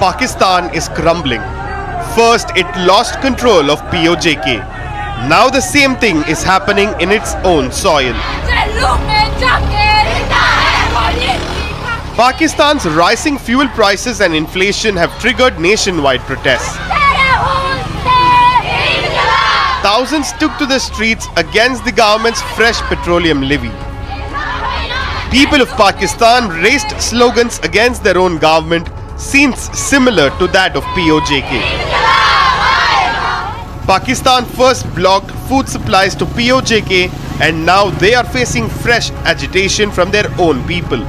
Pakistan is crumbling. First, it lost control of POJK. Now the same thing is happening in its own soil. Pakistan's rising fuel prices and inflation have triggered nationwide protests. Thousands took to the streets against the government's fresh petroleum levy. People of Pakistan raised slogans against their own government, scenes similar to that of POJK. Pakistan first blocked food supplies to POJK, and now they are facing fresh agitation from their own people.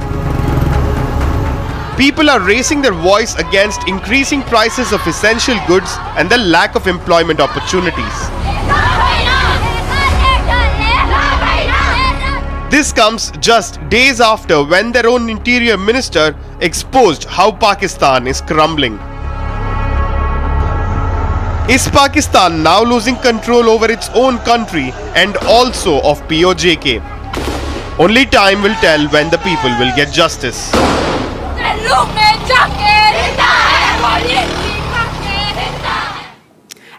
People are raising their voice against increasing prices of essential goods and the lack of employment opportunities. This comes just days after when their own interior minister exposed how Pakistan is crumbling. Is Pakistan now losing control over its own country and also of POJK? Only time will tell when the people will get justice.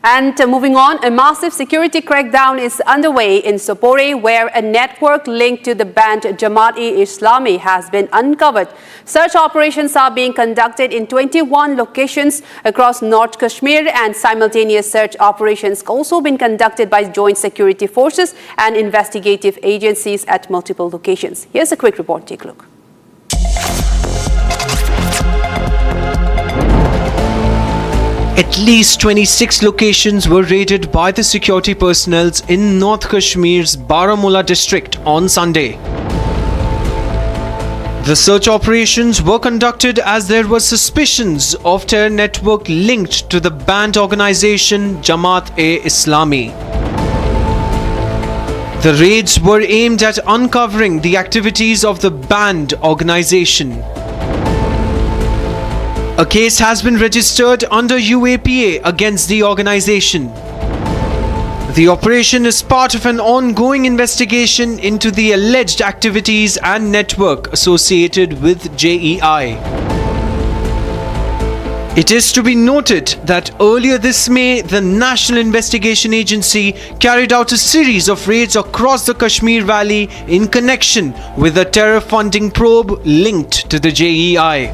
And moving on, a massive security crackdown is underway in Oppn, where a network linked to the banned Jamaat-e-Islami has been uncovered. Search operations are being conducted in 21 locations across North Kashmir, and simultaneous search operations also been conducted by joint security forces and investigative agencies at multiple locations. Here's a quick report. Take a look. At least 26 locations were raided by the security personnel in North Kashmir's Baramulla district on Sunday. The search operations were conducted as there were suspicions of terror network linked to the banned organization Jamaat-e-Islami. The raids were aimed at uncovering the activities of the banned organization. A case has been registered under UAPA against the organization. The operation is part of an ongoing investigation into the alleged activities and network associated with JEI. It is to be noted that earlier this May, the National Investigation Agency carried out a series of raids across the Kashmir Valley in connection with a terror funding probe linked to the JEI.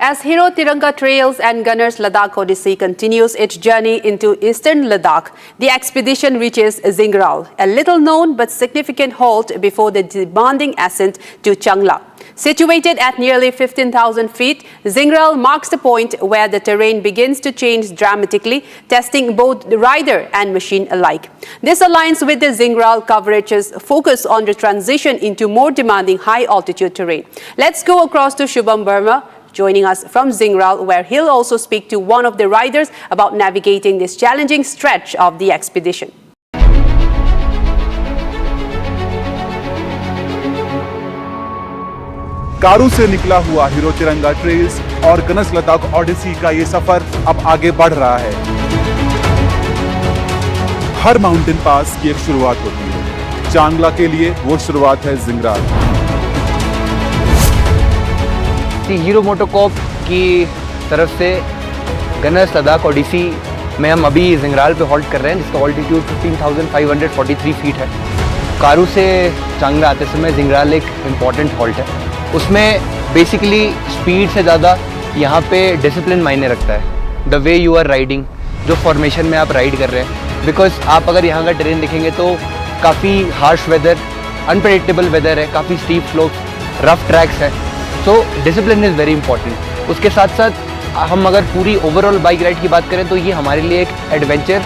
As Hero Tiranga Trails and Gunners Ladakh Odyssey continues its journey into eastern Ladakh, the expedition reaches Zingral, a little-known but significant halt before the demanding ascent to Changla. Situated at nearly 15,000 feet, Zingral marks the point where the terrain begins to change dramatically, testing both the rider and machine alike. This aligns with the Zingral coverage's focus on the transition into more demanding high-altitude terrain. Let's go across to Shubham Verma, joining us from Zingral, where he'll also speak to one of the riders about navigating this challenging stretch of the expedition. कारू से निकला हुआ hero Tiranga trails और गनस लद्दाख ओडिसी का ये सफर अब आगे बढ़ रहा है। हर माउंटेन पास की एक शुरुआत होती है। चांगला के लिए वो शुरुआत है जिंगराल। हीरो मोटोकॉर्प की तरफ से गनस लद्दाख ओडिसी में हम अभी जिंगराल पे हॉल्ट कर रहे हैं, जिसका ऑल्टीट्यूड 15,543 फीट है। कारू से चांगला आते समय जिंगराल एक इम्पॉर्टेंट हॉल्ट है। उसमें बेसिकली स्पीड से ज़्यादा यहाँ पे डिसिप्लिन मायने रखता है। The way you are riding, जो फॉर्मेशन में आप राइड कर रहे हैं, बिकॉज आप अगर यहाँ का टेरेन देखेंगे तो काफ़ी हार्श वेदर, अनप्रेडिक्टेबल वेदर है, काफ़ी स्टीप स्लोप्स, रफ ट्रैक्स है। So discipline is very important. उसके साथ साथ हम अगर पूरी ओवरऑल बाइक राइड की बात करें तो ये हमारे लिए एक एडवेंचर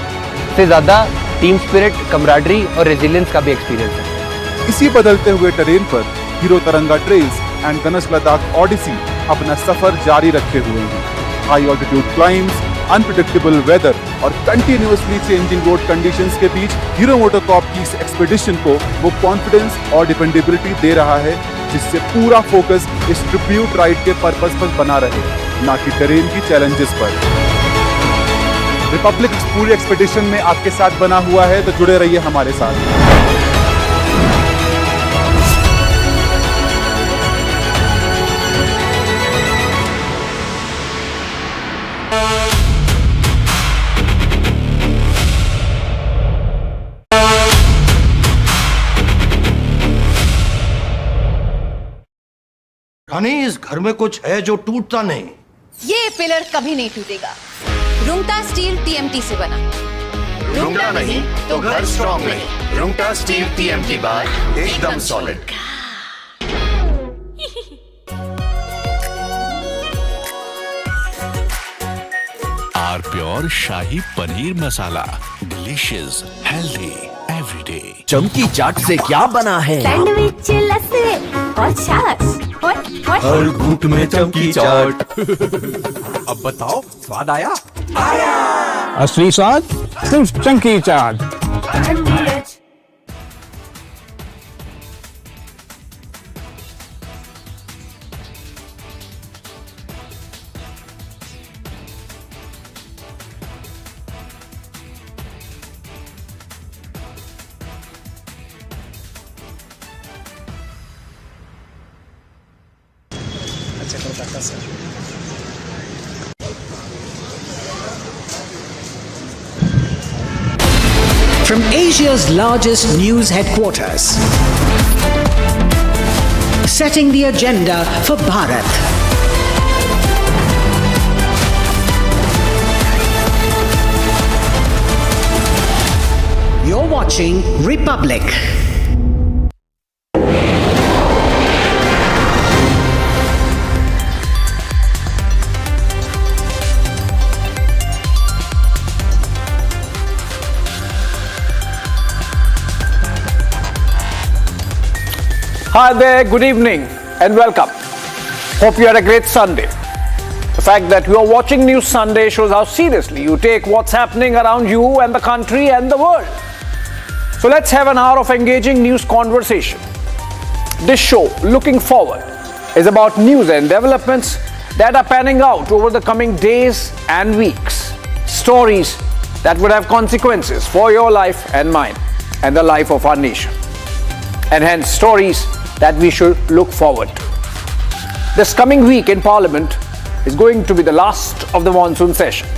से ज़्यादा टीम स्पिरिट, कमराडरी और रेजिलियंस का भी एक्सपीरियंस है। इसी बदलते हुए टेरेन पर हीरो तिरंगा ट्रेल्स एंड गनस लद्दाख ओडिसी अपना सफर जारी रखे हुए हैं। High altitude climes, unpredictable weather और कंटिन्यूअसली चेंजिंग रोड कंडीशंस के बीच हीरो मोटोकॉर्प की इस एक्सपीडिशन को वो कॉन्फिडेंस और डिपेंडेबिलिटी दे रहा है, जिससे पूरा फोकस इस ट्रिब्यूट राइड के पर्पस पर बना रहे, ना कि टेरेन की चैलेंजेस पर। रिपब्लिक पूरी एक्सपीडिशन में आपके साथ बना हुआ है, तो जुड़े रहिए हमारे साथ। हनी, इस घर में कुछ है जो टूटता नहीं। ये पिलर कभी नहीं टूटेगा। रुंगटा स्टील टीएमटी से बना। रुंगटा नहीं तो घर स्ट्रॉन्ग नहीं। रुंगटा स्टील टीएमटी बार एकदम सॉलिड। आर प्योर शाही paneer masala, delicious, healthy everyday. चमकी चाट से क्या बना है? सैंडविच, लस्सी और छाछ। हर घूंट में चमकी चाट। अब बताओ, स्वाद आया? असली स्वाद सिर्फ चमकी चाट। From Asia's largest news headquarters, setting the agenda for Bharat. You're watching Republic. Hi there, good evening and welcome. Hope you had a great Sunday. The fact that you are watching News Sunday shows how seriously you take what's happening around you and the country and the world. So let's have an hour of engaging news conversation. This show, Looking Forward, is about news and developments that are panning out over the coming days and weeks. Stories that would have consequences for your life and mine and the life of our nation. And hence stories that we should look forward to. This coming week in Parliament is going to be the last of the monsoon session,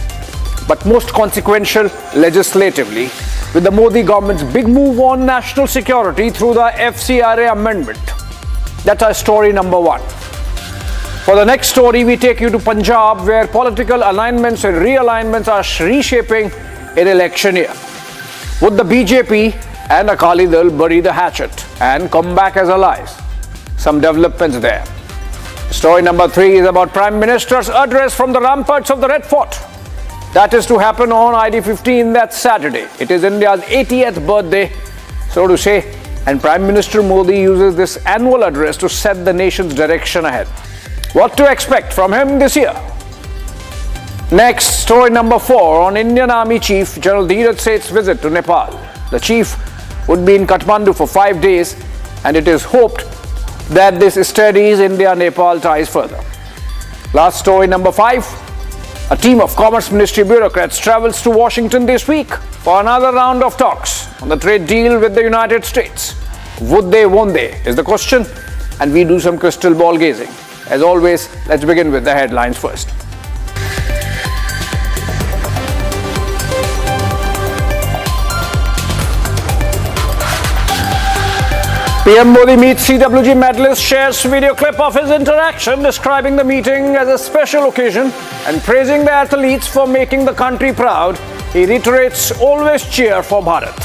but most consequential legislatively, with the Modi government's big move on national security through the FCRA amendment. That's our story number one. For the next story, we take you to Punjab, where political alignments and realignments are reshaping in election year. Would the BJP and Akali Dal bury the hatchet and come back as allies? Some developments there. Story number 3 is about Prime Minister's address from the ramparts of the Red Fort. That is to happen on ID15 that Saturday. It is India's 80th birthday, so to say, and Prime Minister Modi uses this annual address to set the nation's direction ahead. What to expect from him this year? Next, story number 4 on Indian Army Chief General Dheeraj Seth's visit to Nepal. The chief would be in Kathmandu for 5 days, and it is hoped that this steadies India-Nepal ties further. Last story number 5. A team of Commerce Ministry bureaucrats travels to Washington this week for another round of talks on the trade deal with the United States. Would they, won't they, is the question, and we do some crystal ball gazing. As always, let's begin with the headlines first. PM Modi meets CWG medalist, shares video clip of his interaction describing the meeting as a special occasion and praising the athletes for making the country proud. He reiterates always cheer for Bharat.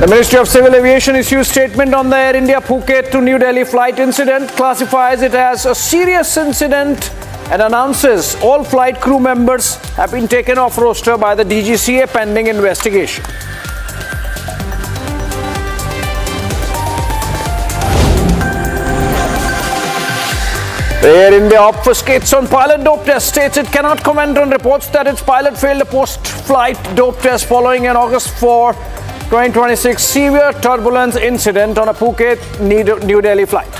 The Ministry of Civil Aviation issues statement on the Air India Phuket to New Delhi flight incident, classifies it as a serious incident and announces all flight crew members have been taken off roster by the DGCA pending investigation. The Air India obfuscates on pilot dope test, states it cannot comment on reports that its pilot failed a post-flight dope test following an August 4, 2026 severe turbulence incident on a Phuket-New Delhi flight.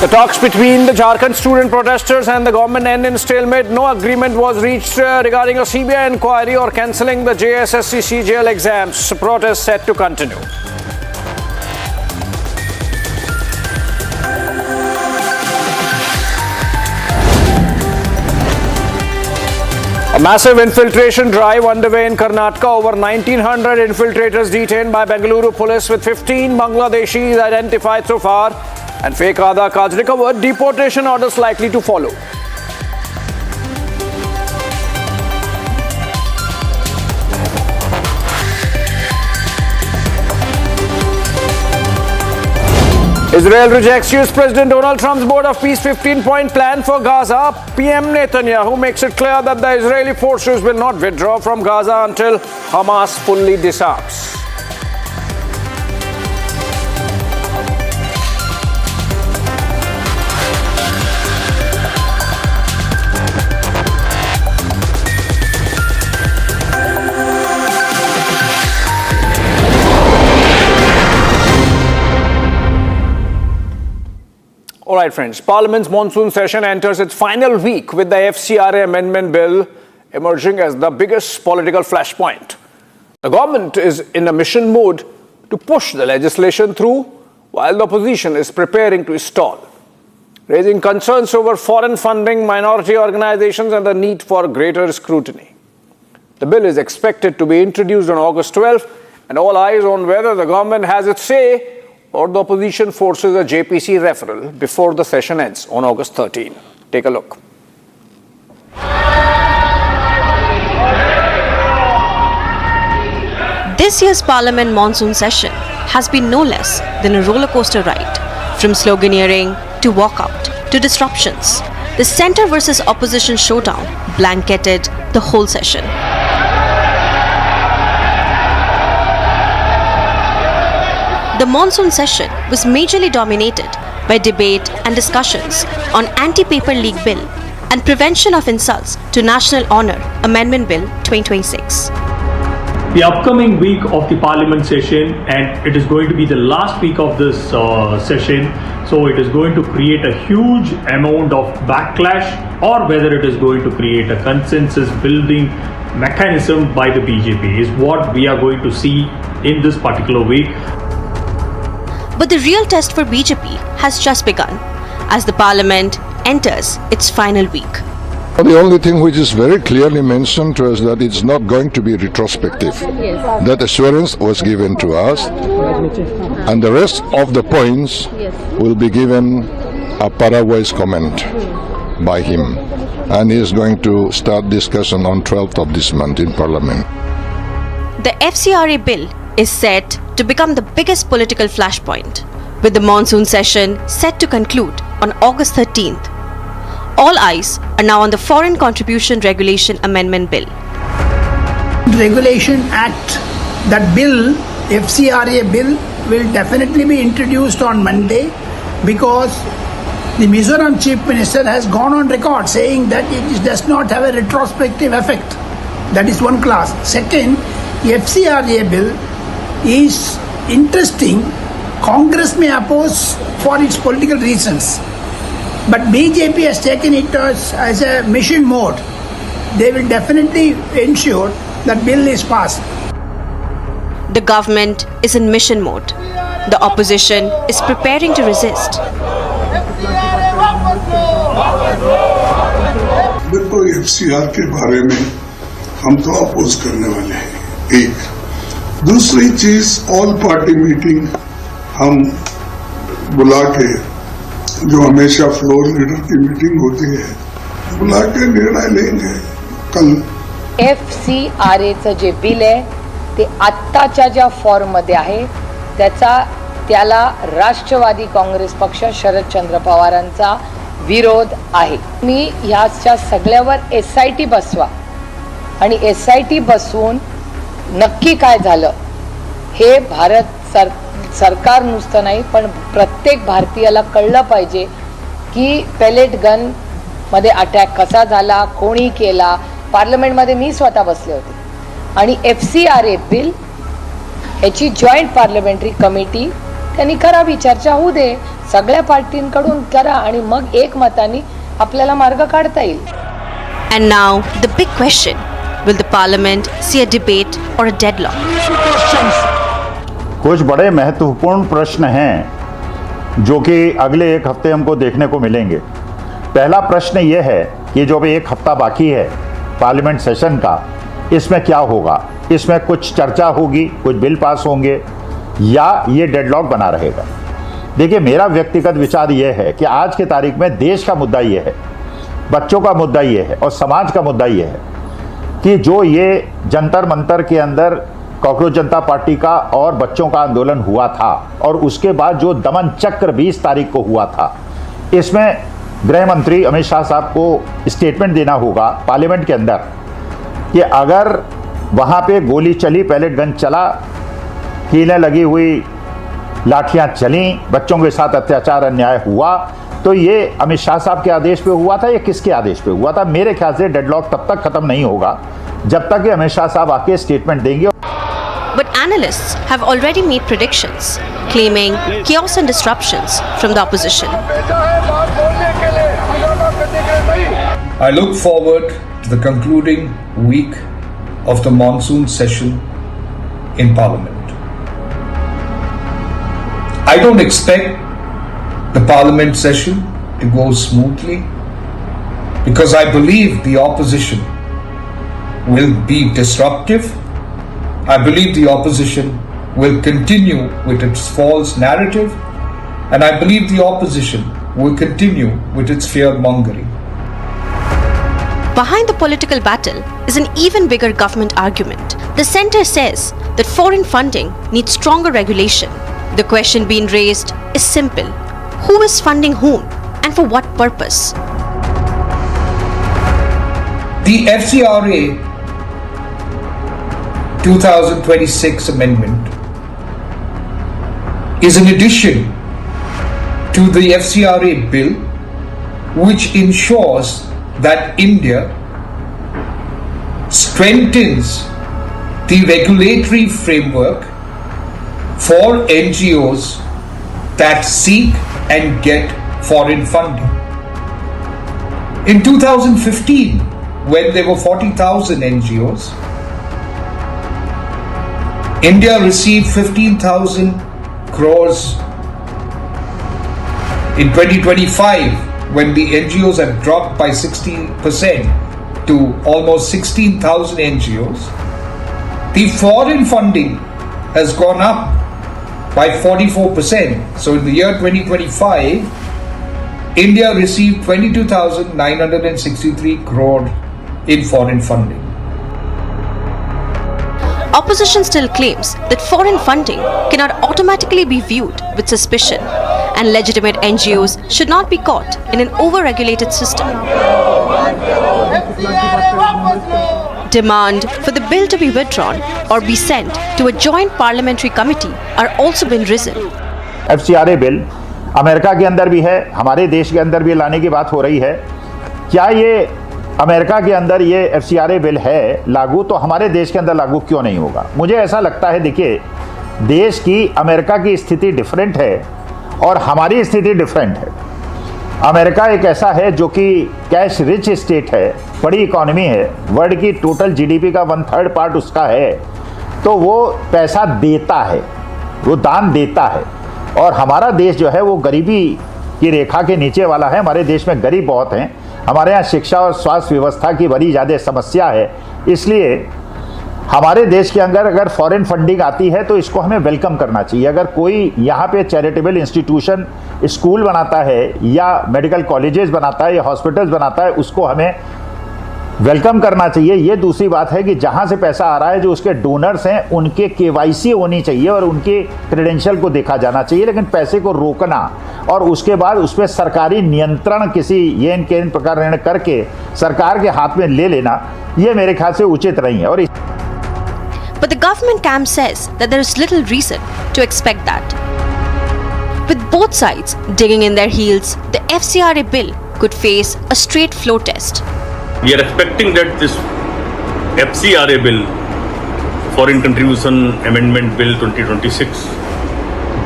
The talks between the Jharkhand student protesters and the government end in stalemate. No agreement was reached regarding a CBI inquiry or cancelling the JSSC CGL exams. Protests set to continue. A massive infiltration drive underway in Karnataka. Over 1,900 infiltrators detained by Bengaluru police, with 15 Bangladeshis identified so far, and fake Aadhaar cards recovered. Deportation orders likely to follow. Israel rejects US President Donald Trump's Board of Peace 15-point plan for Gaza. PM Netanyahu makes it clear that the Israeli forces will not withdraw from Gaza until Hamas fully disarms. All right, friends, Parliament's monsoon session enters its final week with the FCRA amendment bill emerging as the biggest political flashpoint. The government is in a mission mode to push the legislation through, while the opposition is preparing to stall, raising concerns over foreign funding, minority organizations, and the need for greater scrutiny. The bill is expected to be introduced on August 12th, and all eyes on whether the government has its say or the opposition forces a JPC referral before the session ends on August 13. Take a look. This year's Parliament monsoon session has been no less than a roller coaster ride. From sloganeering to walkout to disruptions, the centre versus opposition showdown blanketed the whole session. The monsoon session was majorly dominated by debate and discussions on Anti-Paper Leak Bill and Prevention of Insults to National Honour Amendment Bill 2026. The upcoming week of the Parliament session, and it is going to be the last week of this session, so it is going to create a huge amount of backlash, or whether it is going to create a consensus building mechanism by the BJP is what we are going to see in this particular week. But the real test for BJP has just begun as the Parliament enters its final week. The only thing which is very clearly mentioned was that it's not going to be retrospective. Yes. That assurance was given to us, and the rest of the points will be given a para-wise comment by him, and he is going to start discussion on 12th of this month in Parliament. The FCRA bill is set to become the biggest political flashpoint, with the monsoon session set to conclude on August 13th. All eyes are now on the Foreign Contribution Regulation Amendment Bill. Regulation Act, that bill, FCRA bill, will definitely be introduced on Monday, because the Mizoram Chief Minister has gone on record saying that it does not have a retrospective effect. That is one class. Second, the FCRA bill is interesting. Congress may oppose for its political reasons, but BJP has taken it as a mission mode. They will definitely ensure that bill is passed. The government is in mission mode. The opposition is preparing to resist. बिल्कुल FCR के बारे में हम तो oppose करने वाले हैं, एक। दूसरी चीज, ऑल पार्टी मीटिंग हम बुला के, जो हमेशा फ्लोर लीडर की मीटिंग होती है, बुला के निर्णय लेंगे कल। FCRAचं जे बिल आहे ते आत्ताच्या ज्या फॉर्ममध्ये आहे त्याला राष्ट्रवादी काँग्रेस पक्ष शरदचंद्र पवारांचा विरोध आहे. मी ह्याच्या सगळ्यावर SIT बसवा आणि SIT बसवून नक्की काय झालं हे भारत सरकार नुसतं नाही पण प्रत्येक भारतीयाला कळलं पाहिजे की पेलेट गन मध्ये अटॅक कसा झाला, कोणी केला. पार्लमेंटमध्ये मी स्वतः बसले होते आणि FCRA बिल याची जॉईंट पार्लमेंटरी कमिटी त्यांनी करावी, चर्चा होऊ दे, सगळ्या पार्टींकडून करा आणि मग एकमताने आपल्याला मार्ग काढता येईल. And now the big question, will the parliament see a debate or a deadlock? कुछ बड़े महत्वपूर्ण प्रश्न हैं जो कि अगले एक हफ्ते हमको देखने को मिलेंगे. पहला प्रश्न ये है कि जो अभी एक हफ्ता बाकी है पार्लियामेंट सेशन का, इसमें क्या होगा? इसमें कुछ चर्चा होगी, कुछ बिल पास होंगे, या ये डेडलॉक बना रहेगा? देखिए, मेरा व्यक्तिगत विचार ये है कि आज की तारीख में देश का मुद्दा ये है, बच्चों का मुद्दा ये है और समाज का मुद्दा ये है कि जो ये जंतर मंतर के अंदर कॉकरोच जनता पार्टी का और बच्चों का आंदोलन हुआ था और उसके बाद जो दमन चक्र 20 तारीख को हुआ था, इसमें गृह मंत्री अमित शाह साहब को स्टेटमेंट देना होगा पार्लियामेंट के अंदर कि अगर वहाँ पे गोली चली, पैलेट गन चला, कीलें लगी हुई, लाठियाँ चली, बच्चों के साथ अत्याचार अन्याय हुआ, तो ये अमित शाह साहब के आदेश पे हुआ था या किसके आदेश पे हुआ था? मेरे ख्याल से डेडलॉक तब तक खत्म नहीं होगा जब तक कि अमित शाह साहब आके स्टेटमेंट देंगे। But analysts have already made predictions, claiming chaos and disruptions from the opposition. I look forward to the concluding week of the monsoon session in Parliament. I don't expect the Parliament session to go smoothly because I believe the opposition will be disruptive. I believe the opposition will continue with its false narrative, and I believe the opposition will continue with its fear-mongering. Behind the political battle is an even bigger government argument. The centre says that foreign funding needs stronger regulation. The question being raised is simple. Who is funding whom and for what purpose? The FCRA 2026 amendment is an addition to the FCRA bill which ensures that India strengthens the regulatory framework for NGOs that seek and get foreign funding. In 2015, when there were 40,000 NGOs, India received 15,000 crores. In 2025, when the NGOs have dropped by 60% to almost 16,000 NGOs, the foreign funding has gone up by 44%. So in the year 2025, India received 22,963 crore in foreign funding. Opposition still claims that foreign funding cannot automatically be viewed with suspicion, and legitimate NGOs should not be caught in an over-regulated system. Demand for the bill to be withdrawn or be sent to a joint parliamentary committee are also been risen. FCRA bill America के अंदर भी है, हमारे देश के अंदर भी लाने की बात हो रही है। क्या ये अमेरिका के अंदर ये FCRA बिल है लागू, तो हमारे देश के अंदर लागू क्यों नहीं होगा? मुझे ऐसा लगता है, देखिए, देश की अमेरिका की स्थिति डिफरेंट है और हमारी स्थिति डिफरेंट है। अमेरिका एक ऐसा है जो कि कैश रिच स्टेट है, बड़ी इकोनॉमी है, वर्ल्ड की टोटल GDP का 1/3 पार्ट उसका है, तो वो पैसा देता है, वो दान देता है। और हमारा देश जो है वो गरीबी की रेखा के नीचे वाला है। हमारे देश में गरीब बहुत हैं, हमारे यहाँ शिक्षा और स्वास्थ्य व्यवस्था की बड़ी ज़्यादा समस्या है। इसलिए हमारे देश के अंदर अगर फॉरेन फंडिंग आती है तो इसको हमें वेलकम करना चाहिए। अगर कोई यहाँ पे चैरिटेबल इंस्टीट्यूशन स्कूल बनाता है या मेडिकल कॉलेजेस बनाता है या हॉस्पिटल्स बनाता है, उसको हमें वेलकम करना चाहिए। ये दूसरी बात है कि जहाँ से पैसा आ रहा है, जो उसके डोनर्स हैं, उनके KYC होनी चाहिए और उनके क्रेडेंशियल को देखा जाना चाहिए। लेकिन पैसे को रोकना और उसके बाद उस पर सरकारी नियंत्रण किसी ये इन प्रकार करके सरकार के हाथ में ले लेना, ये मेरे ख्याल से उचित नहीं है। और But the government camp says that there is little reason to expect that. With both sides digging in their heels, the FCRA bill could face a straight flow test. We are expecting that this FCRA bill, Foreign Contribution Amendment Bill 2026,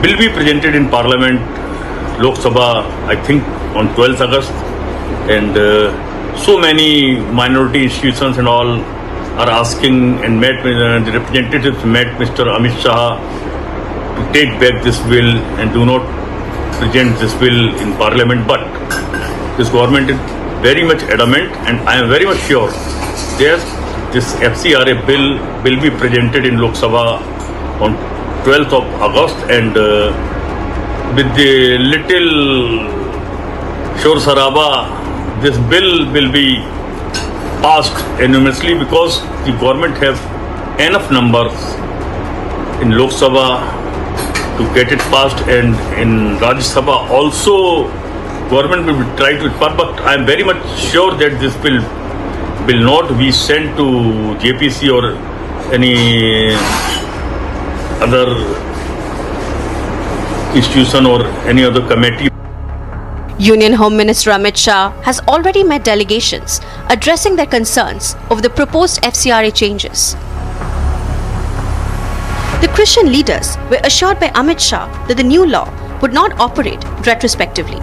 will be presented in Parliament, Lok Sabha, I think on 12th August, and so many minority institutions and all are asking and met the representatives met Mr. Amit Shah to take back this bill and do not present this bill in Parliament. But this government is very much adamant, and I am very much sure that this FCRA bill will be presented in Lok Sabha on 12th of August, and with the little shor saraba, this bill will be passed unanimously because the government have enough numbers in Lok Sabha to get it passed, and in Rajya Sabha also government will try to pass, but I am very much sure that this bill will not be sent to JPC or any other institution or any other committee. Union Home Minister Amit Shah has already met delegations addressing their concerns over the proposed FCRA changes. The Christian leaders were assured by Amit Shah that the new law would not operate retrospectively.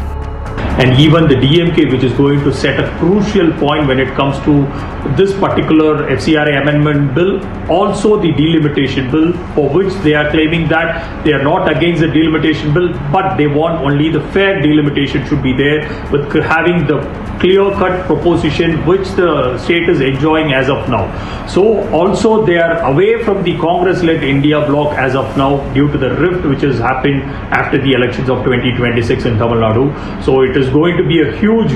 And even the DMK, which is going to set a crucial point when it comes to this particular FCRA amendment bill, also the delimitation bill, for which they are claiming that they are not against the delimitation bill, but they want only the fair delimitation should be there, with having the clear-cut proposition which the state is enjoying as of now. So also they are away from the Congress-led India bloc as of now due to the rift which has happened after the elections of 2026 in Tamil Nadu. So it is going to be a huge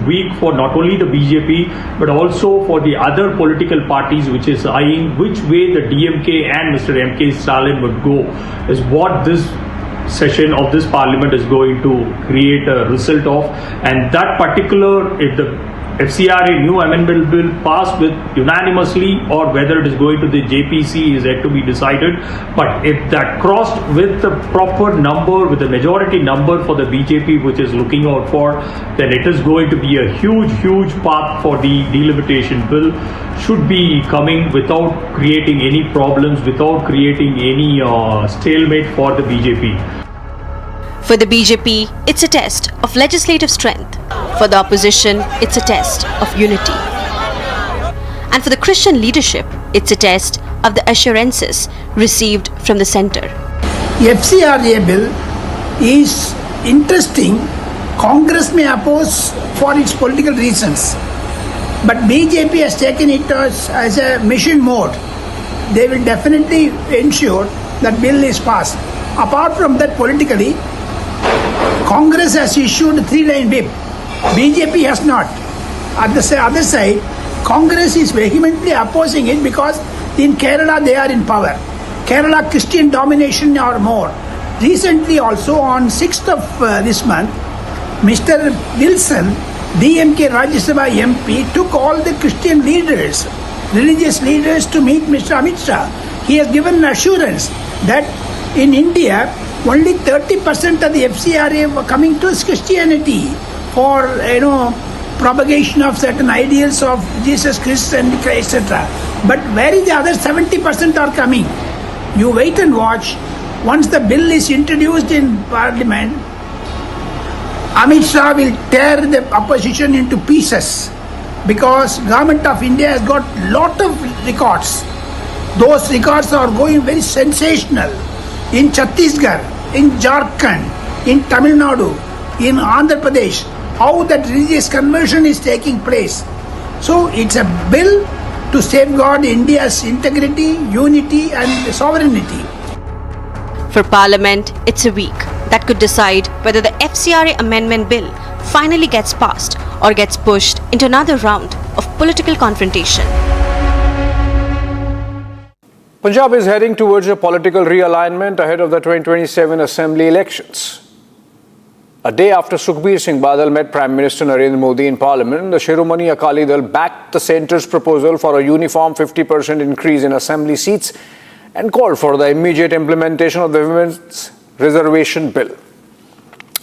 week for not only the BJP but also for the other political parties, which is eyeing which way the DMK and Mr. M.K. Stalin would go, is what this session of this parliament is going to create a result of. And that particular, if the FCRA new amendment bill passed with unanimously or whether it is going to the JPC is yet to be decided. But if that crossed with the proper number, with the majority number for the BJP, which is looking out for, then it is going to be a huge path for the delimitation bill. Should be coming without creating any problems, without creating any stalemate for the BJP. For the BJP, it's a test of legislative strength. For the opposition, it's a test of unity. And for the Christian leadership, it's a test of the assurances received from the centre. The FCRA bill is interesting. Congress may oppose for its political reasons, but BJP has taken it as a mission mode. They will definitely ensure that bill is passed. Apart from that, politically, Congress has issued a 3-line whip. BJP has not. At the other side, Congress is vehemently opposing it because in Kerala they are in power. Kerala Christian domination or more. Recently also on 6th of this month, Mr. Wilson, DMK Rajya Sabha MP, took all the Christian leaders, religious leaders to meet Mr. Amit Shah. He has given an assurance that in India, only 30% of the FCRA were coming to Christianity for, propagation of certain ideals of Jesus Christ and etc. But where is the other 70% are coming? You wait and watch. Once the bill is introduced in Parliament, Amit Shah will tear the opposition into pieces because Government of India has got lot of records. Those records are going very sensational. In Chhattisgarh, in Jharkhand, in Tamil Nadu, in Andhra Pradesh, how that religious conversion is taking place. So it's a bill to safeguard India's integrity, unity and sovereignty. For Parliament, it's a week that could decide whether the FCRA amendment bill finally gets passed or gets pushed into another round of political confrontation. Punjab is heading towards a political realignment ahead of the 2027 Assembly elections. A day after Sukhbir Singh Badal met Prime Minister Narendra Modi in Parliament, the Akali Dal backed the centre's proposal for a uniform 50% increase in Assembly seats and called for the immediate implementation of the Women's Reservation Bill.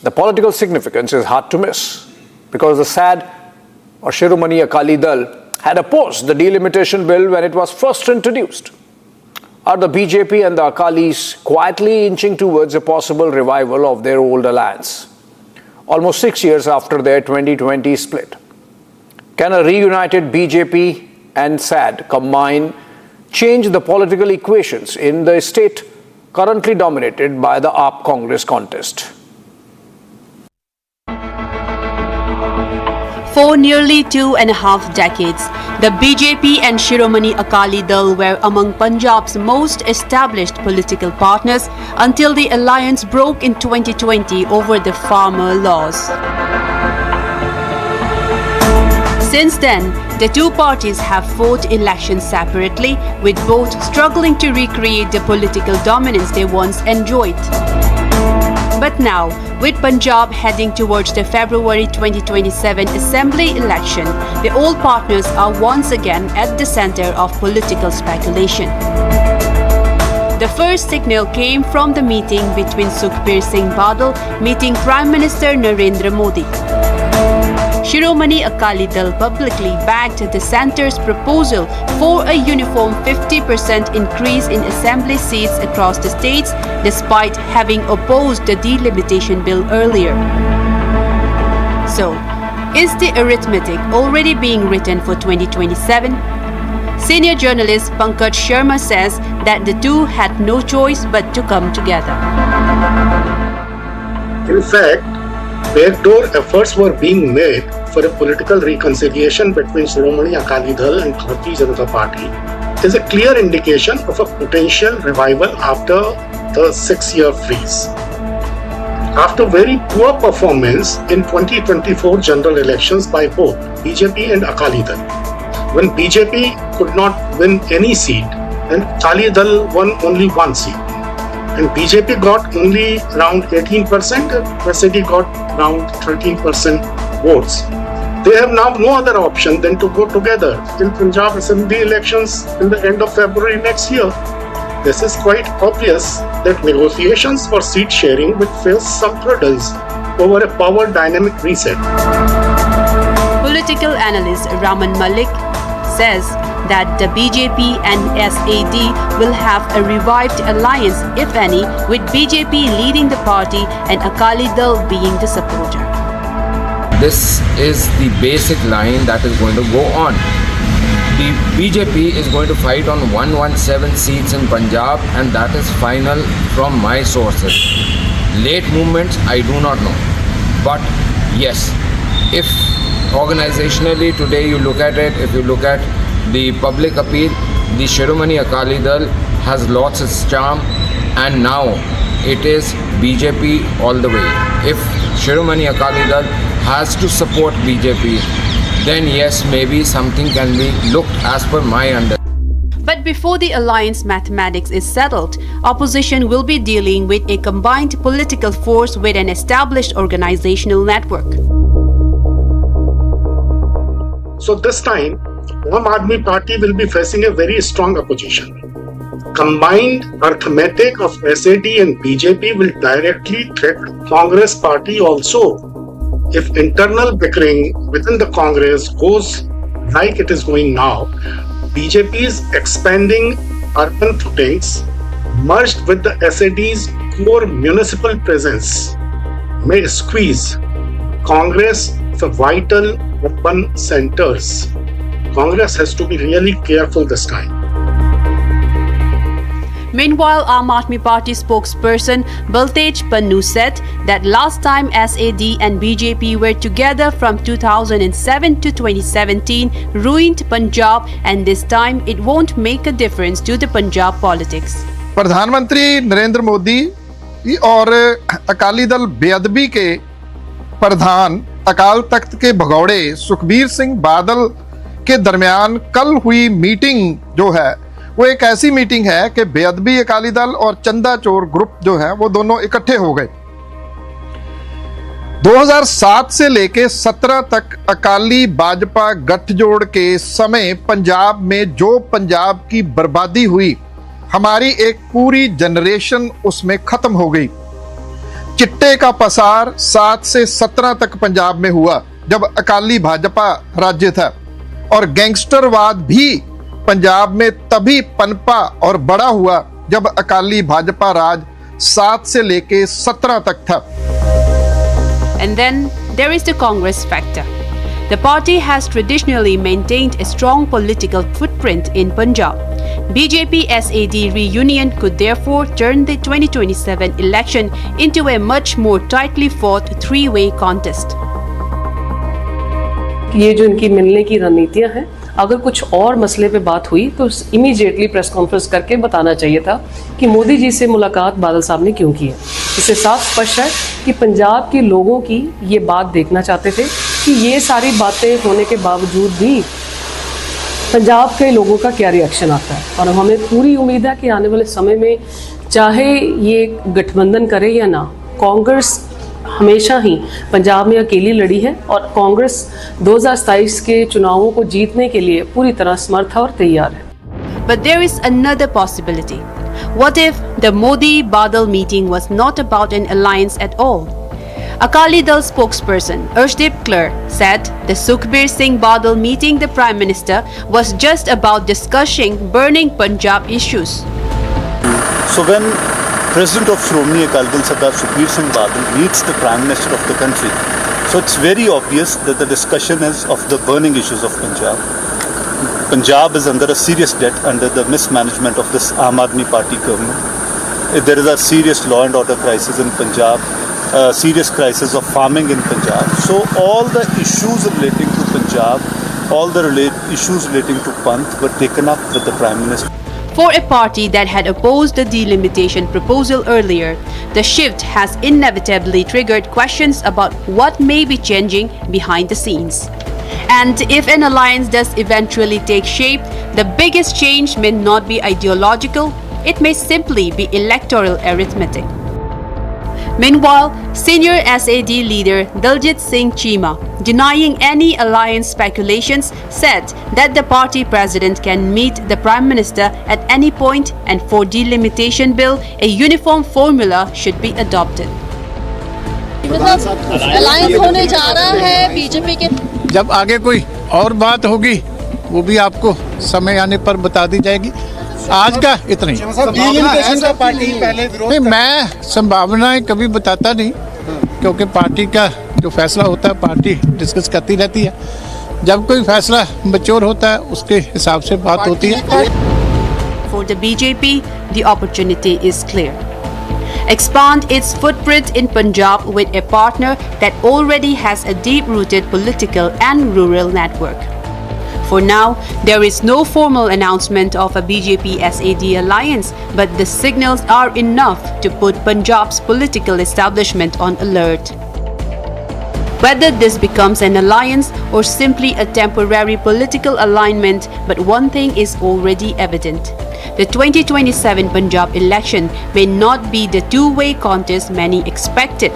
The political significance is hard to miss because the SAD or Akali Dal had opposed the delimitation bill when it was first introduced. Are the BJP and the Akalis quietly inching towards a possible revival of their old alliance? Almost 6 years after their 2020 split. Can a reunited BJP and SAD combine change the political equations in the state currently dominated by the AAP Congress contest? For nearly 2.5 decades, the BJP and Shiromani Akali Dal were among Punjab's most established political partners until the alliance broke in 2020 over the farmer laws. Since then, the two parties have fought elections separately, with both struggling to recreate the political dominance they once enjoyed. But now, with Punjab heading towards the February 2027 Assembly election, the old partners are once again at the center of political speculation. The first signal came from the meeting between Sukhbir Singh Badal meeting Prime Minister Narendra Modi. Shiromani Akali Dal publicly backed the centre's proposal for a uniform 50% increase in assembly seats across the states, despite having opposed the delimitation bill earlier. So, is the arithmetic already being written for 2027? Senior journalist Pankaj Sharma says that the two had no choice but to come together. In fact, backdoor efforts were being made for a political reconciliation between Shiromani Akali Dal and Bharatiya Janata Party is a clear indication of a potential revival after the 6-year freeze. After very poor performance in 2024 general elections by both BJP and Akali Dal, when BJP could not win any seat and Akali Dal won only one seat, and BJP got only around 18% and SAD got around 13% votes. They have now no other option than to go together in Punjab Assembly elections in the end of February next year. This is quite obvious that negotiations for seat sharing will face some hurdles over a power dynamic reset. Political analyst Raman Malik says that the BJP and SAD will have a revived alliance, if any, with BJP leading the party and Akali Dal being the supporter. This is the basic line that is going to go on. The BJP is going to fight on 117 seats in Punjab, and that is final from my sources. Late movements, I do not know. But yes, if organizationally today you look at it, if you look at the public appeal, the Shiromani Akali Dal has lost its charm, and now it is BJP all the way. If Shiromani Akali Dal has to support BJP, then yes, maybe something can be looked as per my understanding. But before the alliance mathematics is settled, opposition will be dealing with a combined political force with an established organizational network. So this time, Aam Party will be facing a very strong opposition. Combined arithmetic of SAD and BJP will directly threaten Congress party also. If internal bickering within the Congress goes like it is going now, BJP's expanding urban footings merged with the SAD's core municipal presence may squeeze Congress for vital urban centers. Congress has to be really careful this time. Meanwhile, Aam Aadmi Party spokesperson Baltej Pannu said that last time SAD and BJP were together from 2007 to 2017 ruined Punjab, and this time it won't make a difference to the Punjab politics. प्रधानमंत्री नरेंद्र मोदी और अकाली दल बेअदबी के प्रधान अकाल तख्त के भगौड़े सुखबीर सिंह बादल के दरमियान कल हुई meeting जो है वो एक ऐसी मीटिंग है कि बेअदबी अकाली दल और चंदा चोर ग्रुप जो है वो दोनों इकट्ठे हो गए। 2007 से लेके 17 तक अकाली भाजपा गठजोड़ के समय पंजाब में जो पंजाब की बर्बादी हुई, हमारी एक पूरी जनरेशन उसमें खत्म हो गई। चिट्टे का पसार 7 से 17 तक पंजाब में हुआ जब अकाली भाजपा राज्य था, और गैंगस्टरवाद भी पंजाब में तभी पनपा और बड़ा हुआ जब अकाली भाजपा राज 7 से लेके 17 तक था। And then there is the Congress factor. The party has traditionally maintained a strong political footprint in Punjab. BJP-SAD reunion could therefore turn the 2027 election into a much more tightly fought three-way contest. कि ये जो इनकी मिलने की रणनीतियां हैं, अगर कुछ और मसले पे बात हुई तो इमीडिएटली प्रेस कॉन्फ्रेंस करके बताना चाहिए था कि मोदी जी से मुलाकात बादल साहब ने क्यों की है। इससे साफ स्पष्ट है कि पंजाब के लोगों की ये बात देखना चाहते थे कि ये सारी बातें होने के बावजूद भी पंजाब के लोगों का क्या रिएक्शन आता है। और हमें पूरी उम्मीद है कि आने वाले समय में चाहे ये गठबंधन करे या ना, कांग्रेस हमेशा ही पंजाब में अकेली लड़ी है और कांग्रेस 2027 के चुनावों को जीतने के लिए पूरी तरह समर्थ और तैयार है। But there is another possibility. What if the Modi-Badal meeting was not about an alliance at all? Akali Dal spokesperson Arshdeep Clark said the Sukhbir Singh Badal meeting the Prime Minister was just about discussing burning Punjab issues. So when President of Shhromani Akali Dal Sardar Sukhbir Singh Badal meets the Prime Minister of the country, so it's very obvious that the discussion is of the burning issues of Punjab. Punjab is under a serious debt under the mismanagement of this Aam Aadmi Party government. There is a serious law and order crisis in Punjab, a serious crisis of farming in Punjab. So all the issues relating to Punjab, all the issues relating to Panth were taken up with the Prime Minister. For a party that had opposed the delimitation proposal earlier, the shift has inevitably triggered questions about what may be changing behind the scenes. And if an alliance does eventually take shape, the biggest change may not be ideological, it may simply be electoral arithmetic. Meanwhile, senior SAD leader Daljit Singh Cheema, denying any alliance speculations, said that the party president can meet the Prime Minister at any point, and for delimitation bill, a uniform formula should be adopted. Alliance होने जा रहा है BJP के। जब आगे कोई और बात होगी वो भी आपको समय आने पर बता दी जाएगी। आज का इतना ही। मैं संभावनाएं कभी बताता नहीं, क्योंकि पार्टी का जो फैसला होता है पार्टी डिस्कस करती रहती है। जब कोई फैसला मैच्योर होता है उसके हिसाब से बात होती है। For the BJP, the opportunity is clear. Expand its footprint in Punjab with a partner that already has a deep-rooted political and rural network. For now, there is no formal announcement of a BJP-SAD alliance, but the signals are enough to put Punjab's political establishment on alert. Whether this becomes an alliance or simply a temporary political alignment, but one thing is already evident. The 2027 Punjab election may not be the two-way contest many expected.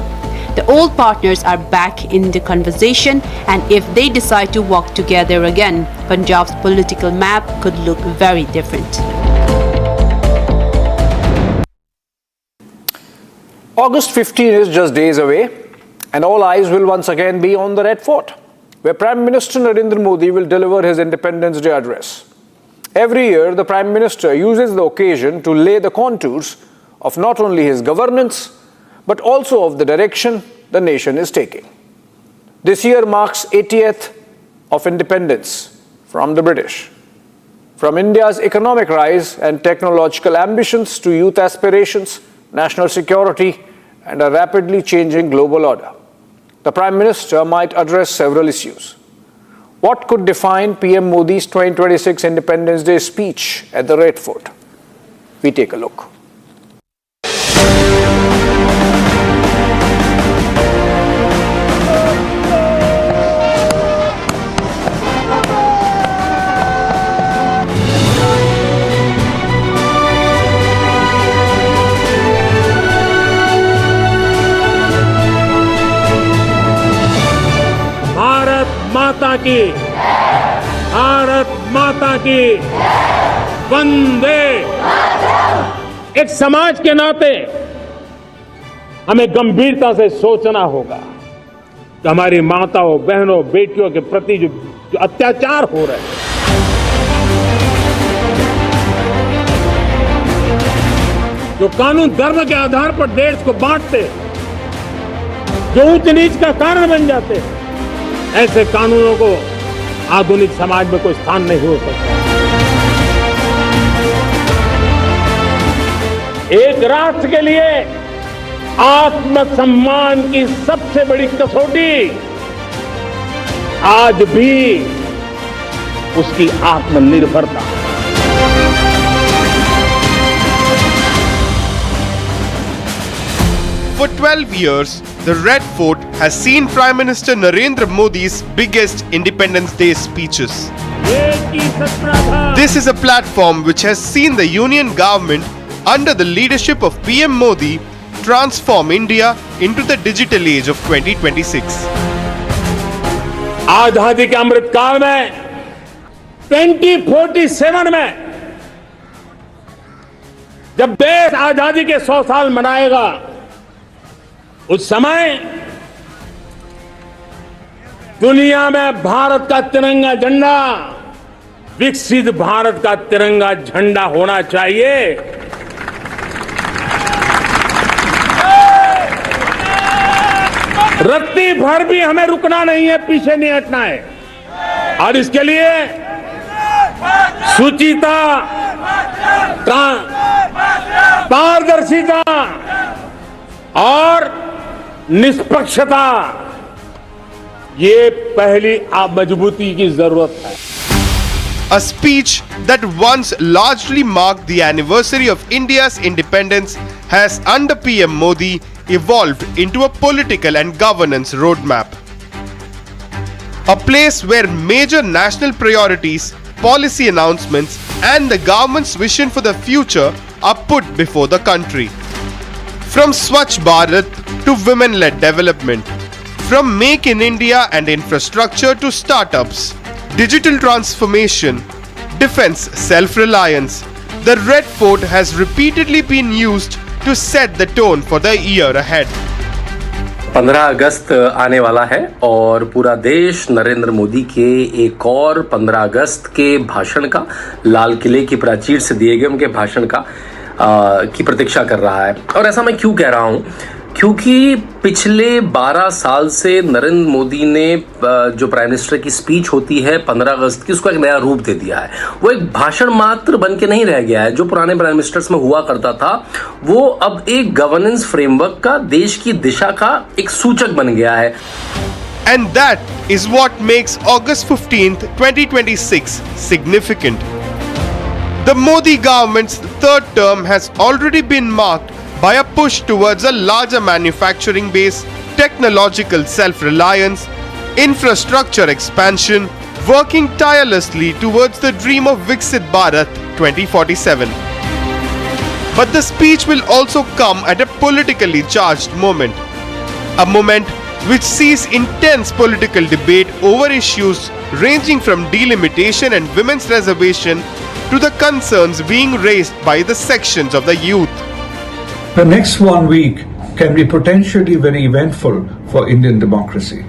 The old partners are back in the conversation, and if they decide to work together again, Punjab's political map could look very different. August 15 is just days away, and all eyes will once again be on the Red Fort, where Prime Minister Narendra Modi will deliver his Independence Day address. Every year, the Prime Minister uses the occasion to lay the contours of not only his governance, but also of the direction the nation is taking. This year marks 80th of independence from the British. From India's economic rise and technological ambitions to youth aspirations, national security, and a rapidly changing global order, the Prime Minister might address several issues. What could define PM Modi's 2026 Independence Day speech at the Red Fort? We take a look. Bharat माता की वंदे। एक समाज के नाते हमें गंभीरता से सोचना होगा कि हमारी माताओं, बहनों, बेटियों के प्रति जो अत्याचार हो रहे हैं, जो कानून धर्म के आधार पर देश को बांटते, जो ऊंच नीच का कारण बन जाते, ऐसे कानूनों को आधुनिक समाज में कोई स्थान नहीं हो सकता। एक राष्ट्र के लिए आत्मसम्मान की सबसे बड़ी कसौटी आज भी उसकी आत्मनिर्भरता। For 12 years, the Red Fort has seen Prime Minister Narendra Modi's biggest Independence Day speeches. This is a platform which has seen the Union government under the leadership of PM Modi transform India into the digital age of 2026. आजादी के अमृत काल में 2047 में जब देश आजादी के 100 साल मनाएगा, उस समय दुनिया में भारत का तिरंगा झंडा विकसित भारत का तिरंगा झंडा होना चाहिए। रत्ती भर भी हमें रुकना नहीं है, पीछे नहीं हटना है। और इसके लिए सुचिता, पारदर्शिता और निष्पक्षता, ये पहली मजबूती की जरूरत है। A speech that once largely marked the anniversary of India's independence has, under PM Modi, evolved into a political and governance roadmap. A place where major national priorities, policy announcements, and the government's vision for the future are put before the country. From Swachh Bharat to women-led development, from Make in India and infrastructure to startups, digital transformation, defense self-reliance, the Red Fort has repeatedly been used to set the tone for the year ahead. 15 अगस्त आने वाला है और पूरा देश नरेंद्र मोदी के एक और 15 अगस्त के भाषण का, लाल किले की प्राचीर से दिए गए उनके भाषण का की प्रतीक्षा कर रहा है। और ऐसा मैं क्यों कह रहा हूं? क्योंकि पिछले 12 साल से नरेंद्र मोदी ने जो प्राइम मिनिस्टर की स्पीच होती है 15 अगस्त की, उसको एक नया रूप दे दिया है। वो एक भाषण मात्र बन के नहीं रह गया है। जो पुराने प्राइम मिनिस्टर्स में हुआ करता था, वो अब एक गवर्नेंस फ्रेमवर्क का, देश की दिशा का एक सूचक बन गया है। And that is what makes August 15th, 2026 significant. The Modi government's third term has already been marked by a push towards a larger manufacturing base, technological self-reliance, infrastructure expansion, working tirelessly towards the dream of Viksit Bharat 2047. But the speech will also come at a politically charged moment. A moment which sees intense political debate over issues ranging from delimitation and women's reservation to the concerns being raised by the sections of the youth. The next 1 week can be potentially very eventful for Indian democracy,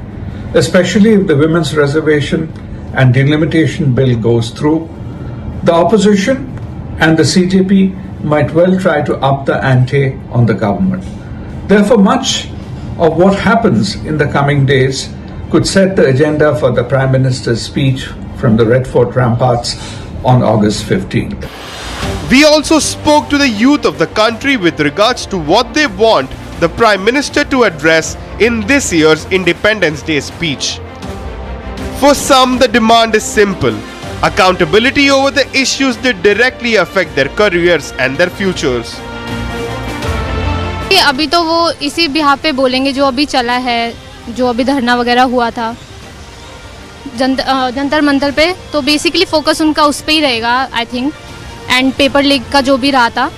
especially if the women's reservation and delimitation bill goes through. The opposition and the CJP might well try to up the ante on the government. Therefore, much of what happens in the coming days could set the agenda for the Prime Minister's speech from the Red Fort ramparts on August 15th. We also spoke to the youth of the country with regards to what they want the Prime Minister to address in this year's Independence Day speech. For some, the demand is simple: accountability over the issues that directly affect their careers and their futures. अभी तो वो इसी behalf पे बोलेंगे जो अभी चला है, जो अभी धरना वगैरह हुआ था जंतर मंतर पे, तो बेसिकली फोकस उनका उस पे ही रहेगा I think, and paper leak का जो भी रहा था,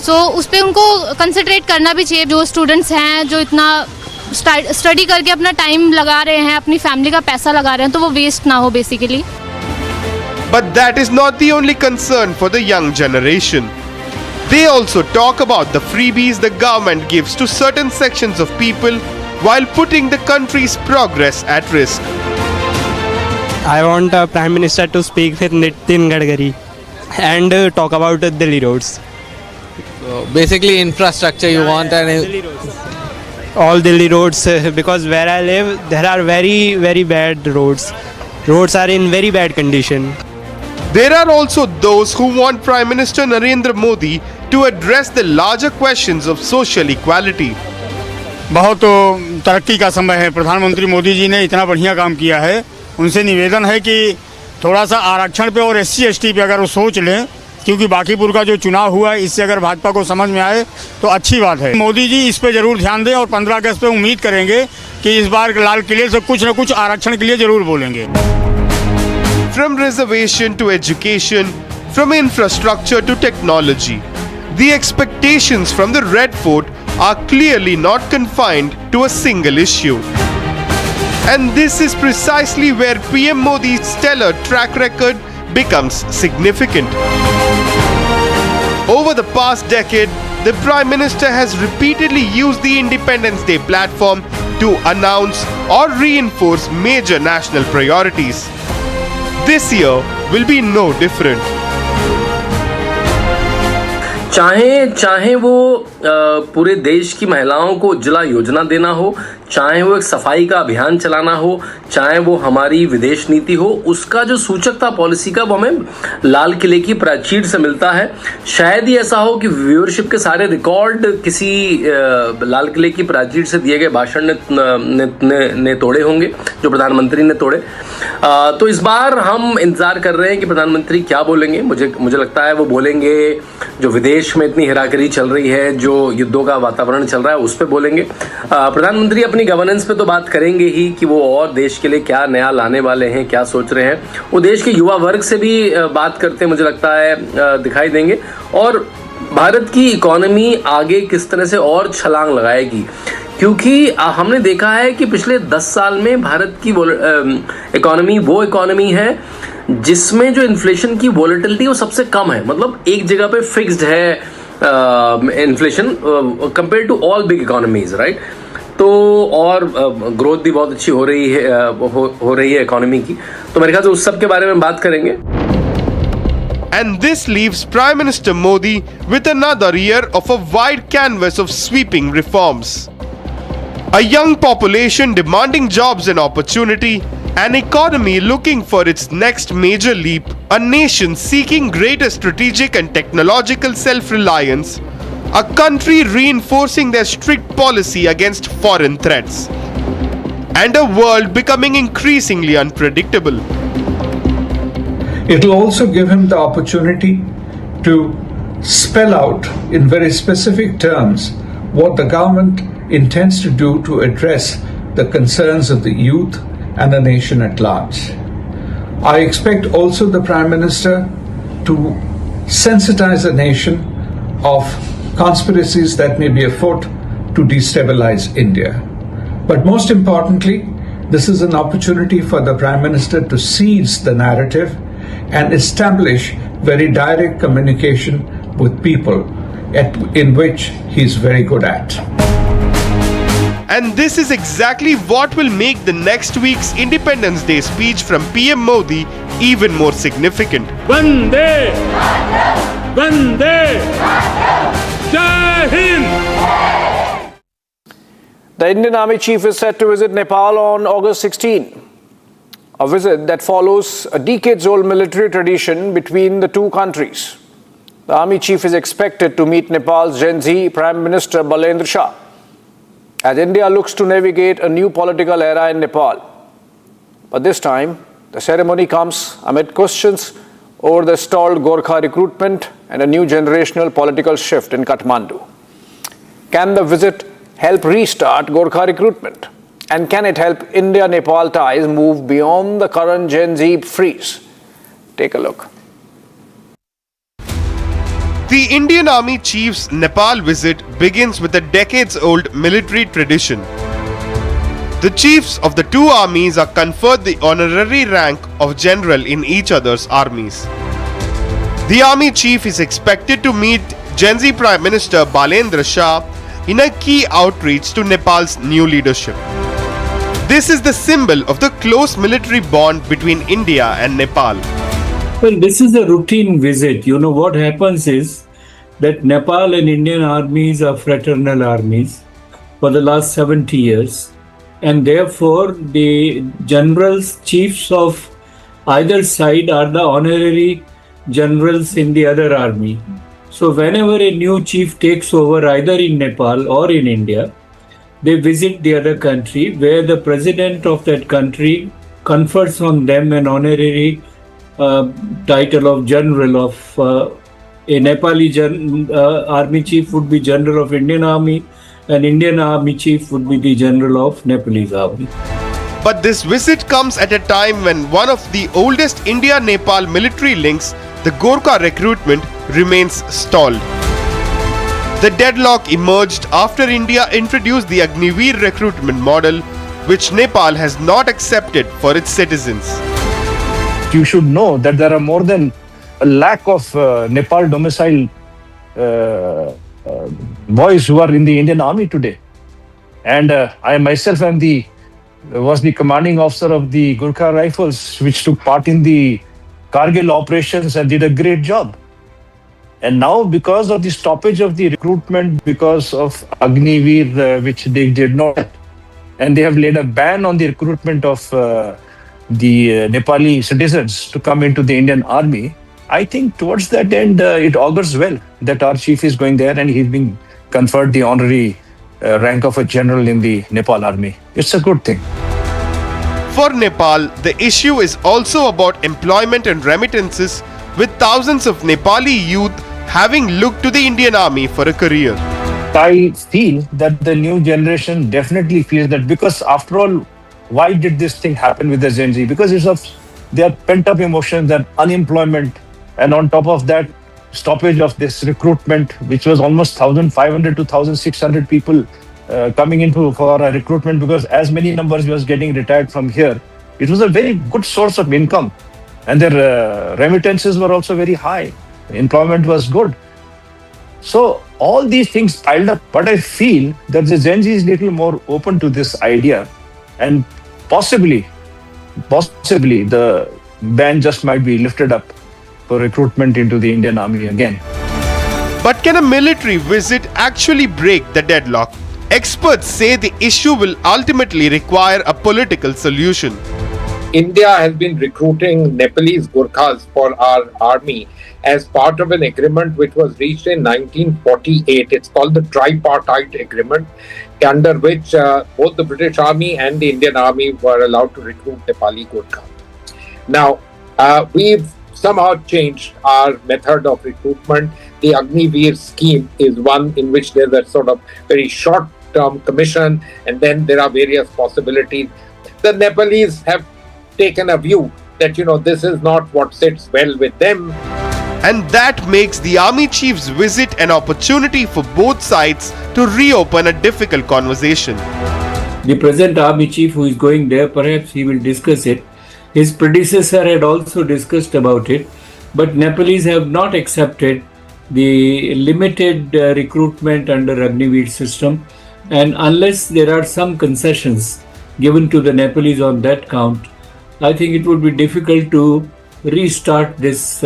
सो उस पे उनको कंसंट्रेट करना भी चाहिए। जो स्टूडेंट्स हैं जो इतना स्टडी करके अपना टाइम लगा रहे हैं, अपनी फैमिली का पैसा लगा रहे हैं, तो वो वेस्ट ना हो basically. But that is not the only concern for the young generation. They also talk about the freebies the government gives to certain sections of people while putting the country's progress at risk. I want Prime Minister to speak with Nitin Gadkari and talk about Delhi roads. Basically infrastructure you want, and all Delhi roads, because where I live there are very bad roads. Roads are in very bad condition. There are also those who want Prime Minister Narendra Modi to address the larger questions of social equality. बहुत तरक्की का समय है। प्रधानमंत्री मोदी जी ने इतना बढ़िया काम किया है उनसे निवेदन है कि थोड़ा सा आरक्षण पे और SC ST पे अगर वो सोच लें, क्योंकि बांकीपुर का जो चुनाव हुआ है इससे अगर भाजपा को समझ में आए तो अच्छी बात है। मोदी जी इस पे जरूर ध्यान दें और 15 अगस्त पे उम्मीद करेंगे कि इस बार लाल किले से कुछ न कुछ आरक्षण के लिए जरूर बोलेंगे। From reservation to education, from infrastructure to technology, the expectations from the Red Fort are clearly not confined to a single issue. And this is precisely where PM Modi's stellar track record becomes significant. Over the past decade, the Prime Minister has repeatedly used the Independence Day platform to announce or reinforce major national priorities. This year will be no different. चाहे वो पूरे देश की महिलाओं को उज्ज्वला योजना देना हो, चाहे वो एक सफाई का अभियान चलाना हो, चाहे वो हमारी विदेश नीति हो, उसका जो सूचक था पॉलिसी का वो हमें लाल किले की प्राचीर से मिलता है। शायद ही ऐसा हो कि व्यूअरशिप के सारे रिकॉर्ड किसी लाल किले की प्राचीर से दिए गए भाषण ने तोड़े होंगे, जो प्रधानमंत्री ने तोड़े। तो इस बार हम इंतजार कर रहे हैं कि प्रधानमंत्री क्या बोलेंगे। मुझे लगता है वो बोलेंगे जो विदेश में इतनी हेराफेरी चल रही है, जो युद्धों का वातावरण चल रहा है, उस पर बोलेंगे। प्रधानमंत्री अपनी गवर्नेंस पे तो बात करेंगे ही कि वो और देश के लिए क्या नया लाने वाले हैं, क्या सोच रहे हैं। वो देश के युवा वर्ग से भी बात करते मुझे लगता है दिखाई देंगे, और भारत की इकोनॉमी आगे किस तरह से और छलांग लगाएगी, क्योंकि हमने देखा है कि पिछले 10 साल में भारत की इकोनॉमी वो इकोनॉमी है जिसमें जो इन्फ्लेशन की वॉलेटिलिटी वो सबसे कम है। मतलब एक जगह पे फिक्स्ड है inflation compare to all big economies, right. तो और ग्रोथ भी बहुत अच्छी हो रही है इकोनॉमी की। तो मेरे ख्याल से उस सब के बारे में बात करेंगे। And this leaves Prime Minister Modi with another year of a wide canvas of sweeping reforms. A young population demanding jobs and opportunity, an economy looking for its next major leap, a nation seeking greater strategic and technological self-reliance, a country reinforcing their strict policy against foreign threats, and a world becoming increasingly unpredictable. It will also give him the opportunity to spell out in very specific terms what the government intends to do to address the concerns of the youth and the nation at large. I expect also the Prime Minister to sensitize the nation of conspiracies that may be afoot to destabilize India. But most importantly, this is an opportunity for the Prime Minister to seize the narrative and establish very direct communication with people in which he is very good at. And this is exactly what will make the next week's Independence Day speech from PM Modi even more significant. Vande Vande Jai Hind. The Indian Army Chief is set to visit Nepal on August 16. A visit that follows a decades-old military tradition between the two countries. The Army Chief is expected to meet Nepal's Gen Z Prime Minister Balendra Shah, as India looks to navigate a new political era in Nepal. But this time, the ceremony comes amid questions over the stalled Gorkha recruitment and a new generational political shift in Kathmandu. Can the visit help restart Gorkha recruitment? And can it help India-Nepal ties move beyond the current Gen Z freeze? Take a look. The Indian Army Chief's Nepal visit begins with a decades-old military tradition. The chiefs of the two armies are conferred the honorary rank of general in each other's armies. The Army Chief is expected to meet Gen Z Prime Minister Balendra Shah in a key outreach to Nepal's new leadership. This is the symbol of the close military bond between India and Nepal. Well, this is a routine visit. You know, what happens is that Nepal and Indian armies are fraternal armies for the last 70 years. And therefore, the generals, chiefs of either side are the honorary generals in the other army. So whenever a new chief takes over either in Nepal or in India, they visit the other country where the president of that country confers on them an honorary title of General of a Nepali Army Chief would be General of Indian Army, and Indian Army Chief would be the General of Nepalese Army. But this visit comes at a time when one of the oldest India-Nepal military links, the Gorkha recruitment, remains stalled. The deadlock emerged after India introduced the Agniveer recruitment model, which Nepal has not accepted for its citizens. You should know that there are more than a lakh of Nepal domiciled boys who are in the Indian Army today. And I myself was the commanding officer of the Gorkha Rifles, which took part in the Kargil operations and did a great job. And now, because of the stoppage of the recruitment, because of Agniveer, which they did not, and they have laid a ban on the recruitment of the Nepali citizens to come into the Indian Army, I think towards that end, it augurs well that our chief is going there and he's being conferred the honorary rank of a general in the Nepal Army. It's a good thing. For Nepal, the issue is also about employment and remittances, with thousands of Nepali youth having looked to the Indian Army for a career. I feel that the new generation definitely feels that, because after all, why did this thing happen with the Gen Z? Because it's of their pent-up emotions and unemployment, and on top of that, stoppage of this recruitment, which was almost 1,500 to 1,600 people coming into for a recruitment, because as many numbers was getting retired from here. It was a very good source of income, and their remittances were also very high. Employment was good. So all these things piled up, but I feel that the Gen Z is little more open to this idea, and possibly the ban just might be lifted up for recruitment into the Indian Army again. But can a military visit actually break the deadlock? Experts say the issue will ultimately require a political solution. India has been recruiting Nepalese Gorkhas for our army as part of an agreement which was reached in 1948. It's called the Tripartite Agreement, under which both the British Army and the Indian Army were allowed to recruit Nepali Gorkha. Now, we've somehow changed our method of recruitment. The Agniveer scheme is one in which there's a sort of very short-term commission, and then there are various possibilities. The Nepalese have taken a view that, this is not what sits well with them. And that makes the Army Chief's visit an opportunity for both sides to reopen a difficult conversation. The present Army Chief who is going there, perhaps he will discuss it. His predecessor had also discussed about it, but Nepalese have not accepted the limited recruitment under Agniveer system, and unless there are some concessions given to the Nepalese on that count, I think it would be difficult to restart this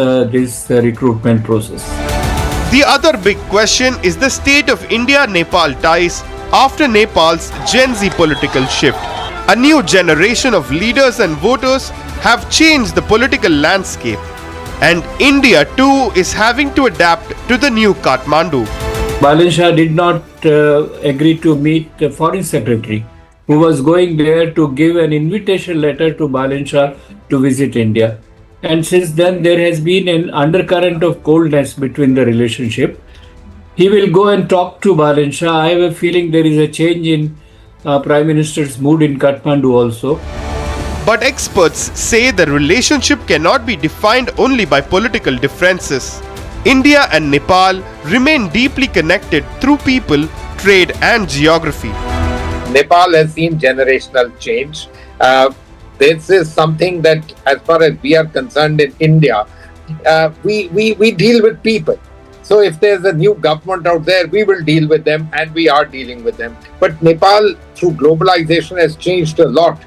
recruitment process. The other big question is the state of India-Nepal ties after Nepal's Gen Z political shift. A new generation of leaders and voters have changed the political landscape, and India too is having to adapt to the new Kathmandu. Balen Shah did not agree to meet the Foreign Secretary, who was going there to give an invitation letter to Balen Shah to visit India. And since then, there has been an undercurrent of coldness between the relationship. He will go and talk to Balen Shah. I have a feeling there is a change in Prime Minister's mood in Kathmandu also. But experts say the relationship cannot be defined only by political differences. India and Nepal remain deeply connected through people, trade and geography. Nepal has seen generational change. This is something that, as far as we are concerned in India, we deal with people. So if there's a new government out there, we will deal with them, and we are dealing with them. But Nepal, through globalization, has changed a lot.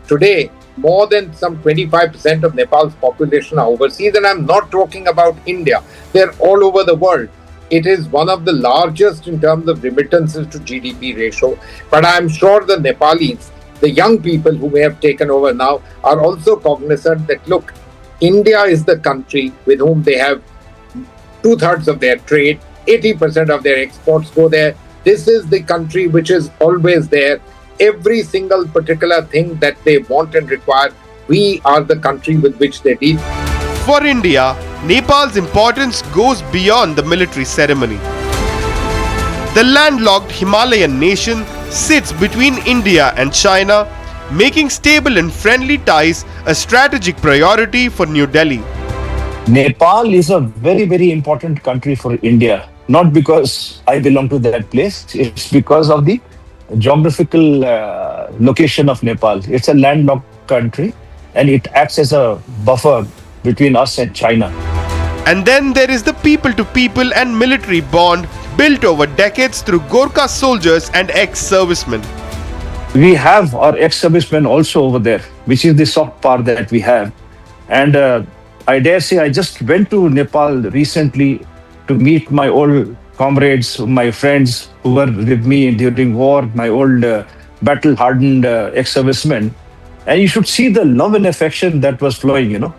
Today, more than some 25% of Nepal's population are overseas, and I'm not talking about India. They're all over the world. It is one of the largest in terms of remittances to GDP ratio. But I'm sure the Nepalis, the young people who may have taken over now, are also cognizant that, look, India is the country with whom they have 2/3 of their trade, 80% of their exports go there. This is the country which is always there. every single particular thing that they want and require. We are the country with which they deal. For India, Nepal's importance goes beyond the military ceremony. The landlocked Himalayan nation sits between India and China, making stable and friendly ties a strategic priority for New Delhi. Nepal is a very, very important country for India. Not because I belong to that place, it's because of the geographical location of Nepal. It's a landlocked country and it acts as a buffer between us and China. And then there is the people-to-people and military bond built over decades through Gorkha soldiers and ex-servicemen. We have our ex-servicemen also over there, which is the soft power that we have. And I dare say I just went to Nepal recently to meet my old comrades, my friends who were with me during war, my old battle-hardened ex-servicemen. And you should see the love and affection that was flowing, you know.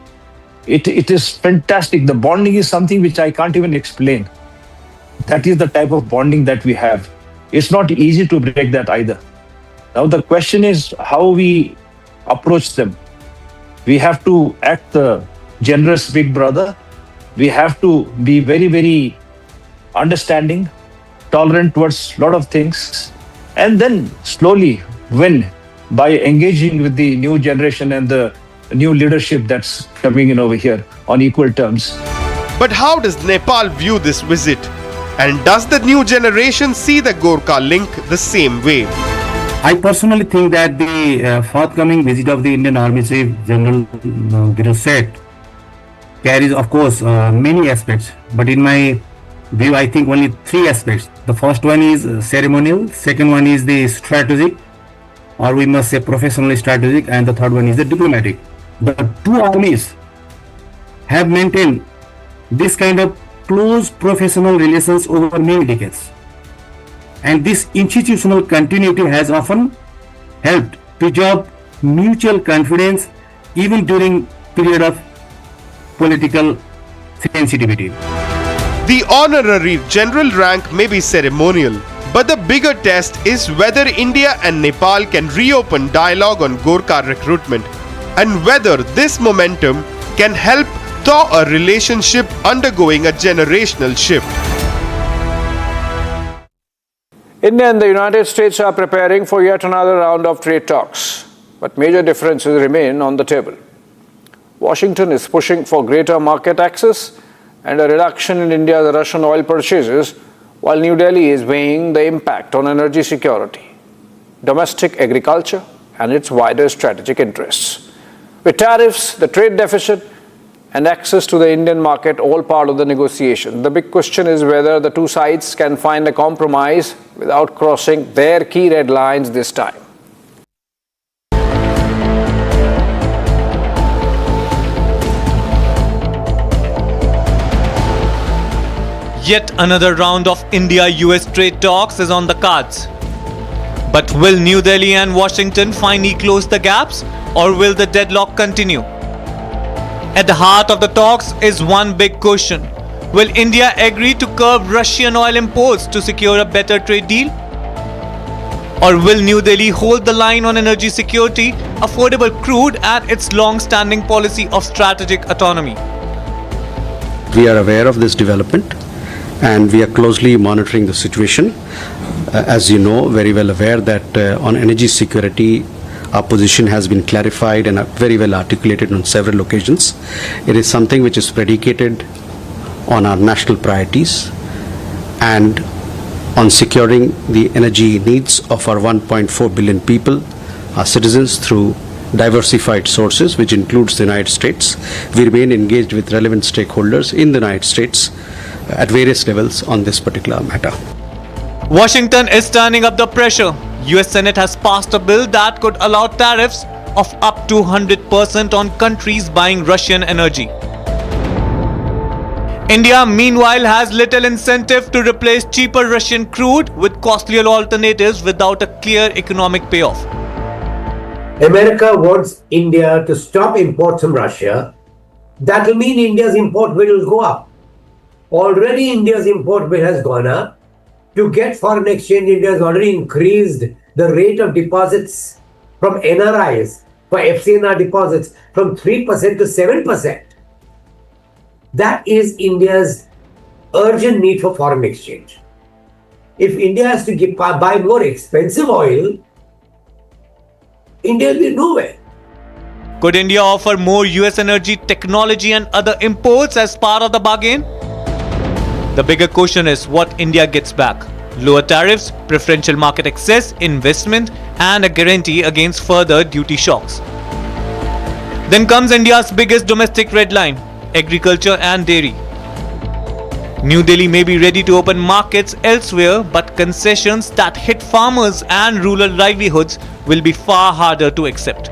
It is fantastic. The bonding is something which I can't even explain. That is the type of bonding that we have. It's not easy to break that either. Now the question is how we approach them. We have to act the generous big brother. We have to be very, very understanding, tolerant towards a lot of things, and then slowly win by engaging with the new generation and the new leadership that's coming in over here on equal terms. But how does Nepal view this visit? And does the new generation see the Gorkha link the same way? I personally think that the forthcoming visit of the Indian Army Chief General Seth carries, of course, many aspects. But in my view, I think only three aspects. The first one is ceremonial, second one is the strategic, or we must say professionally strategic, and the third one is the diplomatic. The two armies have maintained this kind of close professional relations over many decades. And this institutional continuity has often helped preserve mutual confidence even during period of political sensitivity. The honorary general rank may be ceremonial, but the bigger test is whether India and Nepal can reopen dialogue on Gorkha recruitment, and whether this momentum can help thaw a relationship undergoing a generational shift. India and the United States are preparing for yet another round of trade talks, but major differences remain on the table. Washington is pushing for greater market access and a reduction in India's Russian oil purchases, while New Delhi is weighing the impact on energy security, domestic agriculture, and its wider strategic interests. With tariffs, the trade deficit, and access to the Indian market all part of the negotiation, the big question is whether the two sides can find a compromise without crossing their key red lines this time. Yet another round of India-U.S. trade talks is on the cards. But will New Delhi and Washington finally close the gaps, or will the deadlock continue? At the heart of the talks is one big question. Will India agree to curb Russian oil imports to secure a better trade deal? Or will New Delhi hold the line on energy security, affordable crude, and its long-standing policy of strategic autonomy? We are aware of this development and we are closely monitoring the situation. As you know, very well aware that on energy security, our position has been clarified and very well articulated on several occasions. It is something which is predicated on our national priorities and on securing the energy needs of our 1.4 billion people, our citizens, through diversified sources, which includes the United States. We remain engaged with relevant stakeholders in the United States at various levels on this particular matter. Washington is turning up the pressure. US Senate has passed a bill that could allow tariffs of up to 100% on countries buying Russian energy. India, meanwhile, has little incentive to replace cheaper Russian crude with costlier alternatives without a clear economic payoff. America wants India to stop imports from Russia. That will mean India's import bill will go up. Already India's import bill has gone up. To get foreign exchange, India has already increased the rate of deposits from NRIs for FCNR deposits from 3% to 7%. That is India's urgent need for foreign exchange. If India has to buy more expensive oil, India will be nowhere. Could India offer more US energy, technology and other imports as part of the bargain? The bigger question is what India gets back. Lower tariffs, preferential market access, investment and a guarantee against further duty shocks. Then comes India's biggest domestic red line, agriculture and dairy. New Delhi may be ready to open markets elsewhere, but concessions that hit farmers and rural livelihoods will be far harder to accept.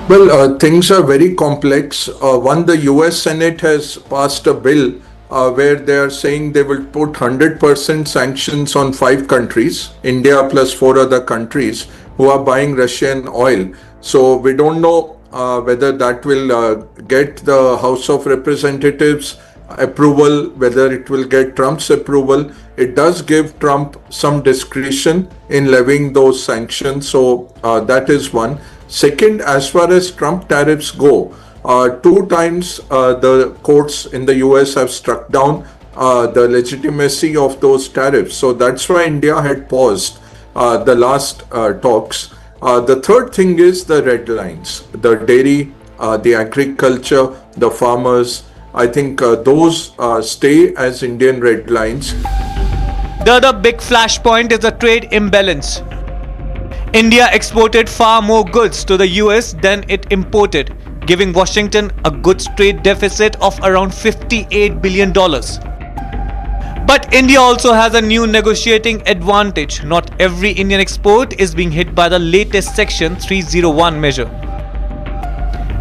Well, things are very complex. One, the US Senate has passed a bill where they are saying they will put 100% sanctions on 5 countries, India plus 4 other countries who are buying Russian oil. So we don't know whether that will get the House of Representatives approval, whether it will get Trump's approval. It does give Trump some discretion in levying those sanctions. So that is one. Second, as far as Trump tariffs go, 2 times the courts in the US have struck down the legitimacy of those tariffs. So that's why India had paused the last talks. The third thing is the red lines, the dairy, the agriculture, the farmers. I think those stay as Indian red lines. The other big flashpoint is the trade imbalance. India exported far more goods to the US than it imported, giving Washington a goods trade deficit of around $58 billion. But India also has a new negotiating advantage. Not every Indian export is being hit by the latest Section 301 measure.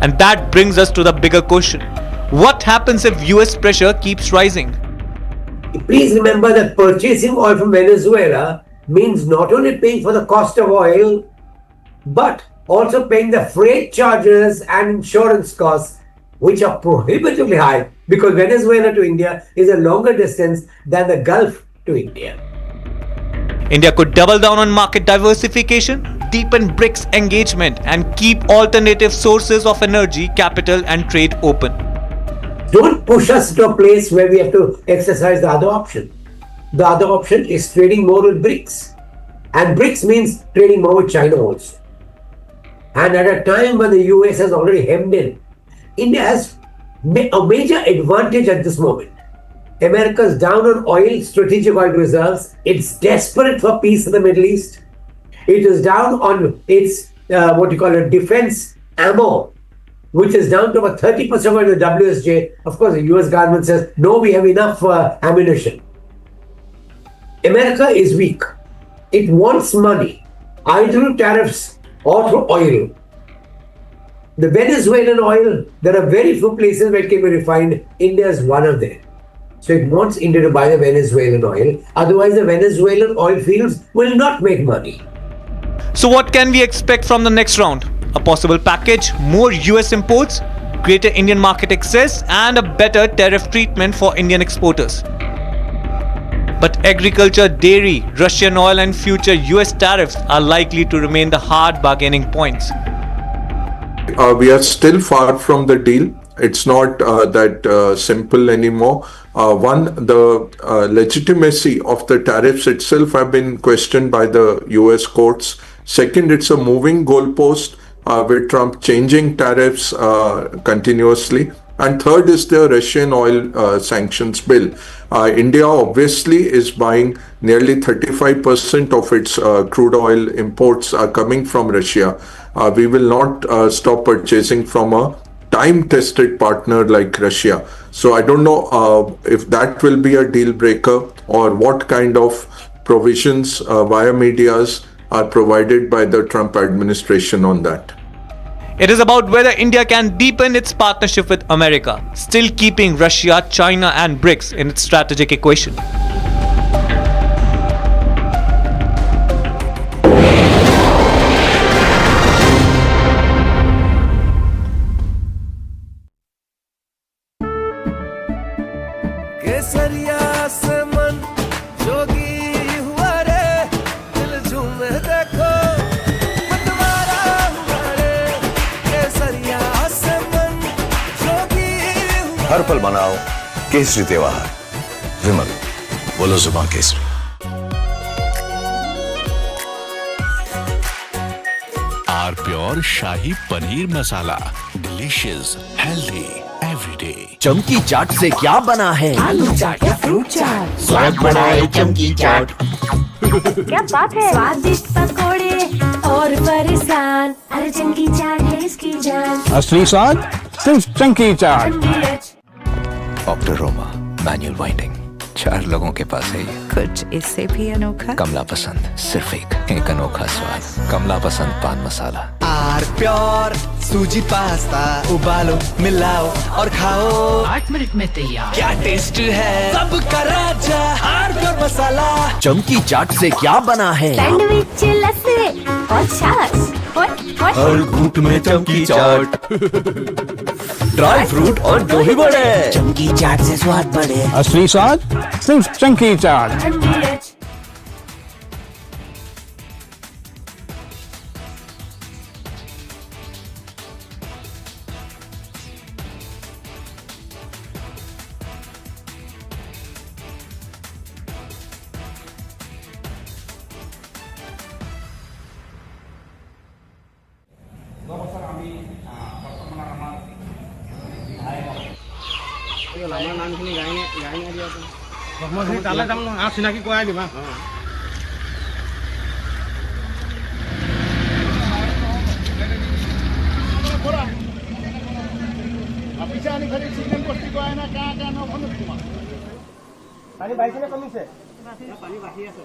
And that brings us to the bigger question. What happens if US pressure keeps rising? Please remember that purchasing oil from Venezuela means not only paying for the cost of oil, but also paying the freight charges and insurance costs, which are prohibitively high because Venezuela to India is a longer distance than the Gulf to India. India could double down on market diversification, deepen BRICS engagement, and keep alternative sources of energy, capital, and trade open. Don't push us to a place where we have to exercise the other option. The other option is trading more with BRICS. And BRICS means trading more with China also. And at a time when the US has already hemmed in, India has a major advantage at this moment. America is down on oil, strategic oil reserves. It's desperate for peace in the Middle East. It is down on its, defense ammo, which is down to about 30% of the WSJ. Of course, the US government says, no, we have enough ammunition. America is weak. It wants money, either through tariffs or through oil. The Venezuelan oil, there are very few places where it can be refined. India is one of them. So it wants India to buy the Venezuelan oil. Otherwise, the Venezuelan oil fields will not make money. So what can we expect from the next round? A possible package, more US imports, greater Indian market access, and a better tariff treatment for Indian exporters. But agriculture, dairy, Russian oil and future US tariffs are likely to remain the hard bargaining points. We are still far from the deal. It's not that simple anymore. One, the legitimacy of the tariffs itself have been questioned by the US courts. Second, it's a moving goalpost with Trump changing tariffs continuously. And third is the Russian oil sanctions bill. India obviously is buying nearly 35% of its crude oil imports are coming from Russia. We will not stop purchasing from a time-tested partner like Russia. So I don't know if that will be a deal breaker or what kind of provisions via medias are provided by the Trump administration on that. It is about whether India can deepen its partnership with America, still keeping Russia, China and BRICS in its strategic equation. केसरिया से मन जोगी हुआ रे दिल झूमे हर पल मनाओ केसरी त्योहार। विमल, बोलो जुबान केसरी। आर प्योर शाही paneer masala, delicious, healthy everyday. चमकी चाट से क्या बना है? आलू चाट या फ्रूट चाट, स्वाद बढ़ाए चमकी चाट। क्या बात है? स्वादिष्ट पकोड़े और परेशान, अरे चमकी चाट है इसकी जान। असली स्वाद सिर्फ चमकी चाट। डॉक्टर रोमा मैनुअल वाइंडिंग, 4 लोगों के पास है ये। कुछ इससे भी अनोखा। कमला पसंद, सिर्फ एक अनोखा स्वाद। कमला पसंद पान मसाला। आर प्योर सूजी पास्ता, उबालो मिलाओ और खाओ, 8 मिनट में तैयार। क्या टेस्ट है सबका राजा आर प्योर मसाला। चमकी चाट से क्या बना है? सैंडविच, लस्सी और छाछ। हर घूंट में चमकी चाट। ड्राई फ्रूट और दही बड़े, चमकी चाट से स्वाद बढ़े। असली स्वाद सिर्फ चमकी चाट। চিনাকি কৰাই দিবা। পানী বাঢ়িছে নে কমিছে? পানী বাঢ়ি আছে।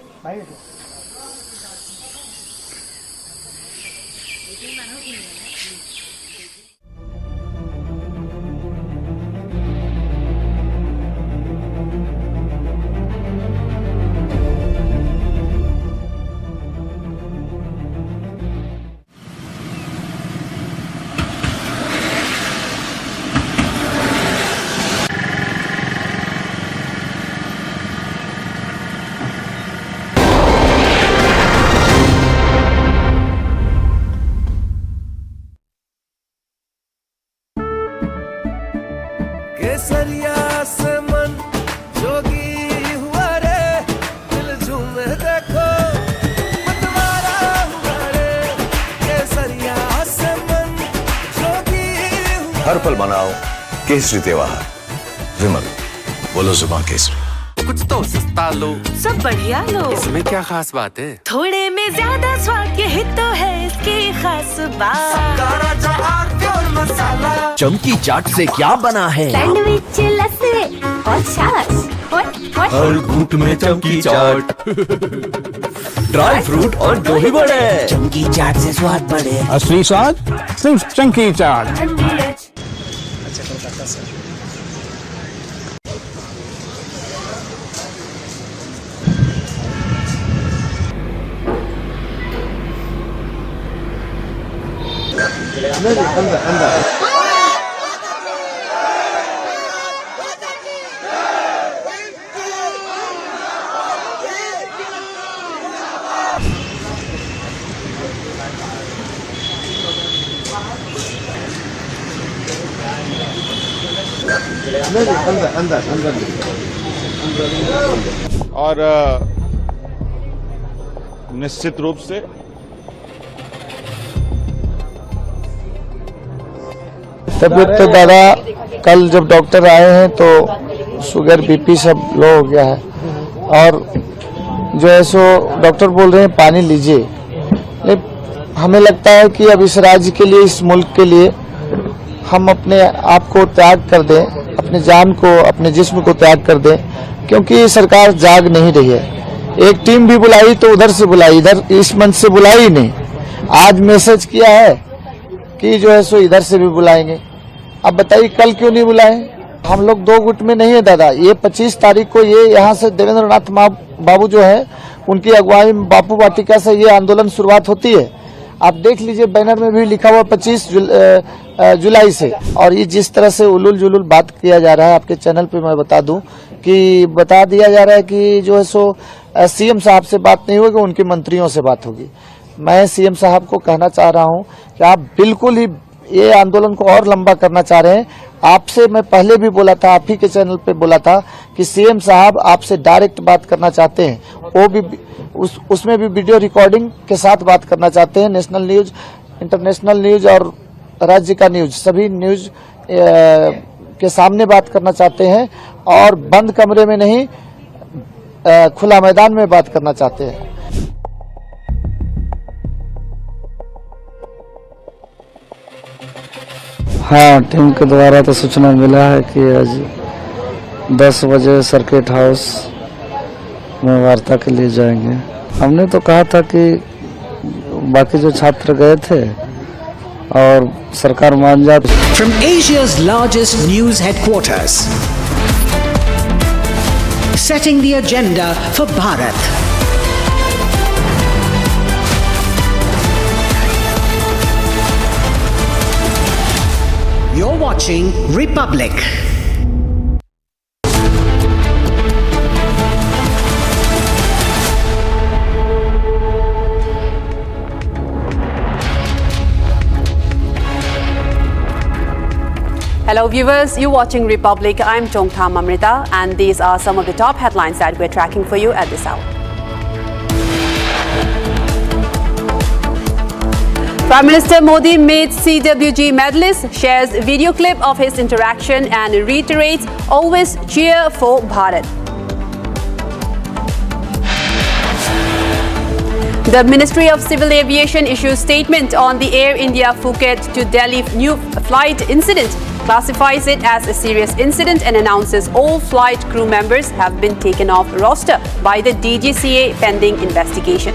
केसरिया से मन जोगी हुआ रे, दिल झूमे देखो मतवारा हुआ रे। केसरिया से मन जोगी हुआ। हर पल मनाओ केसरी त्योहार। विमल, बोलो जुबान केसरी। कुछ तो सस्ता लो, सब बढ़िया लो। इसमें क्या खास बात है? थोड़े में ज्यादा स्वाद, यही तो है इसकी खास बात। राजा आर प्योर मसाला। चमकी चाट से क्या बना है? सैंडविच, लस्सी और छाछ। हर घूंट में चमकी चाट। ड्राई फ्रूट और दही बड़े, चमकी चाट से स्वाद बढ़े। असली स्वाद सिर्फ चमकी चाट। और निश्चित रूप से तबीयत तो दादा कल जब डॉक्टर आए हैं तो शुगर बीपी सब लो हो गया है और जो है सो डॉक्टर बोल रहे हैं पानी लीजिए। हमें लगता है कि अब इस राज्य के लिए, इस मुल्क के लिए हम अपने आप को त्याग कर दें, अपने जान को, अपने जिस्म को त्याग कर दें, क्योंकि सरकार जाग नहीं रही है। एक टीम भी बुलाई तो उधर से बुलाई, इधर इस मंच से बुलाई नहीं। आज मैसेज किया है कि जो है सो इधर से भी बुलाएंगे। अब बताइए कल क्यों नहीं बुलाए? हम लोग 2 गुट में नहीं है दादा। ये 25 तारीख को ये यहाँ से देवेंद्र नाथ बाबू जो है उनकी अगुवाई में बापू वाटिका से ये आंदोलन शुरुआत होती है। आप देख लीजिए बैनर में भी लिखा हुआ 25 जुलाई से। और ये जिस तरह से उलूल जुलूल बात किया जा रहा है आपके चैनल पे, मैं बता दूं कि बता दिया जा रहा है कि जो है सो सीएम साहब से बात नहीं होगी, उनके मंत्रियों से बात होगी। मैं सीएम साहब को कहना चाह रहा हूं कि आप बिल्कुल ही ये आंदोलन को और लंबा करना चाह रहे हैं। आपसे मैं पहले भी बोला था, आप ही के चैनल पे बोला था कि सीएम साहब आपसे डायरेक्ट बात करना चाहते हैं, वो भी उसमें भी वीडियो रिकॉर्डिंग के साथ बात करना चाहते हैं। नेशनल न्यूज, इंटरनेशनल न्यूज और राज्य का न्यूज, सभी न्यूज के सामने बात करना चाहते हैं और बंद कमरे में नहीं, खुला मैदान में बात करना चाहते हैं। हाँ, टीम के द्वारा तो सूचना मिला है कि आज 10 बजे सर्किट हाउस में वार्ता के लिए जाएंगे। हमने तो कहा था कि बाकी जो छात्र गए थे और सरकार मान जाती। From Asia's largest news headquarters, setting the agenda for Bharat. You're watching Republic. Hello viewers, you're watching Republic. I'm Chongtham Amrita and these are some of the top headlines that we're tracking for you at this hour. Prime Minister Modi meets CWG medalist, shares video clip of his interaction and reiterates always cheer for Bharat. The Ministry of Civil Aviation issues statement on the Air India Phuket to Delhi new flight incident, classifies it as a serious incident and announces all flight crew members have been taken off roster by the DGCA pending investigation.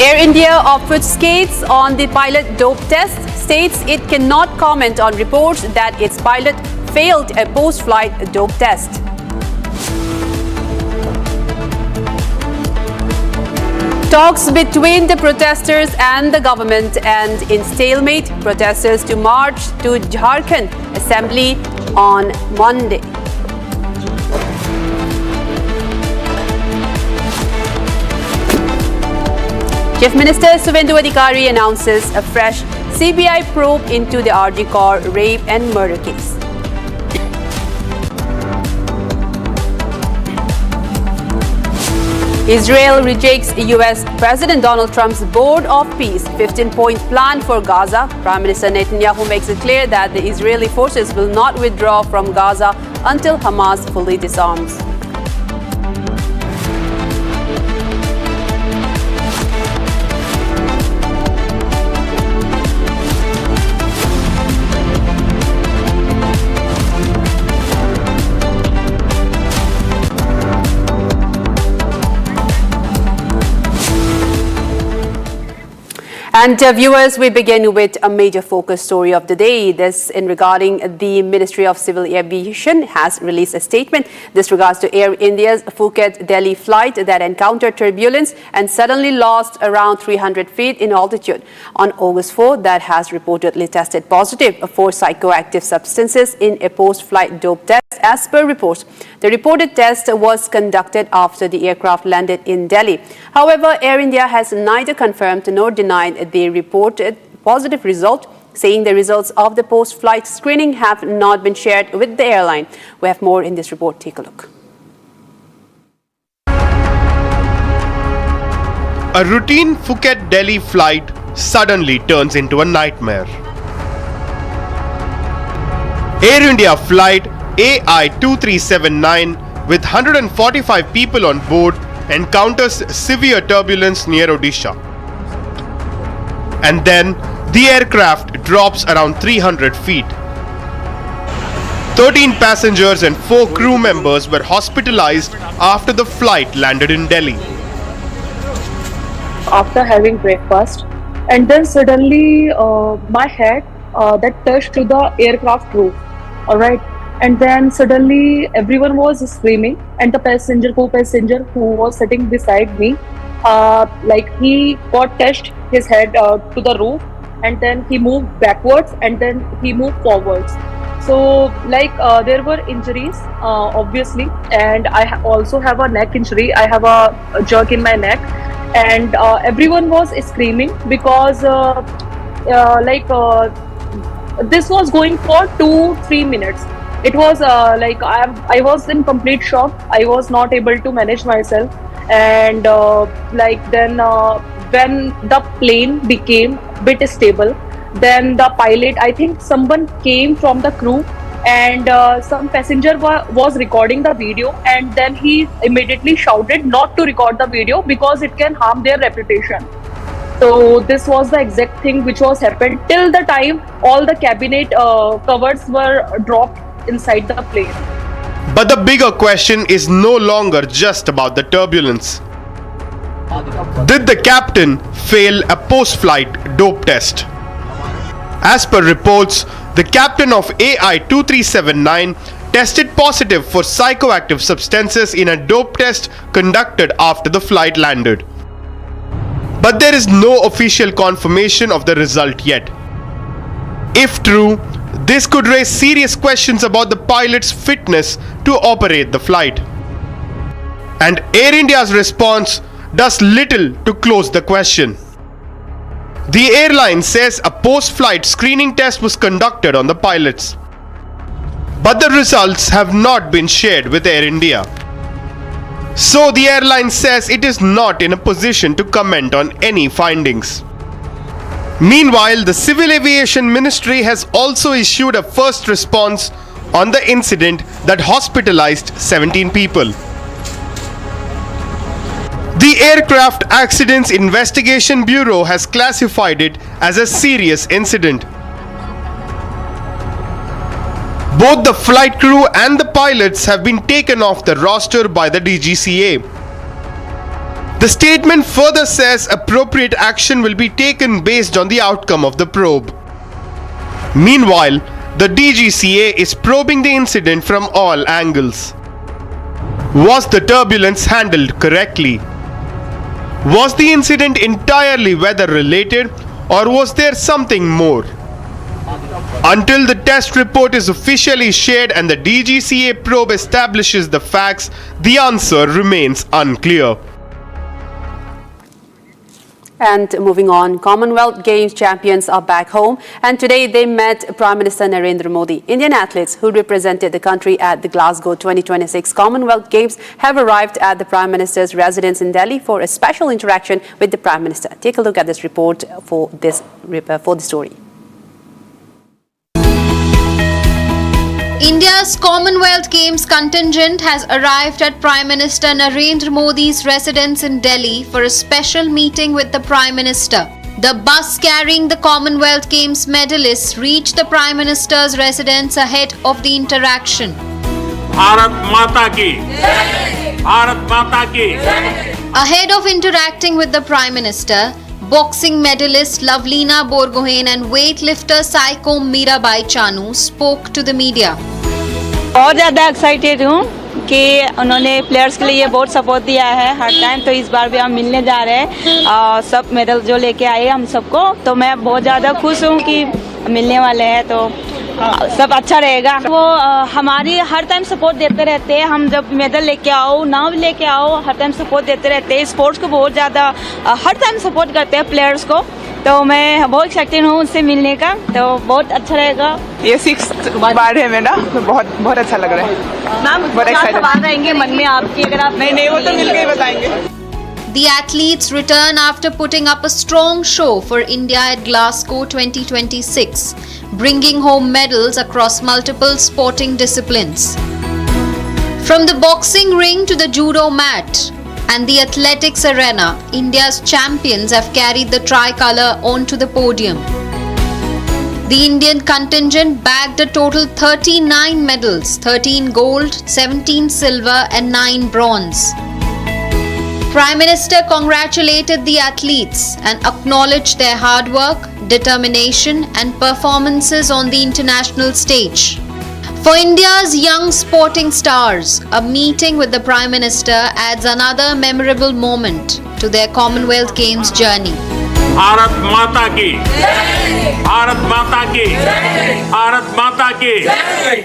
Air India obfuscates on the pilot dope test, states it cannot comment on reports that its pilot failed a post-flight dope test. Talks between the protesters and the government end in stalemate. Protesters to march to Jharkhand Assembly on Monday. Chief Minister Suvendu Adhikari announces a fresh CBI probe into the RG Kaur rape and murder case. Israel rejects U.S. President Donald Trump's Board of Peace 15-point plan for Gaza. Prime Minister Netanyahu makes it clear that the Israeli forces will not withdraw from Gaza until Hamas fully disarms. And viewers, we begin with a major focus story of the day. This in regarding the Ministry of Civil Aviation has released a statement. This regards to Air India's Phuket-Delhi flight that encountered turbulence and suddenly lost around 300 feet in altitude. On August 4, that has reportedly tested positive for psychoactive substances in a post-flight dope test as per reports. The reported test was conducted after the aircraft landed in Delhi. However, Air India has neither confirmed nor denied the reported positive result, saying the results of the post-flight screening have not been shared with the airline. We have more in this report. Take a look. A routine Phuket-Delhi flight suddenly turns into a nightmare. Air India flight AI-2379 with 145 people on board encounters severe turbulence near Odisha. And then the aircraft drops around 300 feet. 13 passengers and 4 crew members were hospitalized after the flight landed in Delhi. After having breakfast, and then suddenly my head that touched to the aircraft roof. All right. And then suddenly everyone was screaming, and the co-passenger who was sitting beside me, like he got touched his head to the roof, and then he moved backwards and then he moved forwards. So like there were injuries obviously, and I also have a neck injury. I have a jerk in my neck, and everyone was screaming because this was going for 2-3 minutes. It was I was in complete shock. I was not able to manage myself, and then when the plane became bit stable, then the pilot, I think someone came from the crew, and some passenger was recording the video, and then he immediately shouted not to record the video because it can harm their reputation. So this was the exact thing which was happened till the time all the cabinet covers were dropped inside the plane. But the bigger question is no longer just about the turbulence. Did the captain fail a post-flight dope test? As per reports, the captain of AI-2379 tested positive for psychoactive substances in a dope test conducted after the flight landed. But there is no official confirmation of the result yet. If true, this could raise serious questions about the pilot's fitness to operate the flight. And Air India's response does little to close the question. The airline says a post-flight screening test was conducted on the pilots, but the results have not been shared with Air India. So the airline says it is not in a position to comment on any findings. Meanwhile, the Civil Aviation Ministry has also issued a first response on the incident that hospitalized 17 people. The Aircraft Accidents Investigation Bureau has classified it as a serious incident. Both the flight crew and the pilots have been taken off the roster by the DGCA. The statement further says appropriate action will be taken based on the outcome of the probe. Meanwhile, the DGCA is probing the incident from all angles. Was the turbulence handled correctly? Was the incident entirely weather-related, or was there something more? Until the test report is officially shared and the DGCA probe establishes the facts, the answer remains unclear. And moving on, Commonwealth Games champions are back home, and today they met Prime Minister Narendra Modi. Indian athletes who represented the country at the Glasgow 2026 Commonwealth Games have arrived at the Prime Minister's residence in Delhi for a special interaction with the Prime Minister. Take a look at this report for the story. India's Commonwealth Games contingent has arrived at Prime Minister Narendra Modi's residence in Delhi for a special meeting with the Prime Minister. The bus carrying the Commonwealth Games medalists reached the Prime Minister's residence ahead of the interaction. Bharat Mata ki Jai! Bharat Mata ki Jai! Ahead of interacting with the Prime Minister, boxing medalist Lavlina Borgohain and weightlifter Saiko Mirabai Chanu spoke to the media. और ज़्यादा excited हूँ कि उन्होंने players के लिए बहुत support दिया है हर टाइम, तो इस बार भी हम मिलने जा रहे हैं सब मेडल जो लेके आए हम सबको, तो मैं बहुत ज़्यादा खुश हूँ कि मिलने वाले हैं, तो सब अच्छा रहेगा। वो हमारी हर टाइम सपोर्ट देते रहते हैं, हम जब मेडल लेके आओ नाम लेके आओ हर टाइम सपोर्ट देते रहते हैं, स्पोर्ट्स को बहुत ज़्यादा हर टाइम सपोर्ट करते हैं प्लेयर्स को, तो मैं बहुत एक्साइटेड हूँ उससे मिलने का, तो बहुत अच्छा रहेगा। ये 6th बार है मेरा, तो बहुत अच्छा लग रहा है। मैम क्या सवाल रहेंगे मन में आपकी, अगर आप नहीं वो तो मिलकर ही बताएंगे। The athletes return after putting up a strong show for India at Glasgow 2026, bringing home medals across multiple sporting disciplines. From the boxing ring to the judo mat and the athletics arena, India's champions have carried the tricolour onto the podium. The Indian contingent bagged a total 39 medals, 13 gold, 17 silver and 9 bronze. Prime Minister congratulated the athletes and acknowledged their hard work, determination and performances on the international stage. For India's young sporting stars, a meeting with the Prime Minister adds another memorable moment to their Commonwealth Games journey. Bharat Mata ki Jai! Bharat Mata ki Jai! Bharat Mata ki Jai!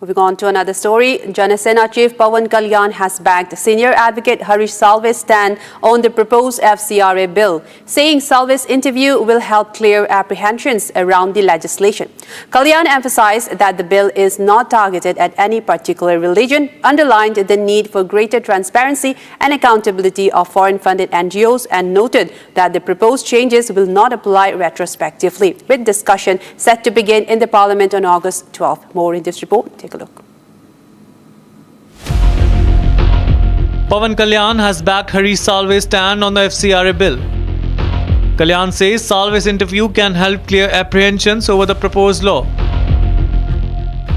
Moving on to another story, Janasena Chief Pawan Kalyan has backed senior advocate Harish Salve's stand on the proposed FCRA bill, saying Salve's interview will help clear apprehensions around the legislation. Kalyan emphasized that the bill is not targeted at any particular religion, underlined the need for greater transparency and accountability of foreign-funded NGOs, and noted that the proposed changes will not apply retrospectively, with discussion set to begin in the Parliament on August 12. More in this report. Take a look. Pawan Kalyan has backed Harish Salve's stand on the FCRA bill. Kalyan says Salve's interview can help clear apprehensions over the proposed law.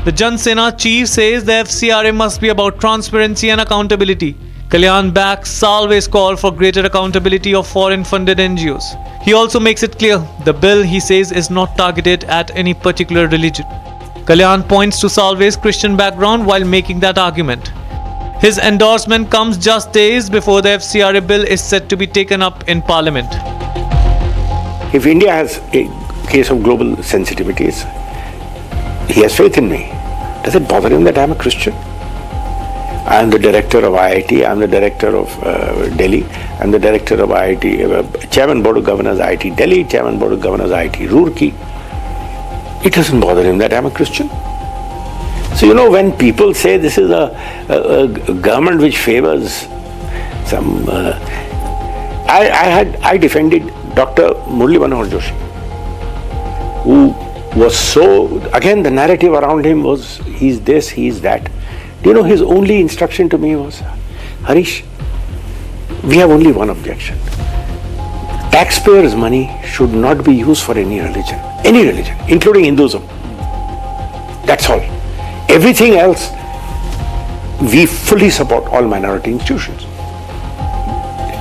The Jan Sena chief says the FCRA must be about transparency and accountability. Kalyan backs Salve's call for greater accountability of foreign-funded NGOs. He also makes it clear the bill, he says, is not targeted at any particular religion. Kalyan points to Salve's Christian background while making that argument. His endorsement comes just days before the FCRA bill is set to be taken up in Parliament. If India has a case of global sensitivities, he has faith in me. Does it bother him that I am a Christian? I am the director of IIT, I am the director of Delhi, I am the director of IIT, Chairman Board of Governors IIT Delhi, Chairman Board of Governors IIT Roorkee. It doesn't bother him that I am a Christian. So, you know, when people say this is a government which favors some... I defended Dr. Murli Manohar Joshi, who was so... Again, the narrative around him was, he's this, he's that. Do you know, his only instruction to me was, Harish, we have only one objection. Taxpayers' money should not be used for any religion, including Hinduism. That's all. Everything else, we fully support all minority institutions.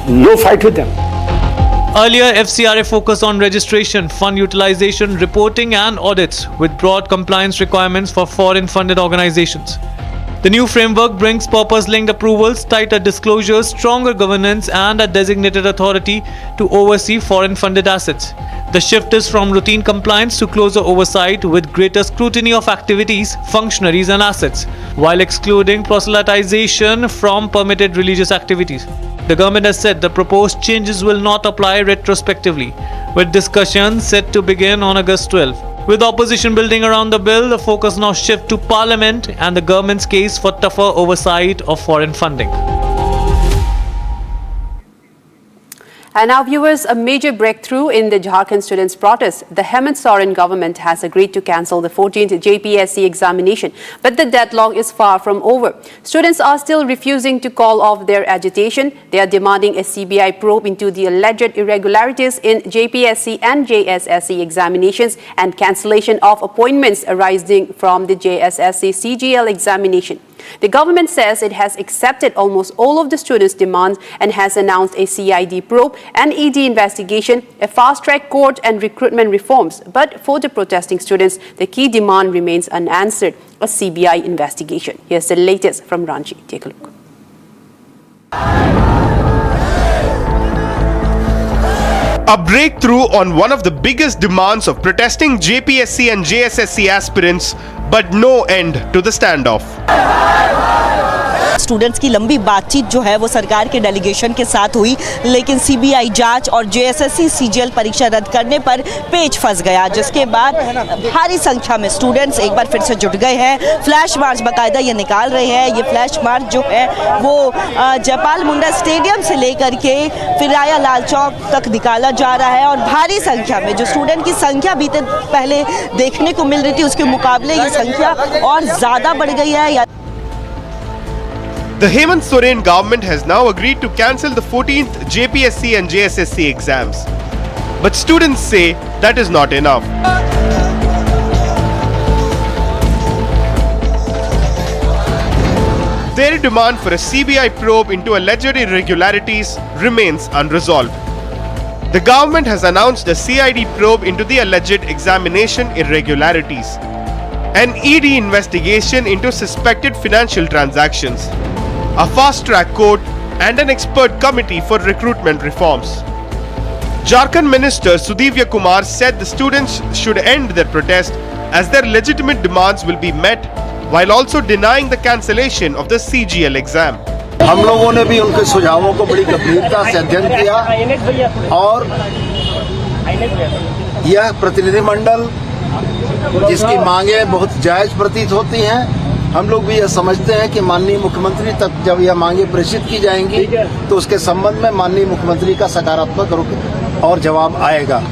No fight with them. Earlier, FCRA focused on registration, fund utilization, reporting and audits with broad compliance requirements for foreign-funded organizations. The new framework brings purpose-linked approvals, tighter disclosures, stronger governance and a designated authority to oversee foreign-funded assets. The shift is from routine compliance to closer oversight with greater scrutiny of activities, functionaries and assets, while excluding proselytization from permitted religious activities. The government has said the proposed changes will not apply retrospectively, with discussions set to begin on August 12. With opposition building around the bill, the focus now shifts to Parliament and the government's case for tougher oversight of foreign funding. And now, viewers, a major breakthrough in the Jharkhand students' protest. The Hemant Soren government has agreed to cancel the 14th JPSC examination, but the deadlock is far from over. Students are still refusing to call off their agitation. They are demanding a CBI probe into the alleged irregularities in JPSC and JSSC examinations and cancellation of appointments arising from the JSSC CGL examination. The government says it has accepted almost all of the students' demands and has announced a CID probe, an ED investigation, a fast-track court and recruitment reforms. But for the protesting students, the key demand remains unanswered, a CBI investigation. Here's the latest from Ranchi. Take a look. A breakthrough on one of the biggest demands of protesting JPSC and JSSC aspirants, but no end to the standoff. Students की लंबी बातचीत जो है वो सरकार के delegation के साथ हुई, लेकिन सीबीआई जांच और जेएसएससी सीजीएल परीक्षा रद्द करने पर पेच फंस गया, जिसके बाद भारी संख्या में स्टूडेंट्स एक बार फिर से जुट गए हैं। फ्लैश मार्च बाकायदा ये निकाल रहे हैं। ये फ्लैश मार्च जो है वो जयपाल मुंडा स्टेडियम से लेकर के फिर राया लाल चौक तक निकाला जा रहा है और भारी संख्या में जो स्टूडेंट की संख्या बीते पहले देखने को मिल रही थी उसके मुकाबले ये संख्या और ज़्यादा बढ़ गई है। The Hemant Soren government has now agreed to cancel the 14th JPSC and JSSC exams. But students say that is not enough. Their demand for a CBI probe into alleged irregularities remains unresolved. The government has announced a CID probe into the alleged examination irregularities, an ED investigation into suspected financial transactions, a fast-track court and an expert committee for recruitment reforms. Jharkhand Minister Sudhivya Kumar said the students should end their protest as their legitimate demands will be met while also denying the cancellation of the CGL exam. हम लोगों ने भी उनके सुझावों को बड़ी गंभीरता से अध्ययन किया और यह प्रतिनिधिमंडल जिसकी मांगें बहुत जायज प्रतीत होती हैं, हम लोग भी यह समझते हैं कि माननीय मुख्यमंत्री तक जब यह मांगें प्रेषित की जाएंगी तो उसके संबंध में माननीय मुख्यमंत्री का सकारात्मक और जवाब आएगा।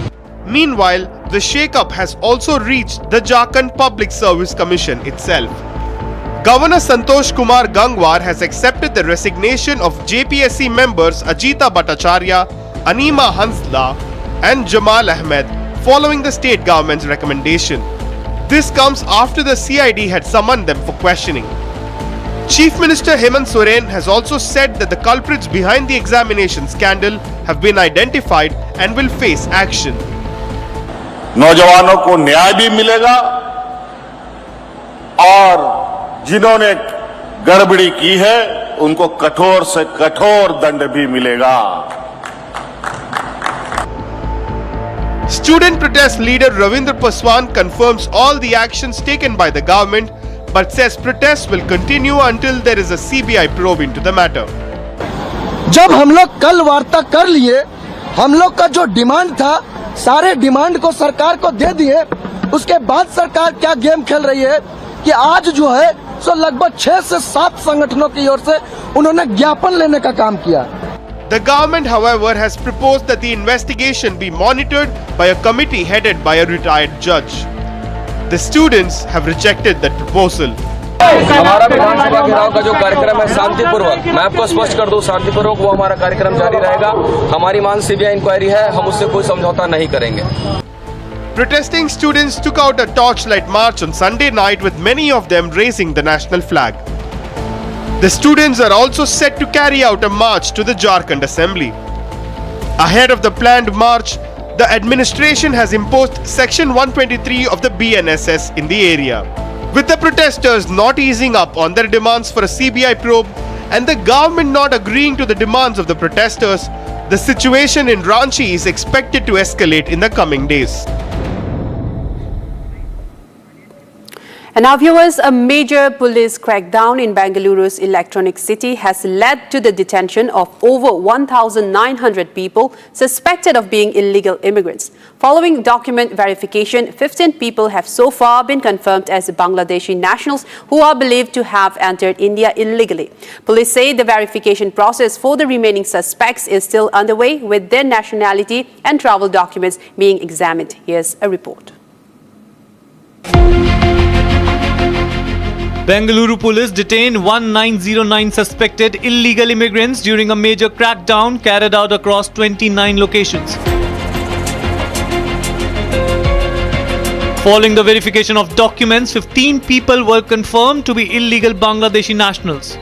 Meanwhile, the shake-up has also reached the Jharkhand Public Service Commission itself. Governor Santosh Kumar Gangwar has accepted the resignation of JPSC members Ajita Bhattacharya, Anima Hansla and Jamal Ahmed following the state government's recommendation. This comes after the CID had summoned them for questioning. Chief Minister Hemant Soren has also said that the culprits behind the examination scandal have been identified and will face action. नौजवानों को न्याय भी मिलेगा और जिन्होंने गड़बड़ी की है उनको कठोर से कठोर दंड भी मिलेगा। Student protest leader Ravindra Paswan confirms all the actions taken by the government but says protests will continue until there is a CBI probe into the matter. जब हम लोग कल वार्ता कर लिए, हम लोग का जो डिमांड था सारे डिमांड को सरकार को दे दिए। उसके बाद सरकार क्या गेम खेल रही है कि आज जो है सो लगभग 6 से 7 संगठनों की ओर से उन्होंने ज्ञापन लेने का काम किया। The government, however, has proposed that the investigation be monitored by a committee headed by a retired judge. The students have rejected that proposal. हमारा विधानसभा घेराव का जो कार्यक्रम है शांतिपूर्वक, मैं आपको स्पष्ट कर दूं, शांतिपूर्वक वो हमारा कार्यक्रम जारी रहेगा। हमारी मांग सीबीआई इंक्वायरी है, हम उससे कोई समझौता नहीं करेंगे। Protesting students took out a torchlight march on Sunday night with many of them raising the national flag. The students are also set to carry out a march to the Jharkhand Assembly. Ahead of the planned march, the administration has imposed Section 123 of the BNSS in the area. With the protesters not easing up on their demands for a CBI probe and the government not agreeing to the demands of the protesters, the situation in Ranchi is expected to escalate in the coming days. And now viewers, a major police crackdown in Bengaluru's electronic city has led to the detention of over 1,900 people suspected of being illegal immigrants. Following document verification, 15 people have so far been confirmed as Bangladeshi nationals who are believed to have entered India illegally. Police say the verification process for the remaining suspects is still underway, with their nationality and travel documents being examined. Here's a report. Bengaluru police detained 1909 suspected illegal immigrants during a major crackdown carried out across 29 locations. Following the verification of documents, 15 people were confirmed to be illegal Bangladeshi nationals.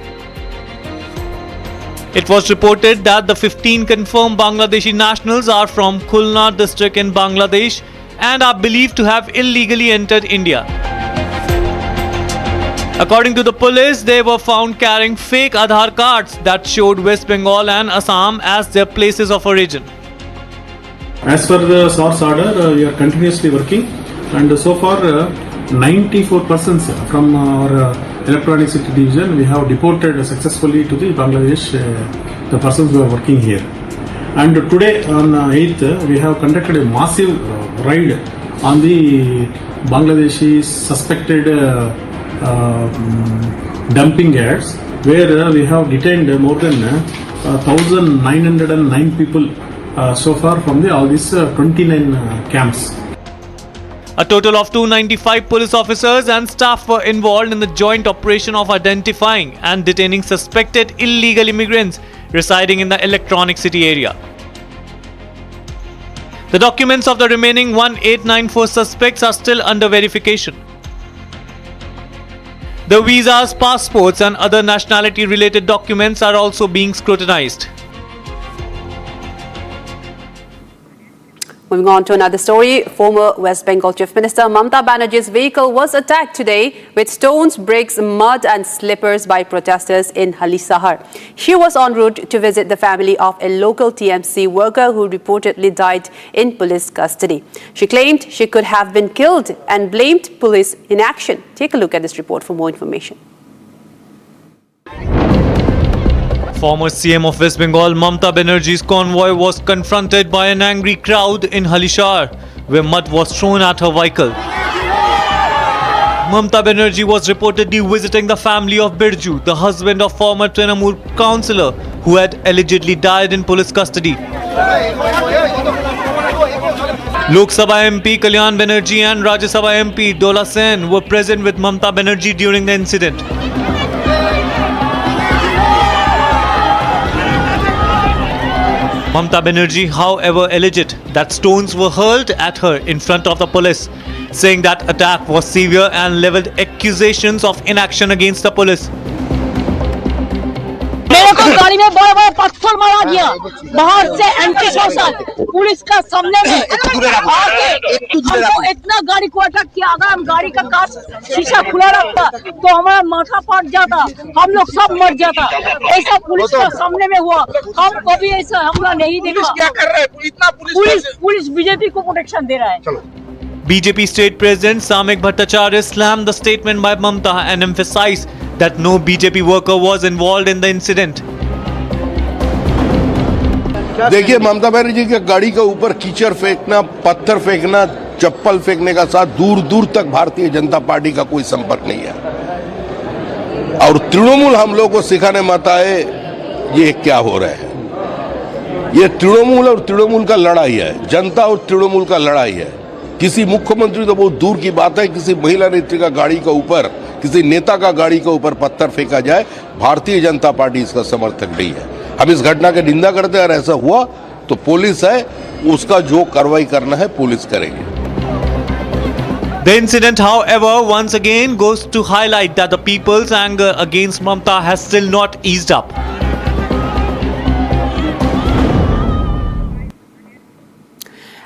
It was reported that the 15 confirmed Bangladeshi nationals are from Khulna district in Bangladesh and are believed to have illegally entered India. According to the police, they were found carrying fake Aadhaar cards that showed West Bengal and Assam as their places of origin. As per the source order, we are continuously working, and so far 94 persons from our electronic city division we have deported successfully to the Bangladesh, the persons who are working here. And today on 8th we have conducted a massive raid on the Bangladeshi suspected dumping yards, where we have detained more than 1,909 people so far from all these 29 camps. A total of 295 police officers and staff were involved in the joint operation of identifying and detaining suspected illegal immigrants residing in the electronic city area. The documents of the remaining 1894 suspects are still under verification. The visas, passports and other nationality-related documents are also being scrutinized. Moving on to another story, former West Bengal Chief Minister Mamata Banerjee's vehicle was attacked today with stones, bricks, mud and slippers by protesters in Halisahar. She was en route to visit the family of a local TMC worker who reportedly died in police custody. She claimed she could have been killed and blamed police inaction. Take a look at this report for more information. Former CM of West Bengal Mamata Banerjee's convoy was confronted by an angry crowd in Halisahar, where mud was thrown at her vehicle. Mamata Banerjee was reportedly visiting the family of Birju, the husband of former Trinamool councillor who had allegedly died in police custody. Lok Sabha MP Kalyan Banerjee and Rajya Sabha MP Dola Sen were present with Mamata Banerjee during the incident. Mamata Banerjee, however, alleged that stones were hurled at her in front of the police, saying that attack was severe and leveled accusations of inaction against the police. मेरे को गाड़ी में बड़े बड़े पत्थर मारा गया बाहर से एंटी सोशल पुलिस का सामने में हमको इतना गाड़ी को अटैक किया। अगर हम गाड़ी का कांच शीशा खुला रखता तो हमारा माथा फट जाता, हम लोग सब मर जाता। ऐसा पुलिस का सामने में हुआ, हम कभी ऐसा हमला नहीं देखा। क्या कर रहे हैं इतना पुलिस बीजेपी को प्रोटेक्शन दे रहा है। BJP State President Samik Bhattacharya slammed the statement by Mamata and emphasized that no BJP worker was involved in the incident. देखिए, ममता बनर्जी के गाड़ी के ऊपर कीचड़ फेंकना, पत्थर फेंकना, चप्पल फेंकने का साथ दूर दूर तक भारतीय जनता पार्टी का कोई संपर्क नहीं है। और तृणमूल हम लोग को सिखाने मत आए ये क्या हो रहा है। ये तृणमूल और तृणमूल का लड़ाई है, जनता और तृणमूल का लड़ाई है। किसी मुख्यमंत्री तो बहुत दूर की बात है, किसी महिला नेत्री का गाड़ी के ऊपर, किसी नेता का गाड़ी के ऊपर पत्थर फेंका जाए, भारतीय जनता पार्टी इसका समर्थक नहीं है। हम इस घटना की निंदा करते हैं और ऐसा हुआ तो पुलिस है, उसका जो कार्रवाई करना है पुलिस करेगी। The incident, however, once again goes to highlight that the people's anger against Mamata has still not eased up.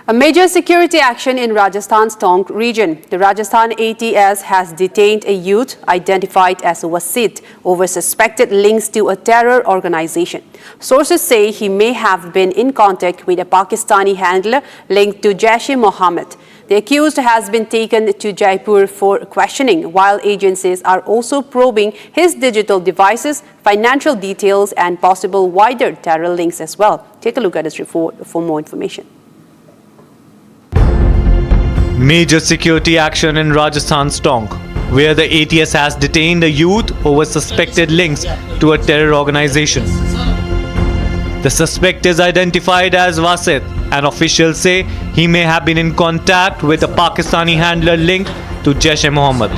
A major security action in Rajasthan's Tonk region. The Rajasthan ATS has detained a youth identified as Wasit over suspected links to a terror organization. Sources say he may have been in contact with a Pakistani handler linked to Jaish-e-Mohammed. The accused has been taken to Jaipur for questioning, while agencies are also probing his digital devices, financial details and possible wider terror links as well. Take a look at this report for more information. Major security action in Rajasthan's Tonk, where the ATS has detained a youth over suspected links to a terror organization. The suspect is identified as Wasit, and officials say he may have been in contact with a Pakistani handler linked to Jaish-e-Mohammed.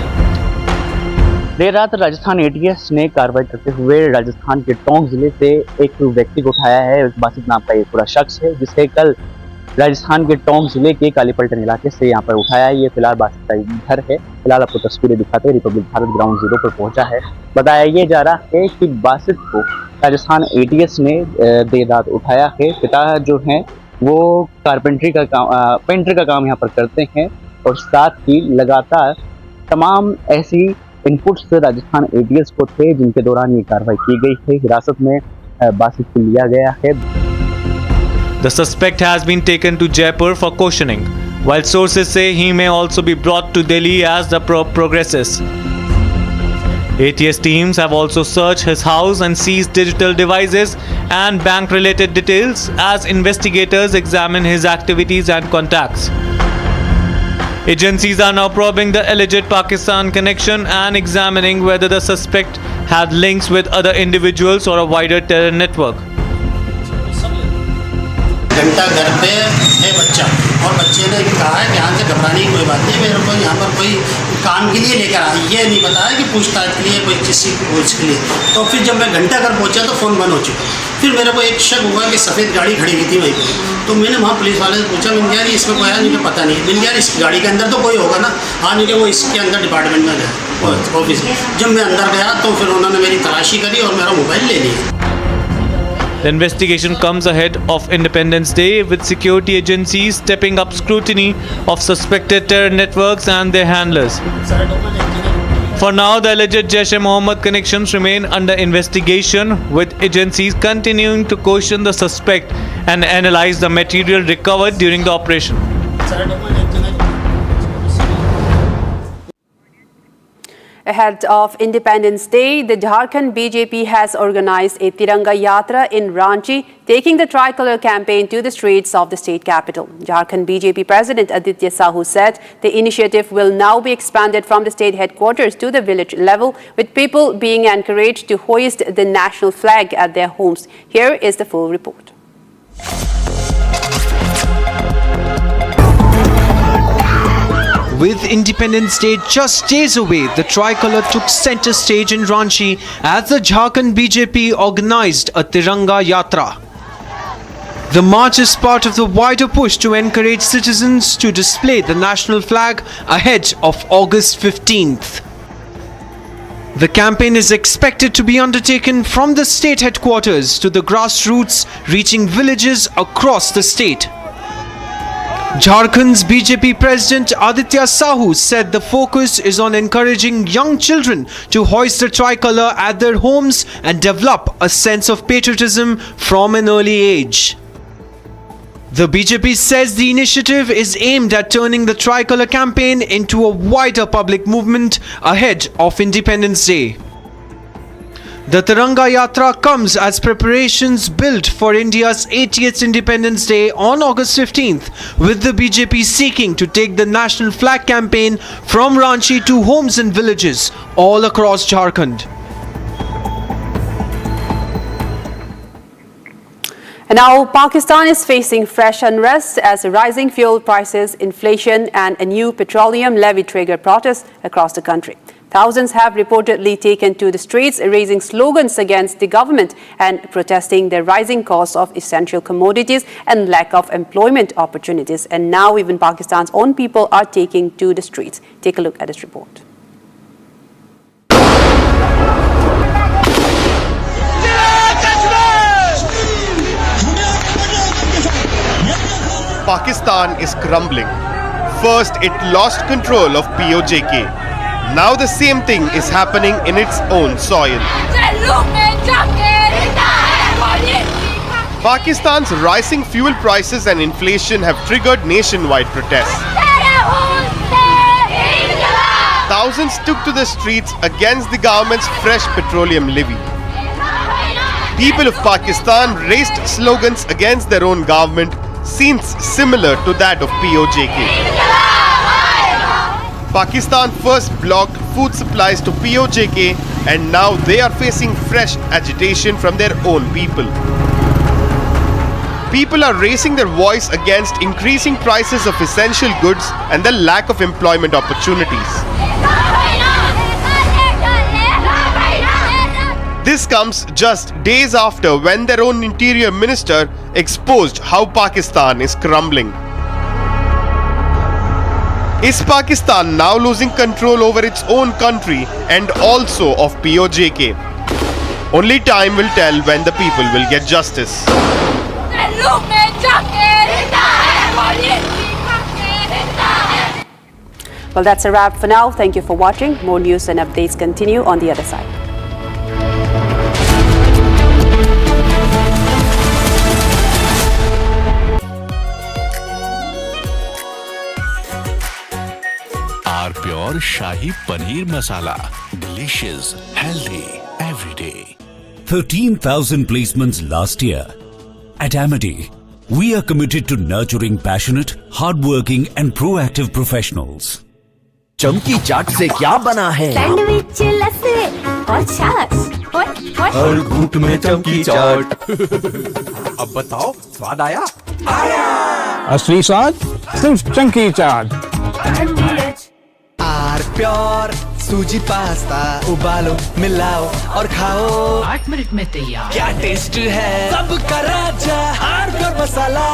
देर रात Rajasthan ATS ने कार्रवाई करते हुए राजस्थान के टोंक जिले से एक व्यक्ति को उठाया है। वासित नाम का एक पूरा शख्स है, जिसे कल राजस्थान के टोंक जिले के कालीपलटन इलाके से यहाँ पर उठाया है। ये फिलहाल बासित का घर है। फिलहाल आपको तस्वीरें दिखाते हैं। रिपब्लिक भारत ग्राउंड जीरो पर पहुंचा है। बताया ये जा रहा है कि बासित को राजस्थान एटीएस ने देर रात उठाया है। पिता जो हैं वो कारपेंट्री का काम पेंटर का काम यहाँ पर करते हैं और साथ ही लगातार तमाम ऐसी इनपुट्स राजस्थान एटीएस को थे जिनके दौरान ये कार्रवाई की गई है। हिरासत में बासित को लिया गया है। The suspect has been taken to Jaipur for questioning, while sources say he may also be brought to Delhi as the progresses. ATS teams have also searched his house and seized digital devices and bank-related details as investigators examine his activities and contacts. Agencies are now probing the alleged Pakistan connection and examining whether the suspect had links with other individuals or a wider terror network. घंटा घर पे है बच्चा और बच्चे ने कहा है कि यहाँ से घबराने की कोई बात नहीं, मेरे को यहाँ पर कोई काम के लिए लेकर आया, ये नहीं बताया कि पूछताछ के लिए कोई किसी खोज के लिए। तो फिर जब मैं घंटा घर पहुँचा तो फ़ोन बंद हो चुका। फिर मेरे को एक शक हुआ कि सफ़ेद गाड़ी खड़ी हुई थी वहीं पर। तो मैंने वहाँ पुलिस वाले से पूछा, मैंने यार इसमें कोई आया, मुझे पता नहीं। मैंने यार इस गाड़ी के अंदर तो कोई होगा ना। हाँ नहीं, वो इसके अंदर डिपार्टमेंट में गया ऑफिस में। जब मैं अंदर गया तो फिर उन्होंने मेरी तलाशी करी और मेरा मोबाइल ले लिया। The investigation comes ahead of Independence Day, with security agencies stepping up scrutiny of suspected terror networks and their handlers. For now, the alleged Jaish-e-Mohammed connections remain under investigation, with agencies continuing to question the suspect and analyze the material recovered during the operation. Ahead of Independence Day, the Jharkhand BJP has organized a Tiranga Yatra in Ranchi, taking the tricolor campaign to the streets of the state capital. Jharkhand BJP President Aditya Sahu said the initiative will now be expanded from the state headquarters to the village level, with people being encouraged to hoist the national flag at their homes. Here is the full report. With Independence Day just days away, the tricolor took center stage in Ranchi as the Jharkhand BJP organized a Tiranga Yatra. The march is part of the wider push to encourage citizens to display the national flag ahead of August 15th. The campaign is expected to be undertaken from the state headquarters to the grassroots, reaching villages across the state. Jharkhand's BJP President Aditya Sahu said the focus is on encouraging young children to hoist the tricolor at their homes and develop a sense of patriotism from an early age. The BJP says the initiative is aimed at turning the tricolor campaign into a wider public movement ahead of Independence Day. The Tiranga Yatra comes as preparations build for India's 80th Independence Day on August 15th, with the BJP seeking to take the national flag campaign from Ranchi to homes and villages all across Jharkhand. And now Pakistan is facing fresh unrest as rising fuel prices, inflation and a new petroleum levy trigger protests across the country. Thousands have reportedly taken to the streets, raising slogans against the government and protesting the rising cost of essential commodities and lack of employment opportunities. And now even Pakistan's own people are taking to the streets. Take a look at this report. Pakistan is crumbling. First, it lost control of POJK. Now the same thing is happening in its own soil. Pakistan's rising fuel prices and inflation have triggered nationwide protests. Thousands took to the streets against the government's fresh petroleum levy. People of Pakistan raised slogans against their own government, scenes similar to that of POJK. Pakistan first blocked food supplies to POJK, and now they are facing fresh agitation from their own people. People are raising their voice against increasing prices of essential goods and the lack of employment opportunities. This comes just days after when their own interior minister exposed how Pakistan is crumbling. Is Pakistan now losing control over its own country and also of POJK? Only time will tell when the people will get justice. Well, that's a wrap for now. Thank you for watching. More news and updates continue on the other side. Pure Shahi Paneer Masala. Delicious, healthy, every day. 13,000 placements last year. At Amity, we are committed to nurturing passionate, hardworking and proactive professionals. चमकी चाट से क्या बना है? Sandwich, लस्सी और छाछ। हर घूंट में चमकी चाट। अब बताओ, स्वाद आया? आया। असली स्वाद सिर्फ चमकी चाट। प्योर सूजी पास्ता उबालो मिलाओ और खाओ 8 मिनट में तैयार। क्या टेस्ट है सबका राजा pure masala.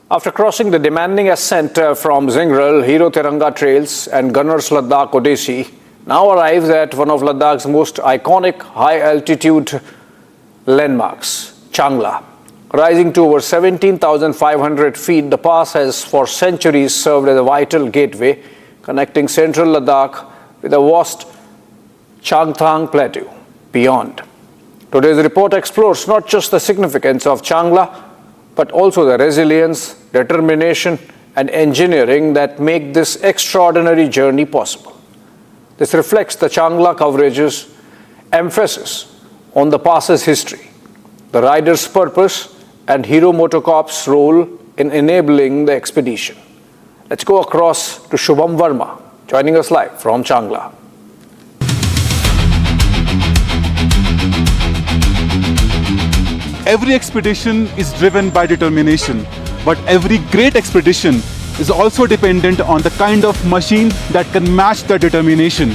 After crossing the demanding ascent from Zingral, Hero Tiranga Trails and Gunners Ladakh Odyssey, now arrives at one of Ladakh's most iconic high-altitude landmarks, Changla. Rising to over 17,500 feet, the pass has for centuries served as a vital gateway connecting central Ladakh with the vast Changthang Plateau beyond. Today's report explores not just the significance of Changla, but also the resilience, determination, and engineering that make this extraordinary journey possible. This reflects the Changla coverage's emphasis on the pass's history, the rider's purpose, and Hero Motocorp's role in enabling the expedition. Let's go across to Shubham Verma, joining us live from Changla. Every expedition is driven by determination, but every great expedition is also dependent on the kind of machine that can match the determination.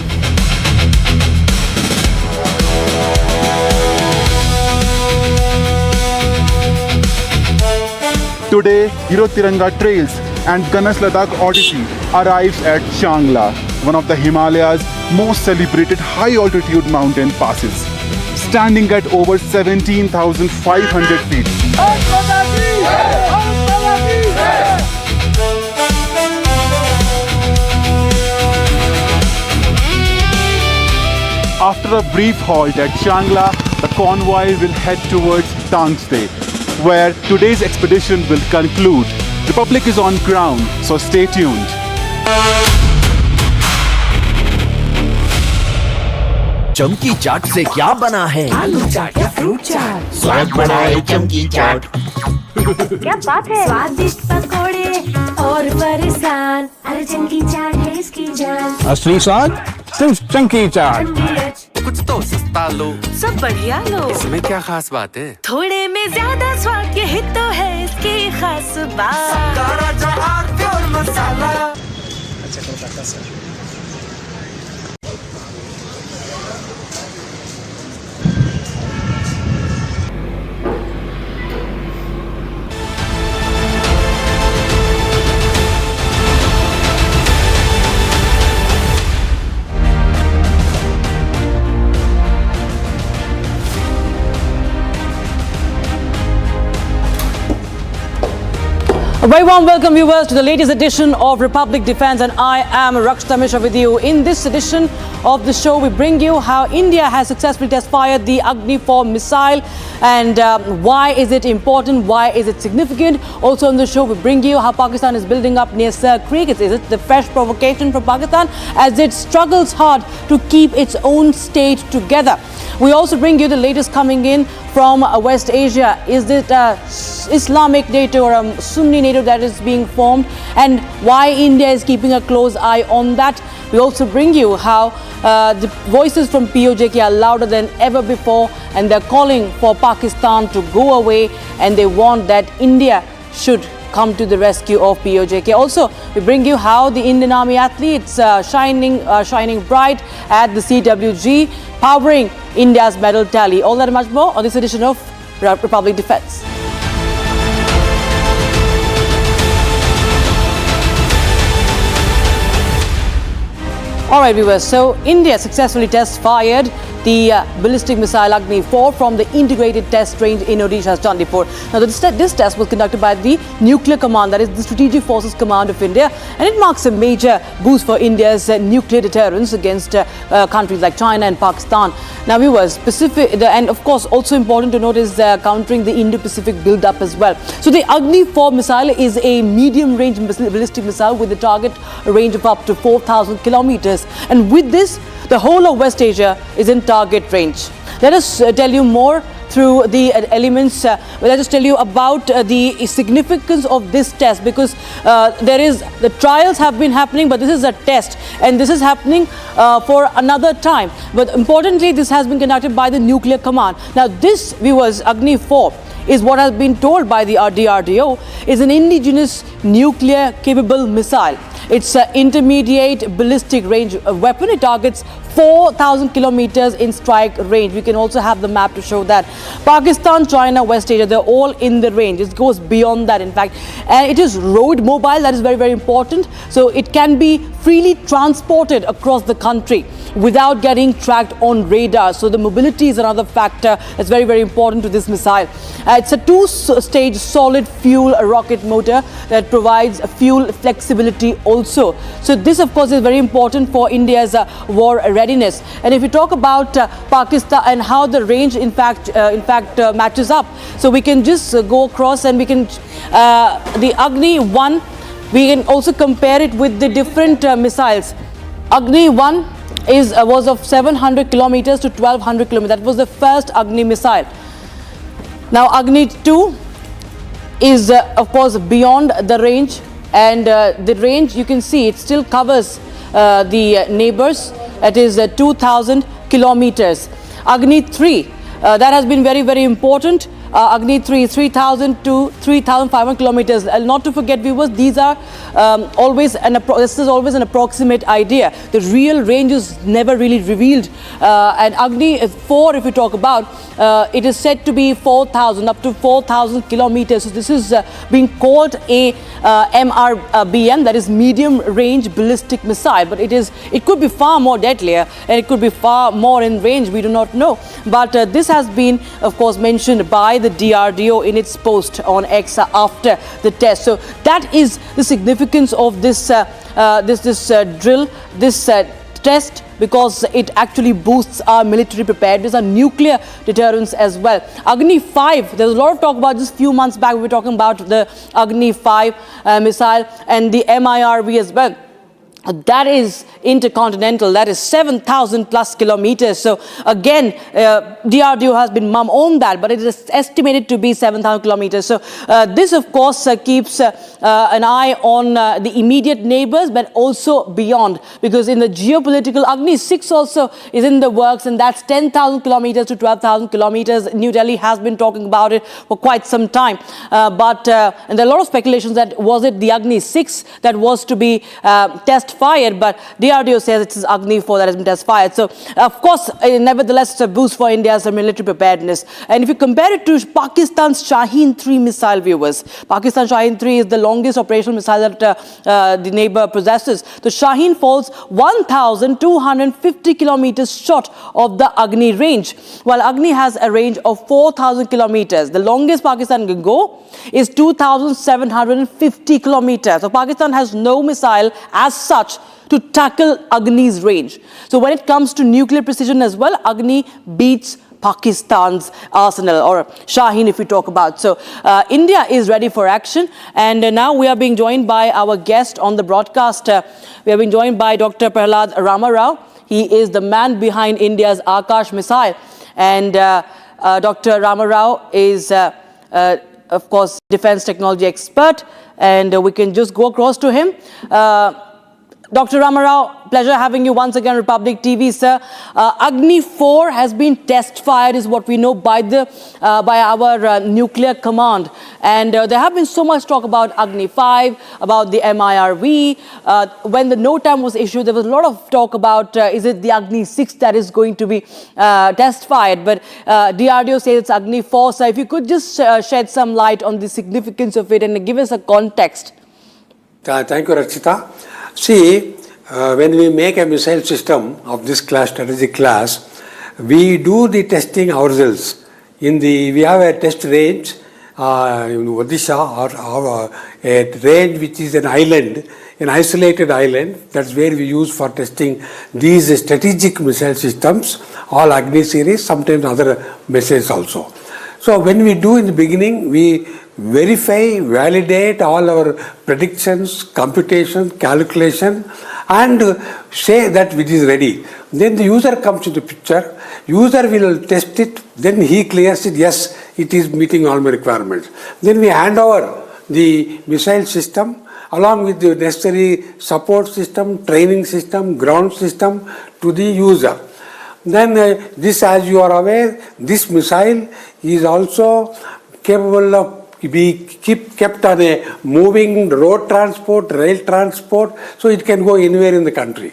Today, Hero Tiranga Trails and Gunners Ladakh Odyssey arrives at Changla, one of the Himalayas' most celebrated high-altitude mountain passes, standing at over 17,500 feet. After a brief halt at Changla, the convoy will head towards Tangste, where today's expedition will conclude. The public is on ground, so stay tuned. चमकी चाट से क्या बना है? आलू चाट या fruit चाट? स्वाद बनाए चमकी चाट। क्या बात है? स्वादिष्ट पकोड़े और परेशान, अरे चमकी चाट है इसकी जान। असली स्वाद सिर्फ चंकी चाट। कुछ तो सस्ता लो, सब बढ़िया लो। इसमें क्या खास बात है? थोड़े में ज्यादा स्वाद, यही तो है इसकी खास बात। Pure masala. A very warm welcome, viewers, to the latest edition of Republic Defense, and I am Rakshita Mishra with you. In this edition of the show, we bring you how India has successfully test-fired the Agni 4 missile, and why is it important, why is it significant. Also on the show, we bring you how Pakistan is building up near Sir Creek. Is it the fresh provocation from Pakistan as it struggles hard to keep its own state together? We also bring you the latest coming in from West Asia. Is it Islamic NATO or a Sunni NATO that is being formed, and why India is keeping a close eye on that? We also bring you how the voices from POJK are louder than ever before, and they're calling for Pakistan to go away, and they want that India should come to the rescue of POJK. Also, we bring you how the Indian Army athletes shining bright at the CWG, powering India's medal tally. All that and much more on this edition of Republic Defense. All right, viewers. So India successfully test-fired the ballistic missile Agni 4 from the integrated test range in Odisha's Chandipur. Now, this test was conducted by the Nuclear Command, that is the Strategic Forces Command of India, and it marks a major boost for India's nuclear deterrence against countries like China and Pakistan. Now, viewers, and of course, also important to note is countering the Indo-Pacific build-up as well. So, the Agni 4 missile is a medium-range ballistic missile with a target range of up to 4,000 kilometers. And with this, the whole of West Asia is in target range. Let us tell you more through the elements. Let us tell you about the significance of this test, because the trials have been happening, but this is a test and this is happening for another time. But importantly, this has been conducted by the Nuclear Command. Now, this, viewers, Agni 4 is what has been told by the DRDO is an indigenous nuclear capable missile. It's an intermediate ballistic range weapon. It targets 4,000 kilometers in strike range. We can also have the map to show that. Pakistan, China, West Asia, they're all in the range. It goes beyond that, in fact. And it is road mobile. That is very, very important. So it can be freely transported across the country without getting tracked on radar. So the mobility is another factor that's very, very important to this missile. It's a two-stage solid fuel rocket motor that provides fuel flexibility also. So this, of course, is very important for India's war readiness. And if you talk about Pakistan and how the range, in fact, matches up, so we can just go across and we can the Agni 1. We can also compare it with the different missiles. Agni 1 was of 700 kilometers to 1200 kilometers. That was the first Agni missile. Now Agni 2 is of course beyond the range, and the range, you can see, it still covers the neighbors. It is 2000 kilometers. Agni 3, that has been very, very important. Agni 3 is 3,000 to 3,500 kilometers. Not to forget, viewers, these are this is always an approximate idea. The real range is never really revealed. And Agni 4, if we talk about, it is said to be 4,000, up to 4,000 kilometers. So this is being called a MRBM, that is medium range ballistic missile. But it could be far more deadlier, and it could be far more in range. We do not know. But this has been, of course, mentioned by the DRDO in its post on X after the test. So that is the significance of this drill, this test, because it actually boosts our military preparedness and nuclear deterrence as well. Agni 5, there was a lot of talk about just a few months back. We were talking about the Agni 5 missile and the MIRV as well. That is intercontinental, that is 7,000 plus kilometers. So again, DRDO has been mum on that, but it is estimated to be 7,000 kilometers. So this, of course, keeps an eye on the immediate neighbors, but also beyond, because in the geopolitical, Agni 6 also is in the works, and that's 10,000 kilometers to 12,000 kilometers. New Delhi has been talking about it for quite some time. And there are a lot of speculations that was it the Agni 6 that was to be test-fired, but DRDO says it is Agni 4 that has been test-fired. So, of course, nevertheless, it's a boost for India's military preparedness. And if you compare it to Pakistan's Shaheen 3 missile, viewers, Pakistan Shaheen 3 is the longest operational missile that the neighbor possesses. The Shaheen falls 1,250 kilometers short of the Agni range, while Agni has a range of 4,000 kilometers. The longest Pakistan can go is 2,750 kilometers. So Pakistan has no missile as such to tackle Agni's range. So when it comes to nuclear precision as well, Agni beats Pakistan's arsenal, or Shaheen if we talk about. So India is ready for action, and now we are being joined by our guest on the broadcast. We are being joined by Dr. Prahlad Ramarao. He is the man behind India's Akash missile, and Dr. Ramarao is of course defense technology expert, and we can just go across to him. Dr. Ramarao, pleasure having you once again on Republic TV, sir. Agni 4 has been test-fired, is what we know, by our nuclear command. And there have been so much talk about Agni 5, about the MIRV. When the NOTAM was issued, there was a lot of talk about, is it the Agni 6 that is going to be test-fired? But DRDO says it's Agni 4. So if you could just shed some light on the significance of it and give us a context. Thank you, Rachita. See, when we make a missile system of this class, strategic class, we do the testing ourselves. We have a test range in Odisha, or a range which is an island, an isolated island. That's where we use for testing these strategic missile systems, all Agni series, sometimes other missiles also. So when we do in the beginning, we verify, validate all our predictions, computation, calculation, and say that it is ready. Then the user comes into the picture, user will test it, then he clears it, yes, it is meeting all my requirements. Then we hand over the missile system along with the necessary support system, training system, ground system to the user. Then this, as you are aware, this missile is also capable of kept on a moving road transport, rail transport, so it can go anywhere in the country.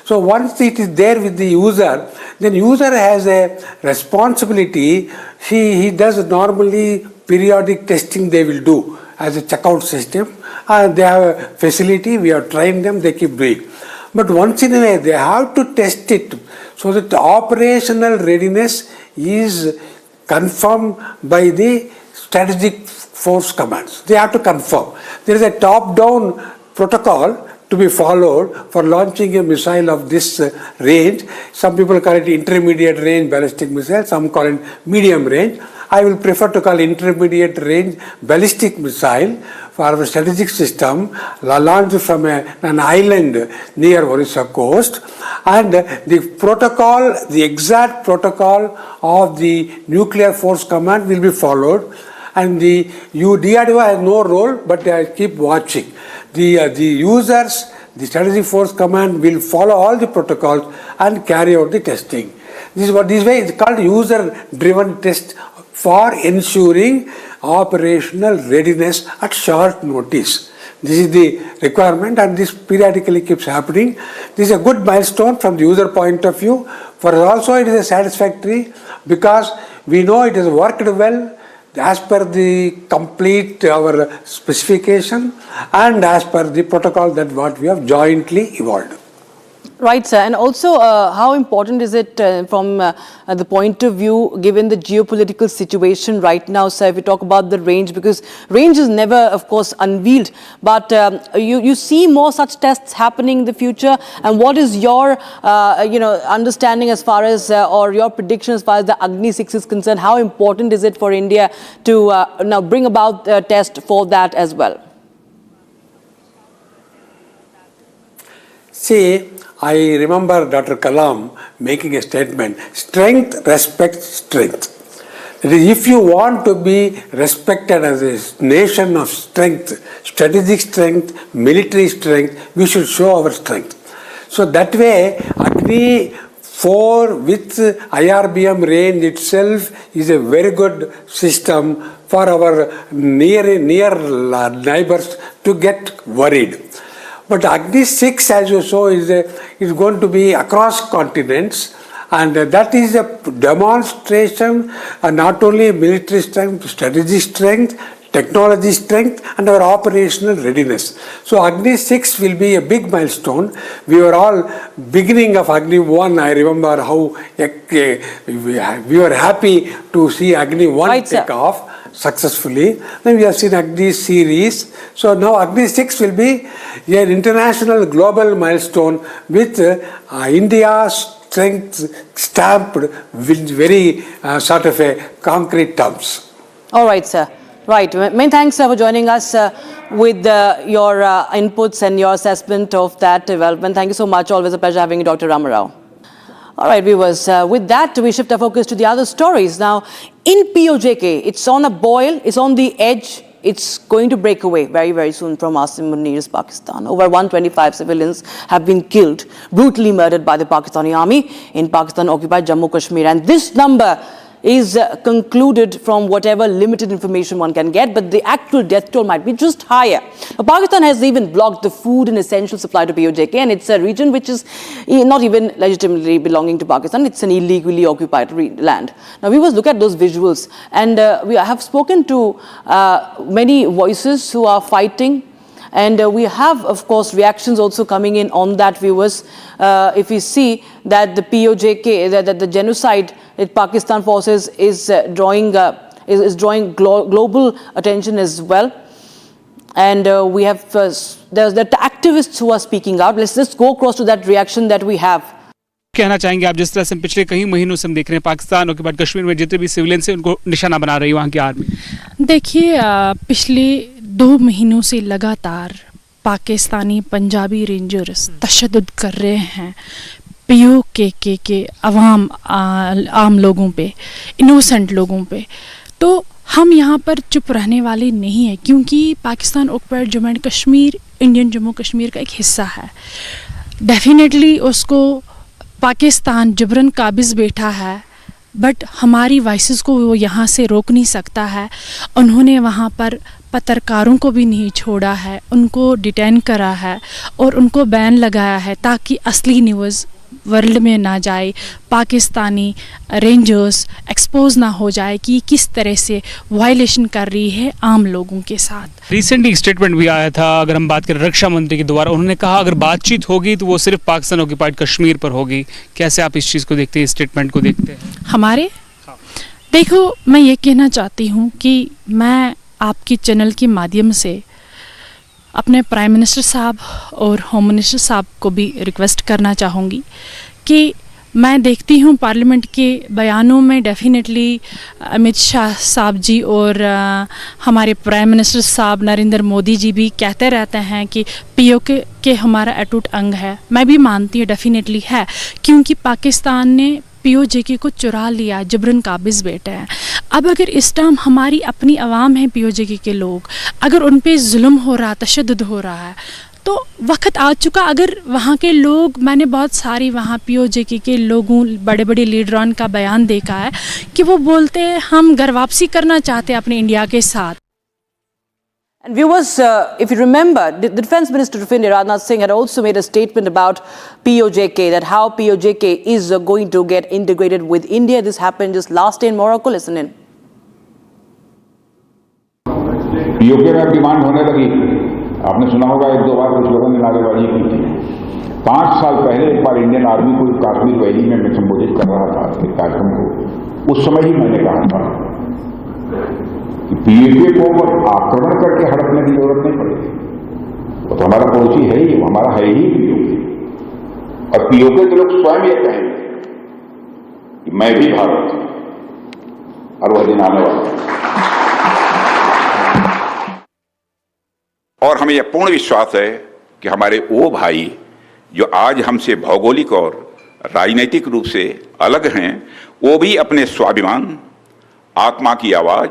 So once it is there with the user, then user has a responsibility. He does normally periodic testing they will do as a checkout system. They have a facility, we have trained them, they keep doing. But once in a way they have to test it so that the operational readiness is confirmed by the strategic force commands. They have to confirm. There is a top-down protocol to be followed for launching a missile of this range. Some people call it intermediate range ballistic missile, some call it medium range. I will prefer to call intermediate range ballistic missile for our strategic system launched from an island near Orissa coast. And the protocol, the exact protocol of the nuclear force command will be followed. And the DRDO has no role, but I keep watching. The users, the strategic force command will follow all the protocols and carry out the testing. This way it's called user-driven test for ensuring operational readiness at short notice. This is the requirement, and this periodically keeps happening. This is a good milestone from the user point of view. For us also it is a satisfactory because we know it has worked well as per the complete our specification and as per the protocol that what we have jointly evolved. Right, sir. And also, how important is it from the point of view, given the geopolitical situation right now, sir, if we talk about the range, because range is never, of course, unveiled, but you see more such tests happening in the future. And what is your, understanding as far as, or your prediction as far as the Agni 6 is concerned? How important is it for India to now bring about a test for that as well? See, I remember Dr. Kalam making a statement, strength respects strength. That is, if you want to be respected as a nation of strength, strategic strength, military strength, we should show our strength. So that way, Agni 4 with IRBM range itself is a very good system for our near neighbors to get worried. But Agni 6, as you saw, is going to be across continents, and that is a demonstration not only military strength, strategic strength, technology strength, and our operational readiness. So Agni 6 will be a big milestone. We were all beginning of Agni 1. I remember how we were happy to see Agni 1 take off successfully. Then we have seen Agni series. So now Agni 6 will be an international global milestone with India's strength stamped with very sort of a concrete terms. All right, sir. Right. Many thanks, sir, for joining us with your inputs and your assessment of that development. Thank you so much. Always a pleasure having you, Dr. Ramarao. All right, viewers, with that, we shift our focus to the other stories. Now, in POJK, it's on a boil, it's on the edge, it's going to break away very, very soon from Asim Munir's Pakistan. Over 125 civilians have been killed, brutally murdered by the Pakistani army in Pakistan-occupied Jammu Kashmir. And this number is concluded from whatever limited information one can get, but the actual death toll might be just higher. Now, Pakistan has even blocked the food and essential supply to POJK, and it's a region which is not even legitimately belonging to Pakistan. It's an illegally occupied land. Now, viewers, look at those visuals, and we have spoken to many voices who are fighting And we have, of course, reactions also coming in on that, viewers. If we see that the POJK, that the genocide that Pakistan forces is drawing global attention as well. And we have there's the activists who are speaking out. Let's just go across to that reaction that we have. कहना चाहेंगे आप, जिस तरह से पिछले कई महीनों से हम देख रहे हैं पाकिस्तान और के बाद कश्मीर में जितने भी सिविलियंस हैं उनको निशाना बना रही है वहाँ की आर्मी? देखिए, पिछले 2 महीनों से लगातार पाकिस्तानी पंजाबी रेंजर्स तशद्दुद कर रहे हैं POJK के आम लोगों पे, इनोसेंट लोगों पे। तो हम यहाँ पर चुप रहने वाले नहीं हैं, क्योंकि Pakistan occupied Jammu and Kashmir Indian Jammu Kashmir का एक हिस्सा है। डेफिनेटली उसको पाकिस्तान जबरन काबिज बैठा है, बट हमारी वॉइसेस को वो यहाँ से रोक नहीं सकता है। उन्होंने वहाँ पर पत्रकारों को भी नहीं छोड़ा है, उनको डिटेन करा है और उनको बैन लगाया है ताकि असली न्यूज़ वर्ल्ड में ना जाए, पाकिस्तानी रेंजर्स एक्सपोज ना हो जाए कि किस तरह से वायलेशन कर रही है आम लोगों के साथ। रिसेंटली एक स्टेटमेंट भी आया था, अगर हम बात करें रक्षा मंत्री के द्वारा, उन्होंने कहा अगर बातचीत होगी तो वो सिर्फ पाकिस्तान ऑक्युपाइड कश्मीर पर होगी। कैसे आप इस चीज़ को देखते हैं, इस स्टेटमेंट को देखते हैं? हमारे देखो, मैं ये कहना चाहती हूँ कि मैं आपकी चैनल के माध्यम से अपने प्राइम मिनिस्टर साहब और होम मिनिस्टर साहब को भी रिक्वेस्ट करना चाहूँगी कि मैं देखती हूँ पार्लियामेंट के बयानों में डेफिनेटली अमित शाह साहब जी और हमारे प्राइम मिनिस्टर साहब नरेंद्र मोदी जी भी कहते रहते हैं कि POJK हमारा अटूट अंग है। मैं भी मानती हूँ डेफिनेटली है, क्योंकि पाकिस्तान ने POJK को चुरा लिया, जबरन काबिज बैठे हैं। अब अगर इस टाइम हमारी अपनी आवाम है POJK के लोग, अगर उन पे जुल्म हो रहा, तशद्दुद हो रहा है, तो वक्त आ चुका। अगर वहाँ के लोग, मैंने बहुत सारी वहाँ POJK के लोगों, बड़े बड़े लीडरान का बयान देखा है कि वो बोलते हैं हम घर वापसी करना चाहते हैं अपने इंडिया के साथ। And viewers, if you remember, the Defence Minister of India, Rajnath Singh, had also made a statement about POJK, that how POJK is going to get integrated with India. This happened just last day in Morocco. Listen in. POJK में demand होने लगी। आपने सुना होगा 1-2 बार कुछ लोगों ने नारेबाजी की थी। 5 साल पहले एक बार इंडियन आर्मी को कश्मीर वैली में मैं संबोधित कर रहा था एक कार्यक्रम को। उस समय ही मैंने कहा था कि POJK को आक्रमण करके हड़पने की जरूरत नहीं पड़ेगी। वो तो हमारा पड़ोसी है ही, हमारा है ही POJK। और POJK के लोग स्वयं ये कहेंगे कि मैं भी भारत हूं, और वह दिन आने वाला है। और हमें यह पूर्ण विश्वास है कि हमारे वो भाई जो आज हमसे भौगोलिक और राजनीतिक रूप से अलग हैं, वो भी अपने स्वाभिमान, आत्मा की आवाज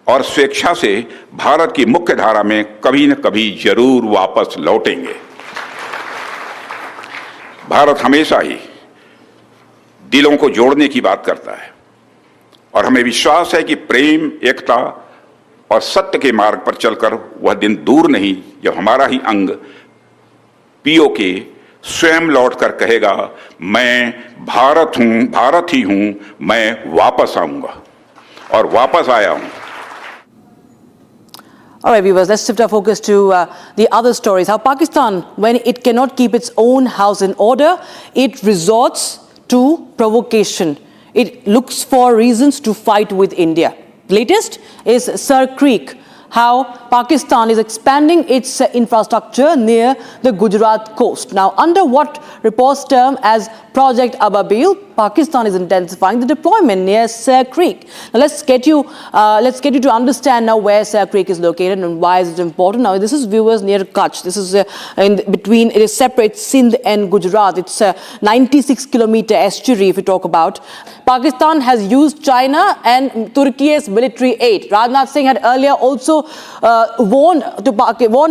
और स्वेच्छा से भारत की मुख्य धारा में कभी न कभी जरूर वापस लौटेंगे। भारत हमेशा ही दिलों को जोड़ने की बात करता है और हमें विश्वास है कि प्रेम, एकता और सत्य के मार्ग पर चलकर वह दिन दूर नहीं जब हमारा ही अंग POJK स्वयं लौटकर कहेगा, मैं भारत हूं, भारत ही हूं, मैं वापस आऊंगा और वापस आया हूं। All right, viewers, let's shift our focus to the other stories. How Pakistan, when it cannot keep its own house in order, it resorts to provocation. It looks for reasons to fight with India. Latest is Sir Creek, how Pakistan is expanding its infrastructure near the Gujarat coast. Now, under what reports term as Project Ababil, Pakistan is intensifying the deployment near Sir Creek. Now, let's get you to understand now where Sir Creek is located and why is it important. Now, this is, viewers, near Kutch. This is it is separate Sindh and Gujarat. It's a 96-kilometer estuary, if we talk about. Pakistan has used China and Turkey's military aid. Rajnath Singh had earlier also warned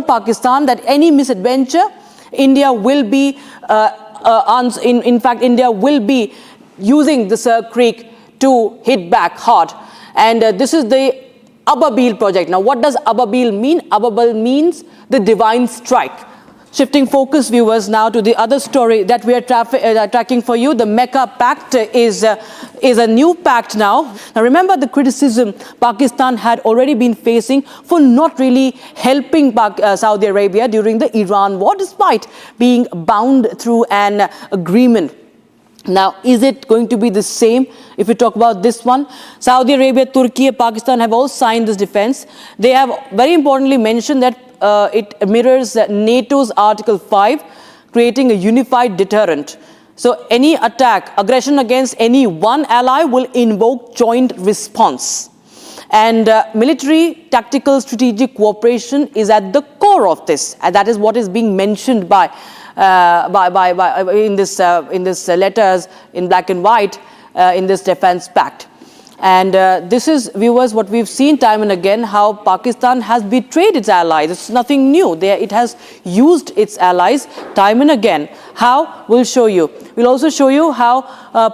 Pakistan that any misadventure, India will be in fact, India will be using the Sir Creek to hit back hard. And this is the Ababil project. Now, what does Ababil mean? Ababil means the divine strike. Shifting focus, viewers, now to the other story that we are tracking for you. The Mecca Pact is a new pact now. Now, remember the criticism Pakistan had already been facing for not really helping Saudi Arabia during the Iran war, despite being bound through an agreement. Now, is it going to be the same if we talk about this one? Saudi Arabia, Turkey, Pakistan have all signed this defense. They have very importantly mentioned that it mirrors NATO's Article 5, creating a unified deterrent. So any attack, aggression against any one ally will invoke joint response. And military, tactical, strategic cooperation is at the core of this. And that is what is being mentioned in this letters in black and white in this defense pact. And this is, viewers, what we've seen time and again, how Pakistan has betrayed its allies. It's nothing new. It has used its allies time and again. How? We'll show you. We'll also show you how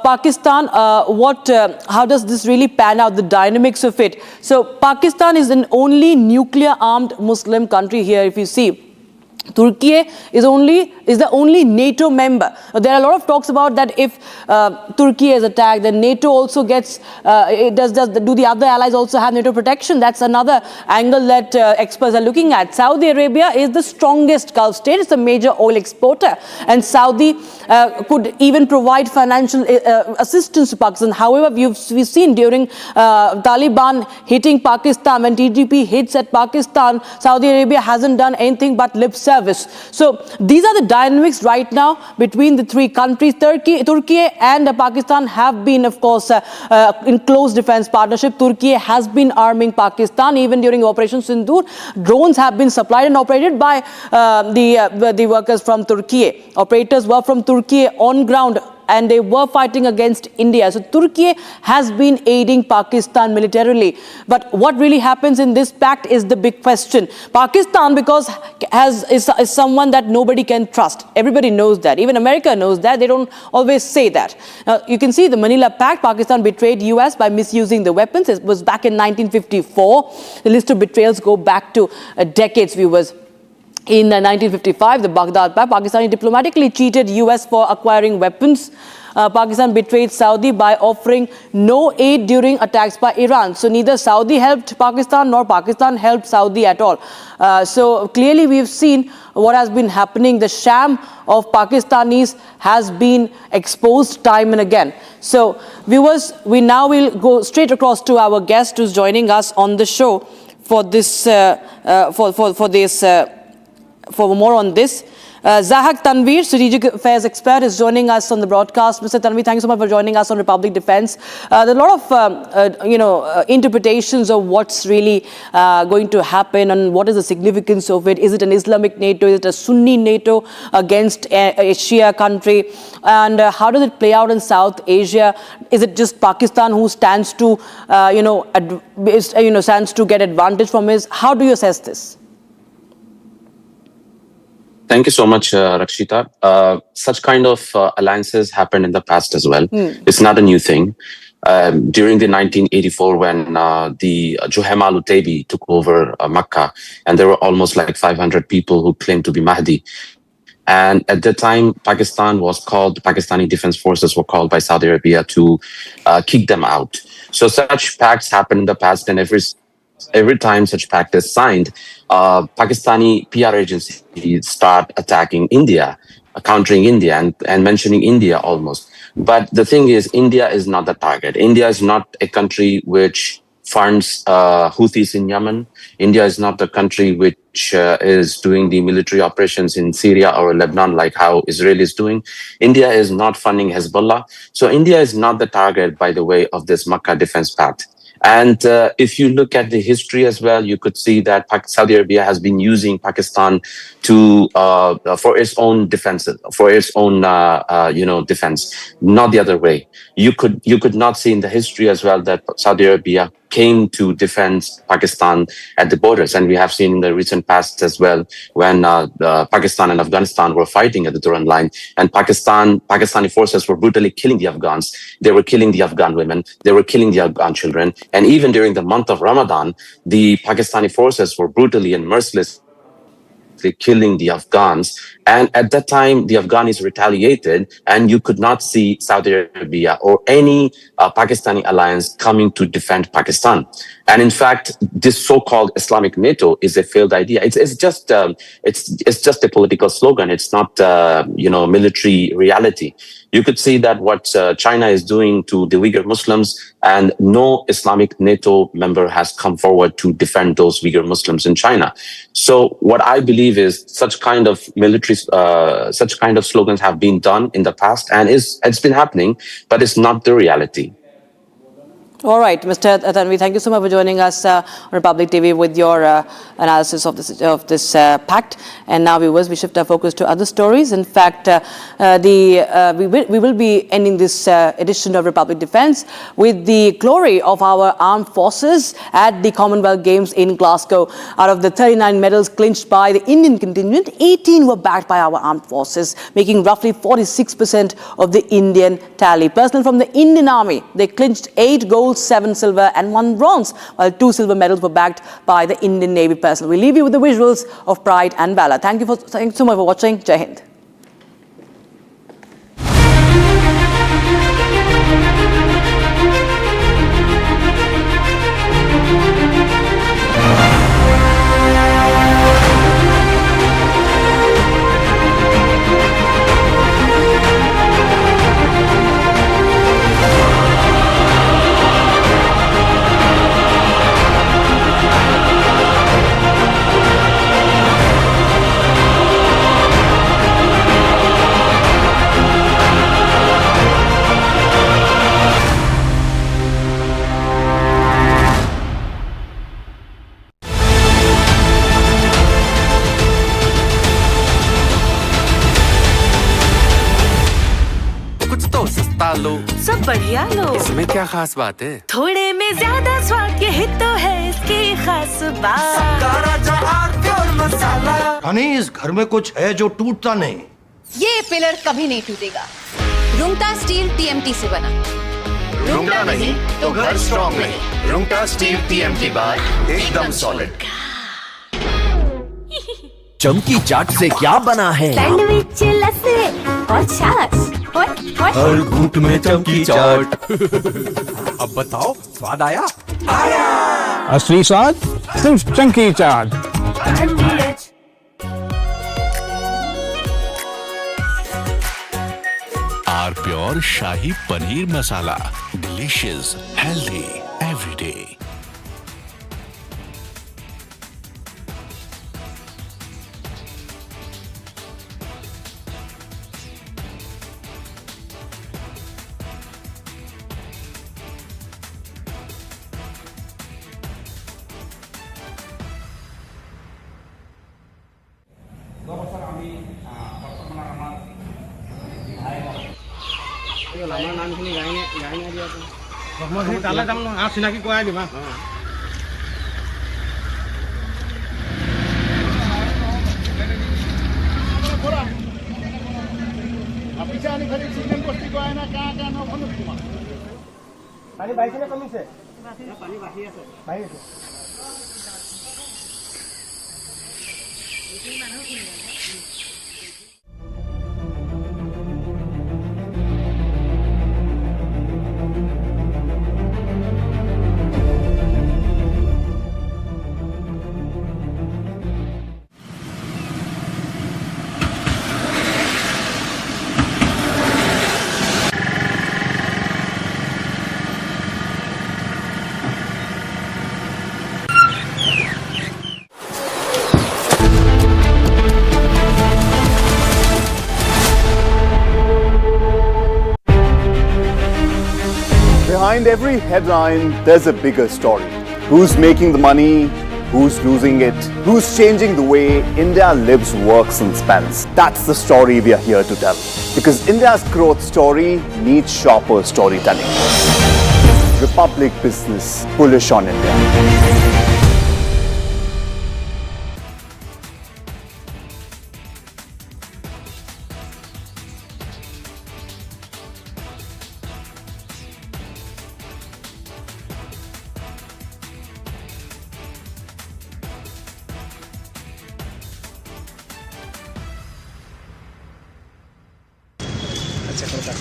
Pakistan, how does this really pan out, the dynamics of it. So Pakistan is the only nuclear-armed Muslim country here, if you see. Turkey is the only NATO member. There are a lot of talks about that if Turkey is attacked, then NATO also gets, do the other allies also have NATO protection? That's another angle that experts are looking at. Saudi Arabia is the strongest Gulf state. It's a major oil exporter. And Saudi could even provide financial assistance to Pakistan. However, we've seen during Taliban hitting Pakistan, when TTP hits at Pakistan, Saudi Arabia hasn't done anything but lip service. So these are the dynamics right now between the three countries. Turkey and Pakistan have been, of course, in close defense partnership. Turkey has been arming Pakistan even during Operation Sindoor. Drones have been supplied and operated by the workers from Turkey. Operators were from Turkey on ground, and they were fighting against India. So Turkey has been aiding Pakistan militarily. But what really happens in this pact is the big question. Pakistan, because is someone that nobody can trust. Everybody knows that. Even America knows that. They don't always say that. Now, you can see the Manila Pact. Pakistan betrayed U.S. by misusing the weapons. It was back in 1954. The list of betrayals go back to decades, viewers. In 1955, the Baghdad Pact, Pakistan diplomatically cheated U.S. for acquiring weapons. Pakistan betrayed Saudi by offering no aid during attacks by Iran. So neither Saudi helped Pakistan nor Pakistan helped Saudi at all. So clearly we've seen what has been happening. The sham of Pakistanis has been exposed time and again. So viewers, we now will go straight across to our guest who's joining us on the show for this, for more on this. Zahak Tanveer, Strategic Affairs Expert, is joining us on the broadcast. Mr. Tanveer, thank you so much for joining us on Republic Defense. There are a lot of, interpretations of what's really going to happen and what is the significance of it. Is it an Islamic NATO? Is it a Sunni NATO against a Shia country? And how does it play out in South Asia? Is it just Pakistan who stands to, stands to get advantage from this? How do you assess this? Thank you so much, Rakshita. Such kind of alliances happened in the past as well. It's not a new thing. During the 1984, when the Juhaym al-Utaibi took over Makkah, and there were almost like 500 people who claimed to be Mahdi. And at that time, Pakistani Defense Forces were called by Saudi Arabia to kick them out. So such pacts happened in the past, and every time such pact is signed, Pakistani PR agencies start attacking India, countering India and mentioning India almost. But the thing is, India is not the target. India is not a country which funds Houthis in Yemen. India is not the country which is doing the military operations in Syria or Lebanon like how Israel is doing. India is not funding Hezbollah. So India is not the target, by the way, of this Makkah Defense Pact. And if you look at the history as well, you could see that Saudi Arabia has been using Pakistan to for its own defense, defense, not the other way. You could not see in the history as well that Saudi Arabia came to defend Pakistan at the borders. And we have seen in the recent past as well, when Pakistan and Afghanistan were fighting at the Durand line, and Pakistani forces were brutally killing the Afghans. They were killing the Afghan women. They were killing the Afghan children. And even during the month of Ramadan, the Pakistani forces were brutally and mercilessly basically killing the Afghans. And at that time, the Afghans retaliated, and you could not see Saudi Arabia or any Pakistani alliance coming to defend Pakistan. And in fact, this so-called Islamic NATO is a failed idea. It's just a political slogan. It's not military reality. You could see that what China is doing to the Uyghur Muslims, and no Islamic NATO member has come forward to defend those Uyghur Muslims in China. So what I believe is such kind of slogans have been done in the past, and it's been happening, but it's not the reality. All right, Mr. Tanvi, thank you so much for joining us on Republic TV with your analysis of this pact. And now, viewers, we shift our focus to other stories. In fact, we will be ending this edition of Republic Defence with the glory of our armed forces at the Commonwealth Games in Glasgow. Out of the 39 medals clinched by the Indian contingent, 18 were backed by our armed forces, making roughly 46% of the Indian tally. Personnel from the Indian Army, they clinched 8 gold, 7 silver and 1 bronze, while 2 silver medals were backed by the Indian Navy personnel. We leave you with the visuals of pride and valor. Thank you so much for watching. Jai Hind. सब बढ़िया लो। इसमें क्या खास बात है? थोड़े में ज्यादा स्वाद, यही तो है इसकी खास बात। हनी, इस घर में कुछ है जो टूटता नहीं। ये पिलर कभी नहीं टूटेगा। रुंगटा स्टील TMT से बना। रुंगटा नहीं तो घर स्ट्रॉन्ग नहीं। रुंगटा स्टील TMT बार एकदम सॉलिड। चमकी चाट से क्या बना है? सैंडविच, लस्सी और छाछ। हर घूंट में चमकी चाट। अब बताओ, स्वाद आया? असली स्वाद सिर्फ चमकी चाट। आर प्योर शाही paneer masala, delicious, healthy everyday. চিনাকি কৰাই দিবা। পানী বাঢ়িছে নে কমিছে? পানী বাঢ়ি আছে। Behind every headline, there's a bigger story. Who's making the money? Who's losing it? Who's changing the way India lives, works and spends? That's the story we are here to tell. Because India's growth story needs sharper storytelling. Republic Business, bullish on India.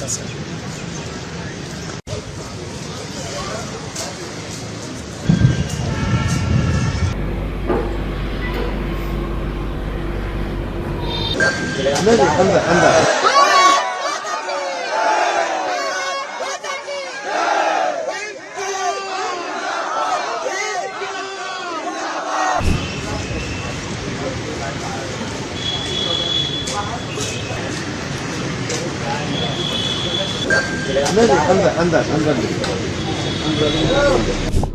था sir.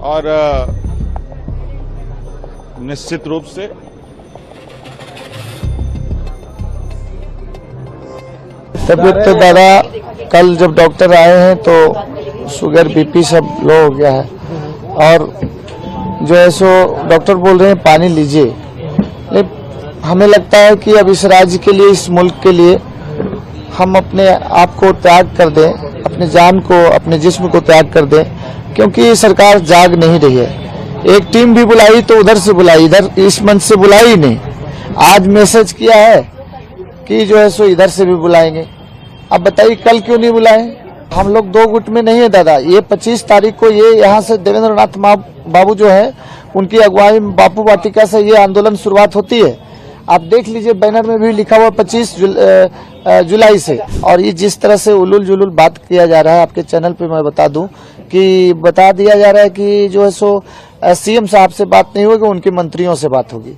और निश्चित रूप से तबीयत तो दादा कल जब डॉक्टर आए हैं तो शुगर बीपी सब लो हो गया है और जो है सो डॉक्टर बोल रहे हैं पानी लीजिए। लेकिन हमें लगता है कि अब इस राज्य के लिए, इस मुल्क के लिए हम अपने आप को त्याग कर दें, अपने जान को, अपने जिस्म को त्याग कर दें, क्योंकि सरकार जाग नहीं रही है। एक टीम भी बुलाई तो उधर से बुलाई, इधर इस मंच से बुलाई नहीं। आज मैसेज किया है कि जो है सो इधर से भी बुलाएंगे। अब बताइए कल क्यों नहीं बुलाए? हम लोग दो गुट में नहीं है दादा। ये 25 तारीख को ये यहाँ से देवेंद्र नाथ बाबू जो है उनकी अगुवाई में बापू वाटिका से ये आंदोलन शुरुआत होती है। आप देख लीजिए बैनर में भी लिखा हुआ 25 जुलाई से। और ये जिस तरह से उलूल जुलूल बात किया जा रहा है आपके चैनल पे, मैं बता दूं कि बता दिया जा रहा है कि जो है सो सीएम साहब से बात नहीं होगी, उनके मंत्रियों से बात होगी।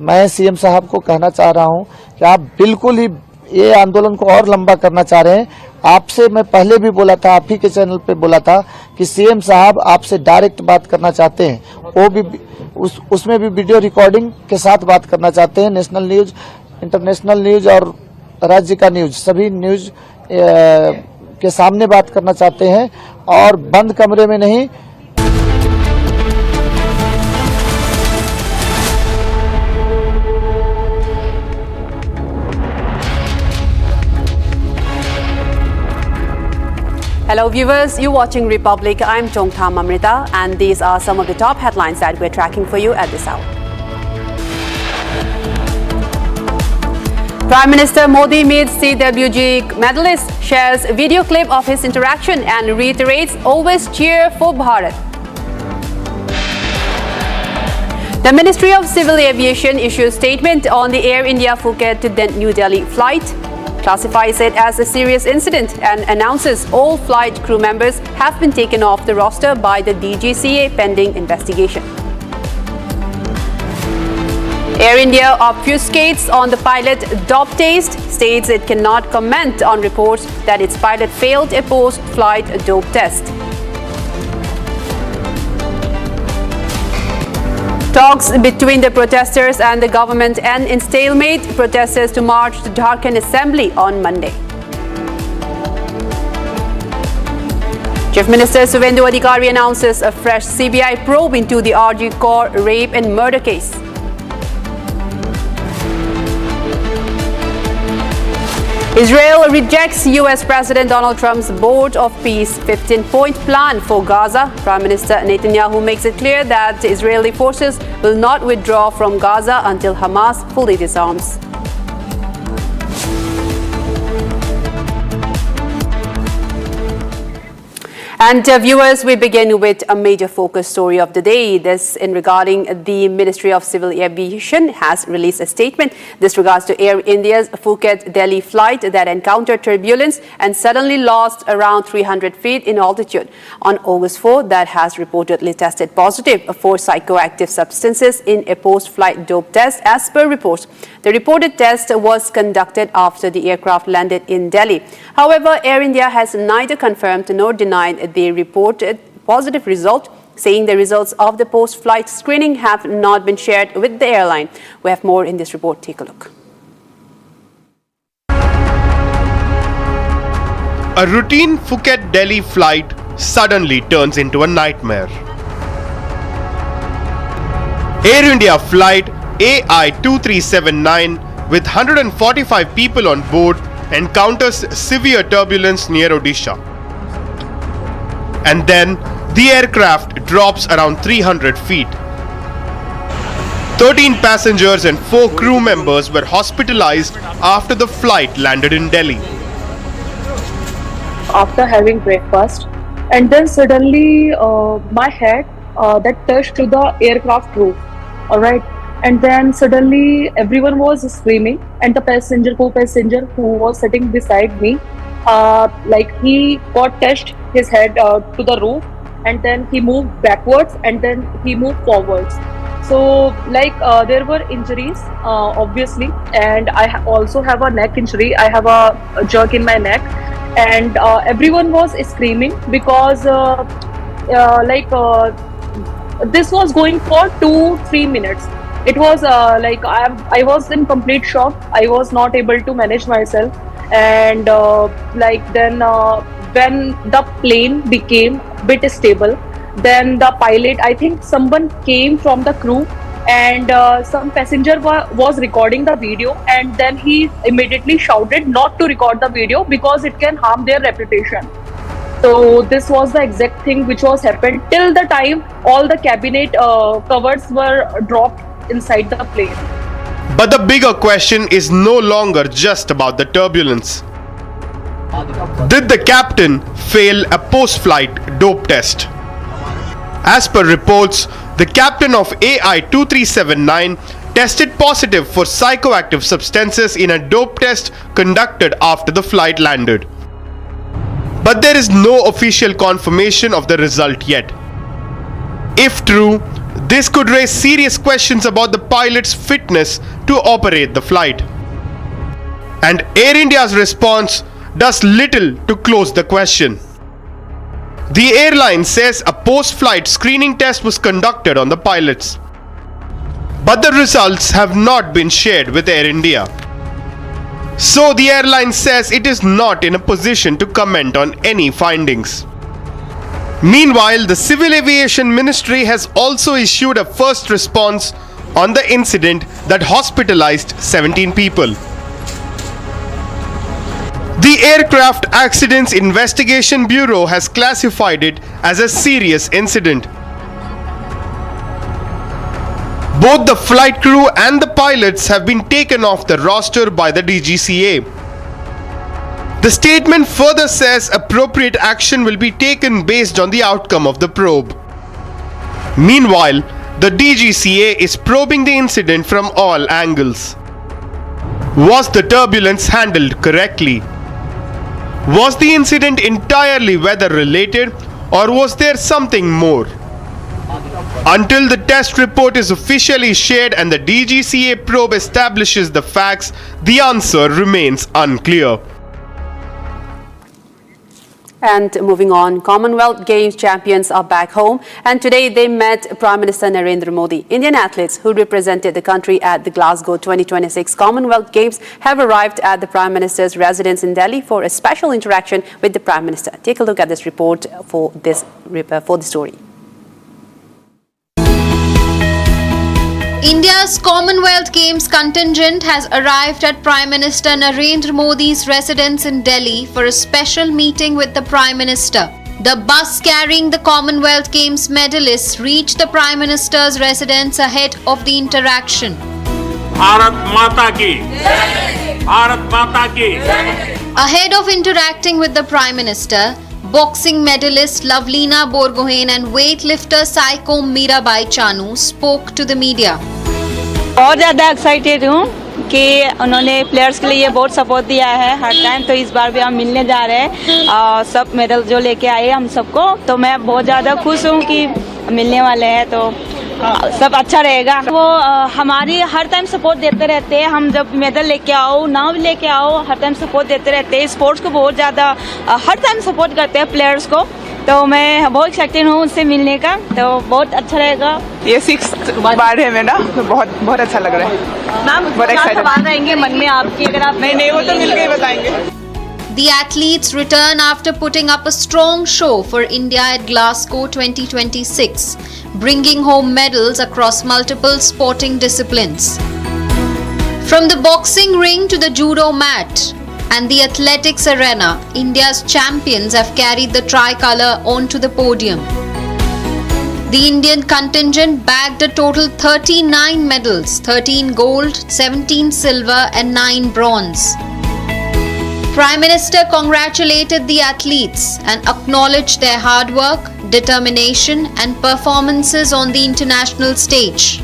मैं सीएम साहब को कहना चाह रहा हूं कि आप बिल्कुल ही ये आंदोलन को और लंबा करना चाह रहे हैं। आपसे मैं पहले भी बोला था, आप ही के चैनल पे बोला था कि सीएम साहब आपसे डायरेक्ट बात करना चाहते हैं, वो भी उसमें भी वीडियो रिकॉर्डिंग के साथ बात करना चाहते हैं। नेशनल न्यूज, इंटरनेशनल न्यूज और राज्य का न्यूज, सभी न्यूज के सामने बात करना चाहते हैं और बंद कमरे में नहीं। Hello viewers, you're watching Republic. I'm Chongtham Amrita and these are some of the top headlines that we're tracking for you at this hour. Prime Minister Modi meets CWG medalist, shares video clip of his interaction and reiterates always cheer for Bharat. The Ministry of Civil Aviation issues statement on the Air India Phuket to New Delhi flight, classifies it as a serious incident and announces all flight crew members have been taken off the roster by the DGCA pending investigation. Air India obfuscates on the pilot dope test, states it cannot comment on reports that its pilot failed a post-flight dope test. Talks between the protesters and the government end in stalemate. Protesters to march to Jharkhand Assembly on Monday. Chief Minister Suvendu Adhikari announces a fresh CBI probe into the RG Kaur rape and murder case. Israel rejects U.S. President Donald Trump's Board of Peace 15-point plan for Gaza. Prime Minister Netanyahu makes it clear that Israeli forces will not withdraw from Gaza until Hamas fully disarms. And viewers, we begin with a major focus story of the day. This in regarding the Ministry of Civil Aviation has released a statement. This regards to Air India's Phuket-Delhi flight that encountered turbulence and suddenly lost around 300 feet in altitude. On August 4, that has reportedly tested positive for psychoactive substances in a post-flight dope test as per reports. The reported test was conducted after the aircraft landed in Delhi. However, Air India has neither confirmed nor denied the reported positive result, saying the results of the post-flight screening have not been shared with the airline. We have more in this report. Take a look. A routine Phuket-Delhi flight suddenly turns into a nightmare. Air India flight AI-2379 with 145 people on board encounters severe turbulence near Odisha. And then the aircraft drops around 300 feet. 13 passengers and 4 crew members were hospitalized after the flight landed in Delhi. after having breakfast, and then suddenly my head that touched to the aircraft roof. All right, and then suddenly everyone was screaming, and the co-passenger who was sitting beside me, like he got touched his head to the roof, and then he moved backwards, and then he moved forwards. So like there were injuries obviously, and I also have a neck injury. I have a jerk in my neck, and everyone was screaming because this was going for 2-3 minutes. It was like I was in complete shock. I was not able to manage myself, and then when the plane became a bit stable, then the pilot, I think someone came from the crew, and some passenger was recording the video, and then he immediately shouted not to record the video because it can harm their reputation. So this was the exact thing which was happened till the time all the cabinet covers were dropped inside the plane. But the bigger question is no longer just about the turbulence. Did the captain fail a post-flight dope test? As per reports, the captain of AI-2379 tested positive for psychoactive substances in a dope test conducted after the flight landed. But there is no official confirmation of the result yet. If true, this could raise serious questions about the pilot's fitness to operate the flight. And Air India's response does little to close the question. The airline says a post-flight screening test was conducted on the pilots, but the results have not been shared with Air India. So the airline says it is not in a position to comment on any findings. Meanwhile, the Civil Aviation Ministry has also issued a first response on the incident that hospitalized 17 people. The Aircraft Accidents Investigation Bureau has classified it as a serious incident. Both the flight crew and the pilots have been taken off the roster by the DGCA. The statement further says appropriate action will be taken based on the outcome of the probe. Meanwhile, the DGCA is probing the incident from all angles. Was the turbulence handled correctly? Was the incident entirely weather-related, or was there something more? Until the test report is officially shared and the DGCA probe establishes the facts, the answer remains unclear. And moving on, Commonwealth Games champions are back home, and today they met Prime Minister Narendra Modi. Indian athletes who represented the country at the Glasgow 2026 Commonwealth Games have arrived at the Prime Minister's residence in Delhi for a special interaction with the Prime Minister. Take a look at this report for the story. India's Commonwealth Games contingent has arrived at Prime Minister Narendra Modi's residence in Delhi for a special meeting with the Prime Minister. The bus carrying the Commonwealth Games medalists reached the Prime Minister's residence ahead of the interaction. Bharat Mata ki Jai! Bharat Mata ki Jai! Ahead of interacting with the Prime Minister, boxing medalist Lavlina Borgohain and weightlifter Saiko Mirabai Chanu spoke to the media. बहुत ज़्यादा excited हूँ कि उन्होंने players के लिए बहुत support दिया है हर टाइम, तो इस बार भी हम मिलने जा रहे हैं और सब मेडल जो लेके आए हम सबको, तो मैं बहुत ज़्यादा खुश हूँ कि मिलने वाले हैं, तो सब अच्छा रहेगा। वो हमारी हर टाइम सपोर्ट देते रहते हैं, हम जब मेडल लेके आओ ना भी लेके आओ हर टाइम सपोर्ट देते रहते हैं, स्पोर्ट्स को बहुत ज़्यादा हर टाइम सपोर्ट करते हैं प्लेयर्स को, तो मैं बहुत एक्साइटेड हूँ उनसे मिलने का, तो बहुत अच्छा रहेगा। ये 6th बार है मेरा, तो बहुत अच्छा लग रहा है। मैम बहुत एक्साइटेड रहेंगे मन में आपकी, अगर आप नहीं वो तो मिलकर ही बताएंगे। The athletes return after putting up a strong show for India at Glasgow 2026, bringing home medals across multiple sporting disciplines. From the boxing ring to the judo mat and the athletics arena, India's champions have carried the tricolour onto the podium. The Indian contingent bagged a total 39 medals, 13 gold, 17 silver and 9 bronze. Prime Minister congratulated the athletes and acknowledged their hard work, determination and performances on the international stage.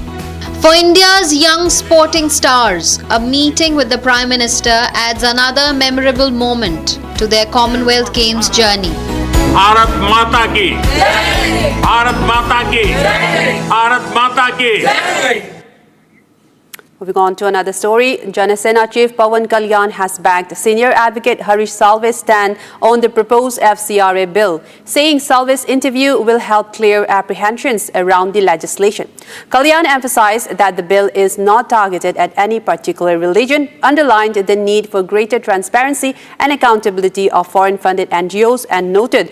For India's young sporting stars, a meeting with the Prime Minister adds another memorable moment to their Commonwealth Games journey. Bharat माता की जय, भारत माता की जय, भारत माता की जय. Moving on to another story, Janasena Chief Pawan Kalyan has backed senior advocate Harish Salve's stand on the proposed FCRA bill, saying Salve's interview will help clear apprehensions around the legislation. Kalyan emphasized that the bill is not targeted at any particular religion, underlined the need for greater transparency and accountability of foreign-funded NGOs, and noted